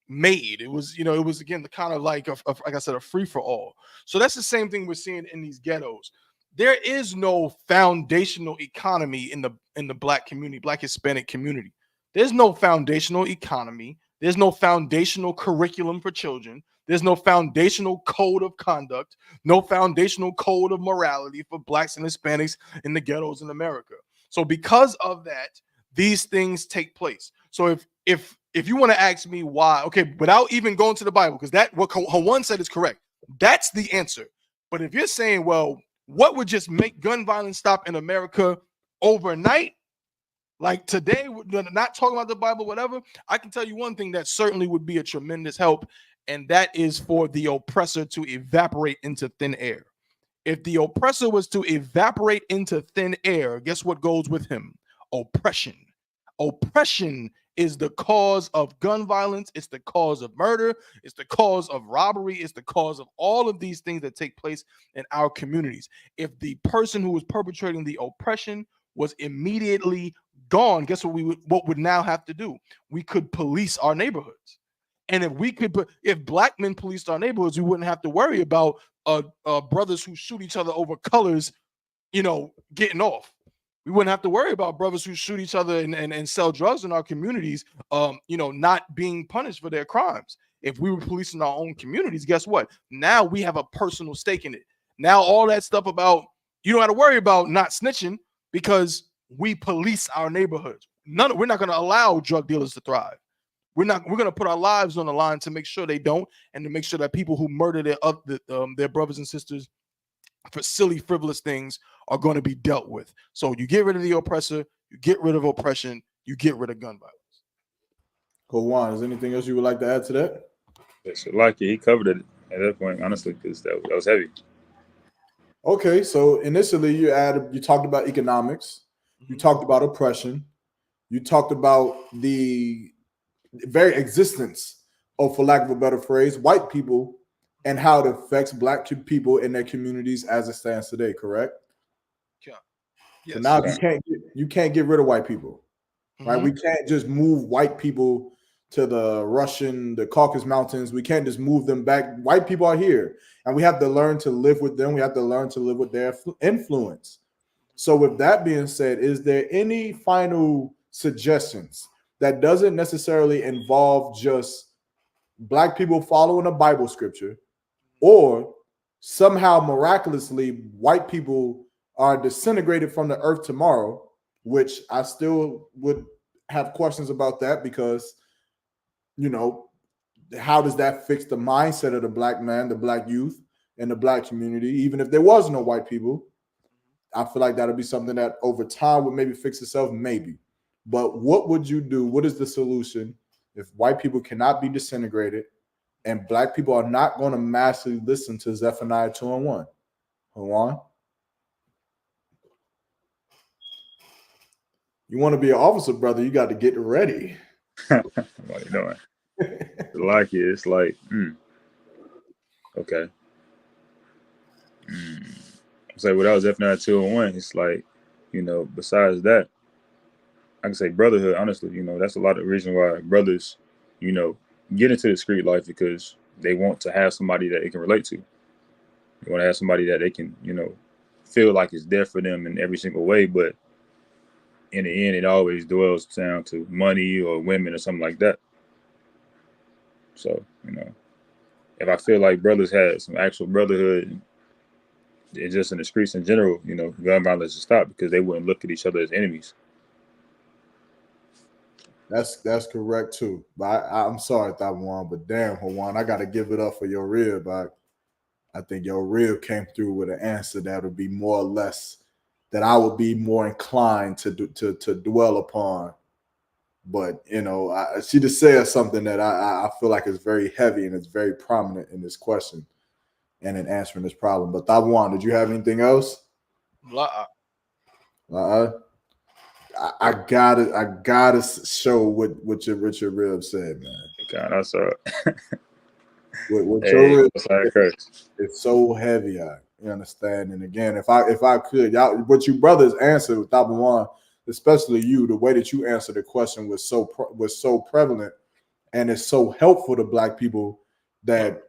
made. It was, you know, it was again the kind of like like I said, a free for all. So that's the same thing we're seeing in these ghettos. There is no foundational economy in the black community, black Hispanic community. There's no foundational economy. There's no foundational curriculum for children. There's no foundational code of conduct, no foundational code of morality for blacks and Hispanics in the ghettos in America. So because of that, these things take place. So if you want to ask me why, okay, without even going to the Bible, because that what Hawan said is correct. That's the answer. But if you're saying, well, what would just make gun violence stop in America overnight? Like today, not talking about the Bible, whatever, I can tell you one thing that certainly would be a tremendous help, and that is for the oppressor to evaporate into thin air. If the oppressor was to evaporate into thin air, guess what goes with him? Oppression. Oppression is the cause of gun violence. It's the cause of murder. It's the cause of robbery. It's the cause of all of these things that take place in our communities. If the person who is perpetrating the oppression was immediately gone, guess what would now have to do? We could police our neighborhoods. And if black men policed our neighborhoods, we wouldn't have to worry about brothers who shoot each other over colors, getting off. We wouldn't have to worry about brothers who shoot each other and sell drugs in our communities, not being punished for their crimes. If we were policing our own communities, guess what? Now we have a personal stake in it. Now all that stuff about you don't have to worry about not snitching because we police our neighborhoods. We're not going to allow drug dealers to thrive. We're going to put our lives on the line to make sure they don't, and to make sure that people who murder their brothers and sisters for silly, frivolous things are going to be dealt with. So you get rid of the oppressor, you get rid of oppression, you get rid of gun violence. Juan, is anything else you would like to add to that? Yes, like he covered it at that point, honestly, because that was heavy. Okay, so initially you talked about economics, you talked about oppression, you talked about the very existence of, for lack of a better phrase, white people and how it affects black people in their communities as it stands today, correct? Yeah. Yes. So now you can't get rid of white people, right? Mm-hmm. We can't just move white people to the Caucasus Mountains. We can't just move them back. White people are here, and we have to learn to live with them. We have to learn to live with their influence. So with that being said, is there any final suggestions that doesn't necessarily involve just black people following a Bible scripture, or somehow miraculously white people are disintegrated from the earth tomorrow, which I still would have questions about that because, how does that fix the mindset of the black man, the black youth, and the black community? Even if there was no white people, I feel like that'll be something that over time would maybe fix itself, maybe. But what would you do? What is the solution if white people cannot be disintegrated and black people are not going to massively listen to Zephaniah 2:1? Hold on. You want to be an officer, brother, you got to get ready. What are you doing? Like it, it's like, okay. It's like without Zephaniah 2:1, it's like, besides that, I can say brotherhood, honestly, that's a lot of reason why brothers, get into the street life, because they want to have somebody that they can relate to. They want to have somebody that they can, feel like is there for them in every single way. But in the end, it always dwells down to money or women or something like that. So, if I feel like brothers had some actual brotherhood and just in the streets in general, gun violence would stop because they wouldn't look at each other as enemies. That's correct too. But I'm sorry, Juan, but damn, Juan, I got to give it up for your rib. I think your rib came through with an answer that would be more or less that I would be more inclined to dwell upon. But she just said something that I feel like is very heavy and it's very prominent in this question and in answering this problem. But Juan, did you have anything else? I gotta show what your rib said, man. God, I saw it. What your rib said, it's so heavy. You understand? And again, if I could, y'all, what you brothers answered with Juan, especially you, the way that you answered the question was so prevalent, and it's so helpful to black people that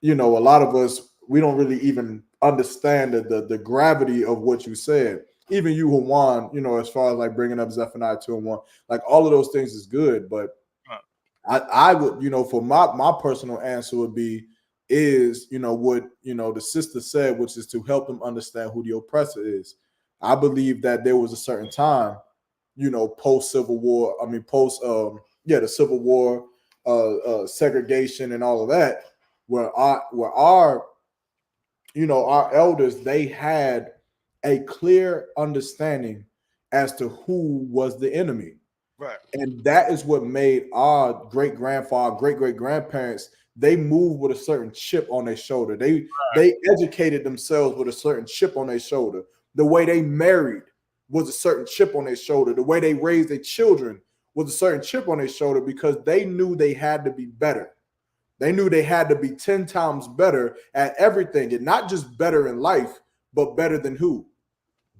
a lot of us, we don't really even understand the gravity of what you said. Even you, Juan, as far as like bringing up Zephaniah 2:1, like all of those things is good. But I would, for my personal answer would be what the sister said, which is to help them understand who the oppressor is. I believe that there was a certain time, post Civil War. I mean, the Civil War, segregation, and all of that, where our elders, they had a clear understanding as to who was the enemy. Right. And that is what made our great-grandfather, great-great-grandparents, they moved with a certain chip on their shoulder. They educated themselves with a certain chip on their shoulder. The way they married was a certain chip on their shoulder. The way they raised their children was a certain chip on their shoulder, because they knew they had to be better. They knew they had to be 10 times better at everything, and not just better in life, but better than who?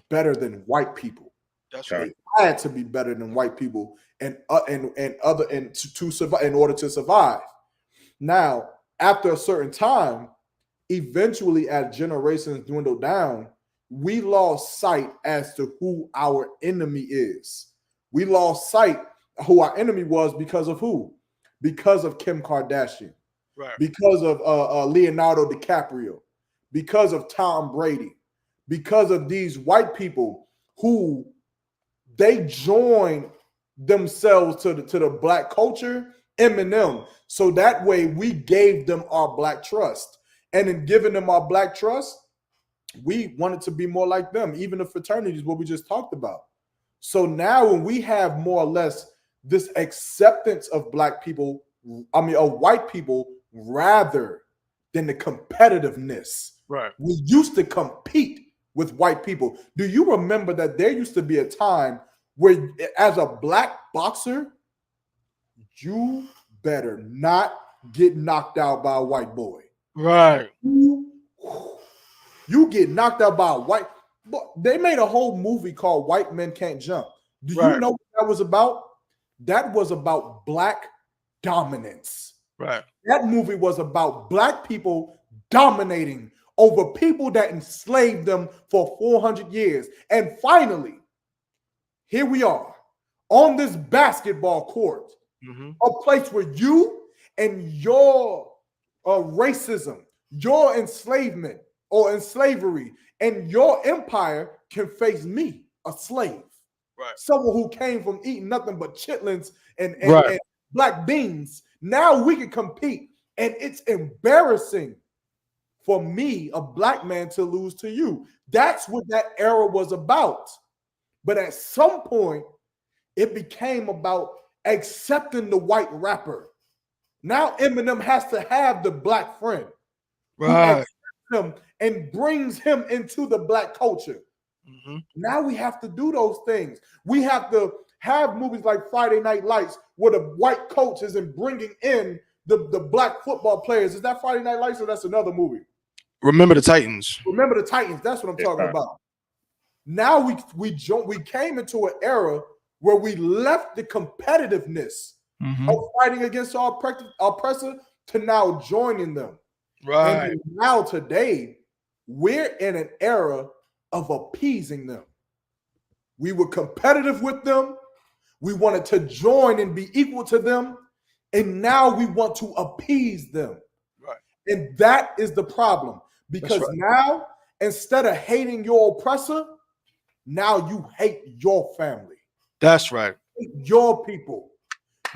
Better than white people. That's They right. had to be better than white people to survive in order to survive. Now, after a certain time, eventually, as generations dwindled down, we lost sight as to who our enemy is. We lost sight who our enemy was because of who? Because of Kim Kardashian, Right. because of Leonardo DiCaprio, because of Tom Brady, because of these white people who they joined themselves to the black culture, Eminem. So that way we gave them our black trust. And in giving them our black trust, we wanted to be more like them, even the fraternities, what we just talked about. So now when we have more or less this acceptance of black people, of white people, rather than the competitiveness. Right. We used to compete with white people. Do you remember that there used to be a time where, as a black boxer, you better not get knocked out by a white boy? Right. You get knocked out by a white. They made a whole movie called White Men Can't Jump. Do you know what that was about? That was about black dominance. Right. That movie was about black people dominating over people that enslaved them for 400 years. And finally, here we are on this basketball court, a place where you and your racism, your enslavement or enslavery, and your empire can face me, a slave. Right. Someone who came from eating nothing but chitlins and black beans. Now we can compete. And it's embarrassing for me, a black man, to lose to you. That's what that era was about. But at some point, it became about accepting the white rapper. Now Eminem has to have the black friend. Right. Who accepts him and brings him into the black culture. Now we have to do those things. We have to have movies like Friday Night Lights where the white coach is in bringing in the black football players. Is that Friday Night Lights or that's another movie? Remember the Titans. Remember the Titans. That's what I'm talking about. Now we came into an era where we left the competitiveness of fighting against our oppressor to now joining them. Right. And now today, we're in an era of appeasing them. We were competitive with them. We wanted to join and be equal to them. And now we want to appease them. Right. And that is the problem. Because now, instead of hating your oppressor, now you hate your family. That's right. You hate your people.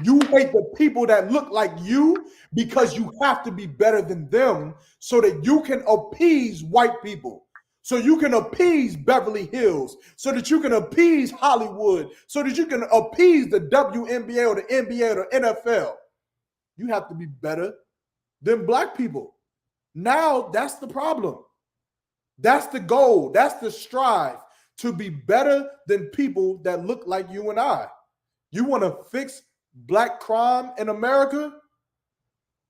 You hate the people that look like you because you have to be better than them so that you can appease white people. So you can appease Beverly Hills, so that you can appease Hollywood, so that you can appease the WNBA or the NBA or the NFL. You have to be better than black people. Now that's the problem. That's the goal. That's the strive, to be better than people that look like you and I. You want to fix black crime in America?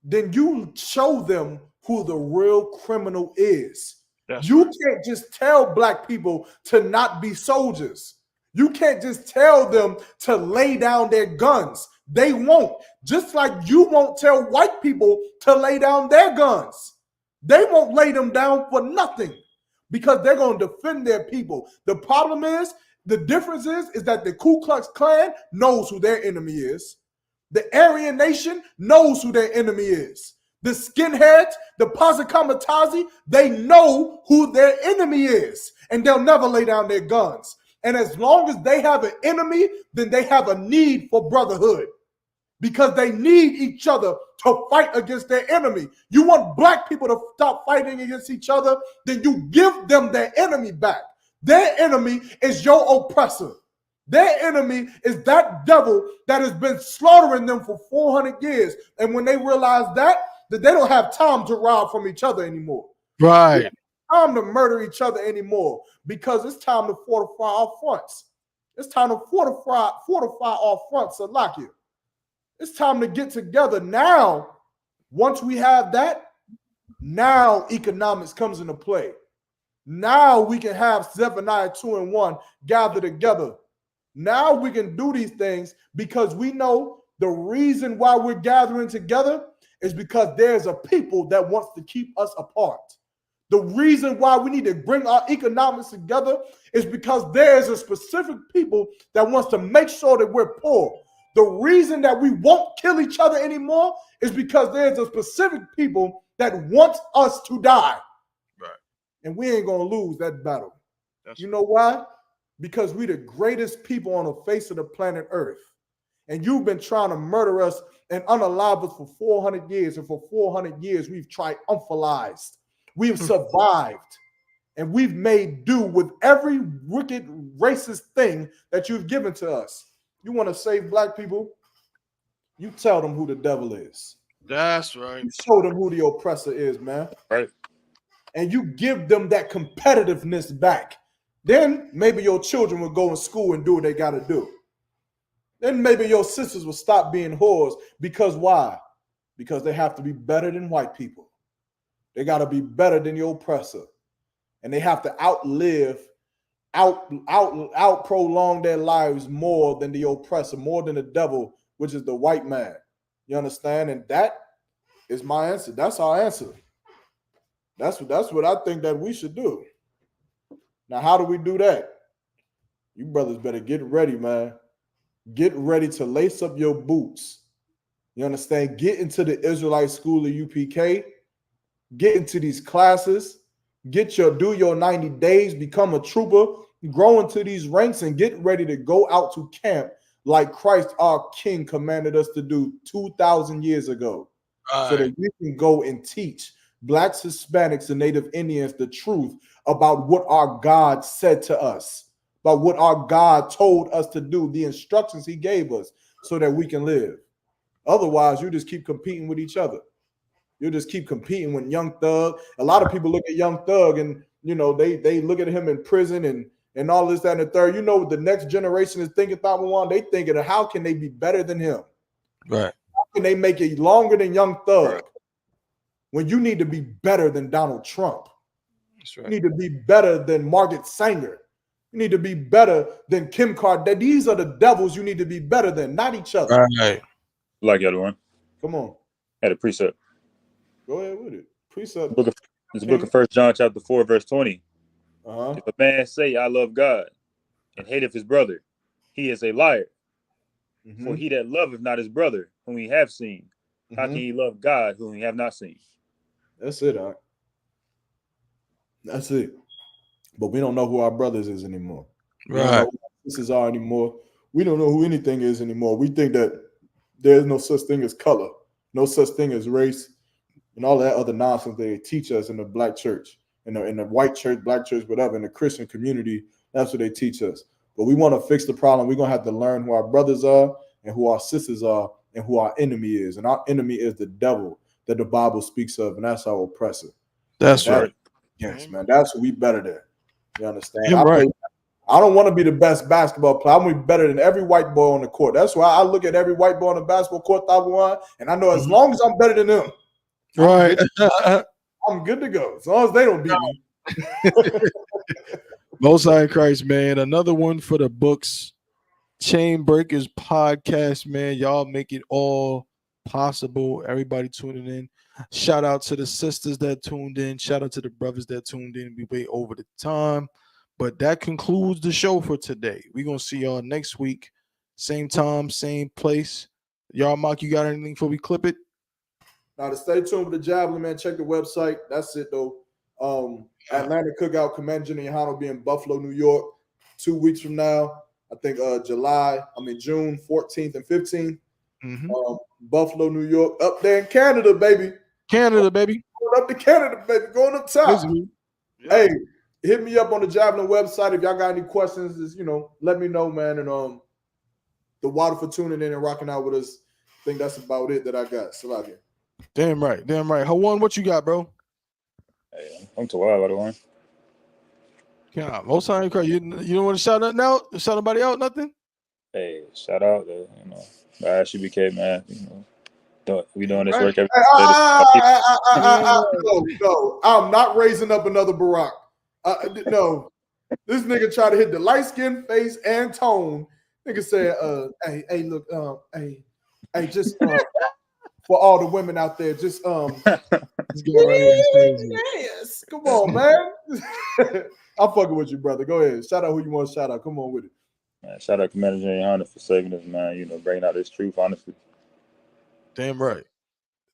Then you show them who the real criminal is. You can't just tell black people to not be soldiers. You can't just tell them to lay down their guns. They won't. Just like you won't tell white people to lay down their guns. They won't lay them down for nothing because they're going to defend their people. The problem is, the difference is that the Ku Klux Klan knows who their enemy is. The Aryan Nation knows who their enemy is. The skinheads, the Pasakamatazi, they know who their enemy is, and they'll never lay down their guns. And as long as they have an enemy, then they have a need for brotherhood because they need each other to fight against their enemy. You want black people to stop fighting against each other, then you give them their enemy back. Their enemy is your oppressor. Their enemy is that devil that has been slaughtering them for 400 years. And when they realize that they don't have time to rob from each other anymore. Right. Time to murder each other anymore because it's time to fortify our fronts. It's time to fortify our fronts, Salakia. It's time to get together now. Once we have that, now economics comes into play. Now we can have Zephaniah 2 and 1 gather together Now we can do these things because we know the reason why we're gathering together is because there's a people that wants to keep us apart. The reason why we need to bring our economics together is because there's a specific people that wants to make sure that we're poor. The reason that we won't kill each other anymore is because there's a specific people that wants us to die. Right. And we ain't going to lose that battle. You know why? Because we the greatest people on the face of the planet Earth. And you've been trying to murder us and unalive us for 400 years. And for 400 years, we've triumphalized. We've survived. And we've made do with every wicked, racist thing that you've given to us. You want to save black people? You tell them who the devil is. That's right. You show them who the oppressor is, man. Right. And you give them that competitiveness back. Then maybe your children will go in school and do what they got to do. Then maybe your sisters will stop being whores. Because why? Because they have to be better than white people. They got to be better than the oppressor. And they have to out prolong their lives more than the oppressor, more than the devil, which is the white man. You understand? And that is my answer. That's our answer. That's what I think that we should do. Now, how do we do that? You brothers better get ready, man. Get ready to lace up your boots. You understand? Get into the Israelite school of UPK. Get into these classes. Do your 90 days, become a trooper, grow into these ranks, and get ready to go out to camp like Christ our King commanded us to do 2,000 years ago. So that we can go and teach Blacks, Hispanics, and Native Indians the truth about what our God said to us, about what our God told us to do, the instructions he gave us so that we can live. Otherwise, you just keep competing with each other. You just keep competing with Young Thug. A lot of people look at Young Thug and, you know, they look at him in prison and all this, that, and the third. You know what the next generation is thinking, Thamawan? They thinking of how can they be better than him? Right. How can they make it longer than Young Thug? Right. When you need to be better than Donald Trump. That's right. You need to be better than Margaret Sanger. You need to be better than Kim Kardashian. These are the devils you need to be better than, not each other. Right. Like the other one. Come on. Had a precept. Go ahead with it. Precept. It's the book of 1 John chapter 4, verse 20. Uh-huh. If a man say, I love God, and hateth his brother, he is a liar. Mm-hmm. For he that loveth not his brother, whom he have seen, how can he love God, whom he have not seen? That's it, all right. That's it. But we don't know who our brothers is anymore. We don't know who our sisters are anymore. We don't know who anything is anymore. We think that there's no such thing as color, no such thing as race, and all that other nonsense they teach us in the black church, in the white church, black church, whatever, in the Christian community. That's what they teach us. But we want to fix the problem. We're going to have to learn who our brothers are and who our sisters are and who our enemy is. And our enemy is the devil that the Bible speaks of, and that's our oppressor. That's right. Yes, man. That's what we better than. You understand? You're right. I don't want to be the best basketball player. I'm going to be better than every white boy on the court. That's why I look at every white boy on the basketball court, and I know as long as I'm better than them, right, I'm good to go. As long as they don't beat me. Most High in Christ, man. Another one for the books. Chainbreakers podcast, man. Y'all make it all possible. Everybody tuning in. Shout out to the sisters that tuned in. Shout out to the brothers that tuned in. We way over the time. But that concludes the show for today. We're going to see y'all next week. Same time, same place. Y'all, Mark, you got anything before we clip it? Now, to stay tuned with the Javelin, man, check the website. That's it, though. Atlanta Cookout, Convention in YAHANNA will be in Buffalo, New York, 2 weeks from now. I think June 14th and 15th. Buffalo, New York, up there in Canada, baby. Canada, baby. Going up to Canada, baby. Going up top. Hey, hit me up on the Javelin website if y'all got any questions. Just, let me know, man. And the water for tuning in and rocking out with us. I think that's about it that I got. Salakia. Damn right. Hawan, what you got, bro? Hey, I'm too wild, by the way. Yeah, most time you don't want to shout nothing out? Shout nobody out, nothing? Hey, shout out to the I.S.U.P.K, man. We doing this work every No, I'm not raising up another Barack. No, this nigga tried to hit the light skin, face, and tone Nigga said, hey, look, hey, just for all the women out there, just This guy right here is crazy. yes, come on, man. I'm fucking with you, brother. Go ahead. Shout out who you want to shout out. Come on with it. Man, shout out Commander YAHANNA for saving us, man. You know, bringing out this truth, honestly. Damn right.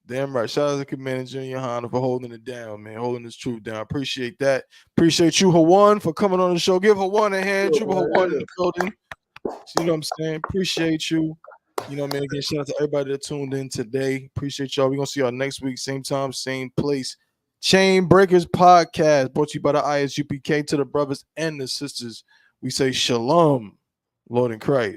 Damn right. Shout out to Commander YAHANNA for holding it down, man. Holding this truth down. Appreciate that. Appreciate you, Hawan, for coming on the show. Give Hawan a hand. Juba Hawan in the building. You know what I'm saying? Appreciate you. You know, man, again, shout out to everybody that tuned in today. Appreciate y'all. We're going to see y'all next week, same time, same place. Chainbreakers podcast brought to you by the I.S.U.P.K. To the brothers and the sisters. We say shalom, Lord in Christ.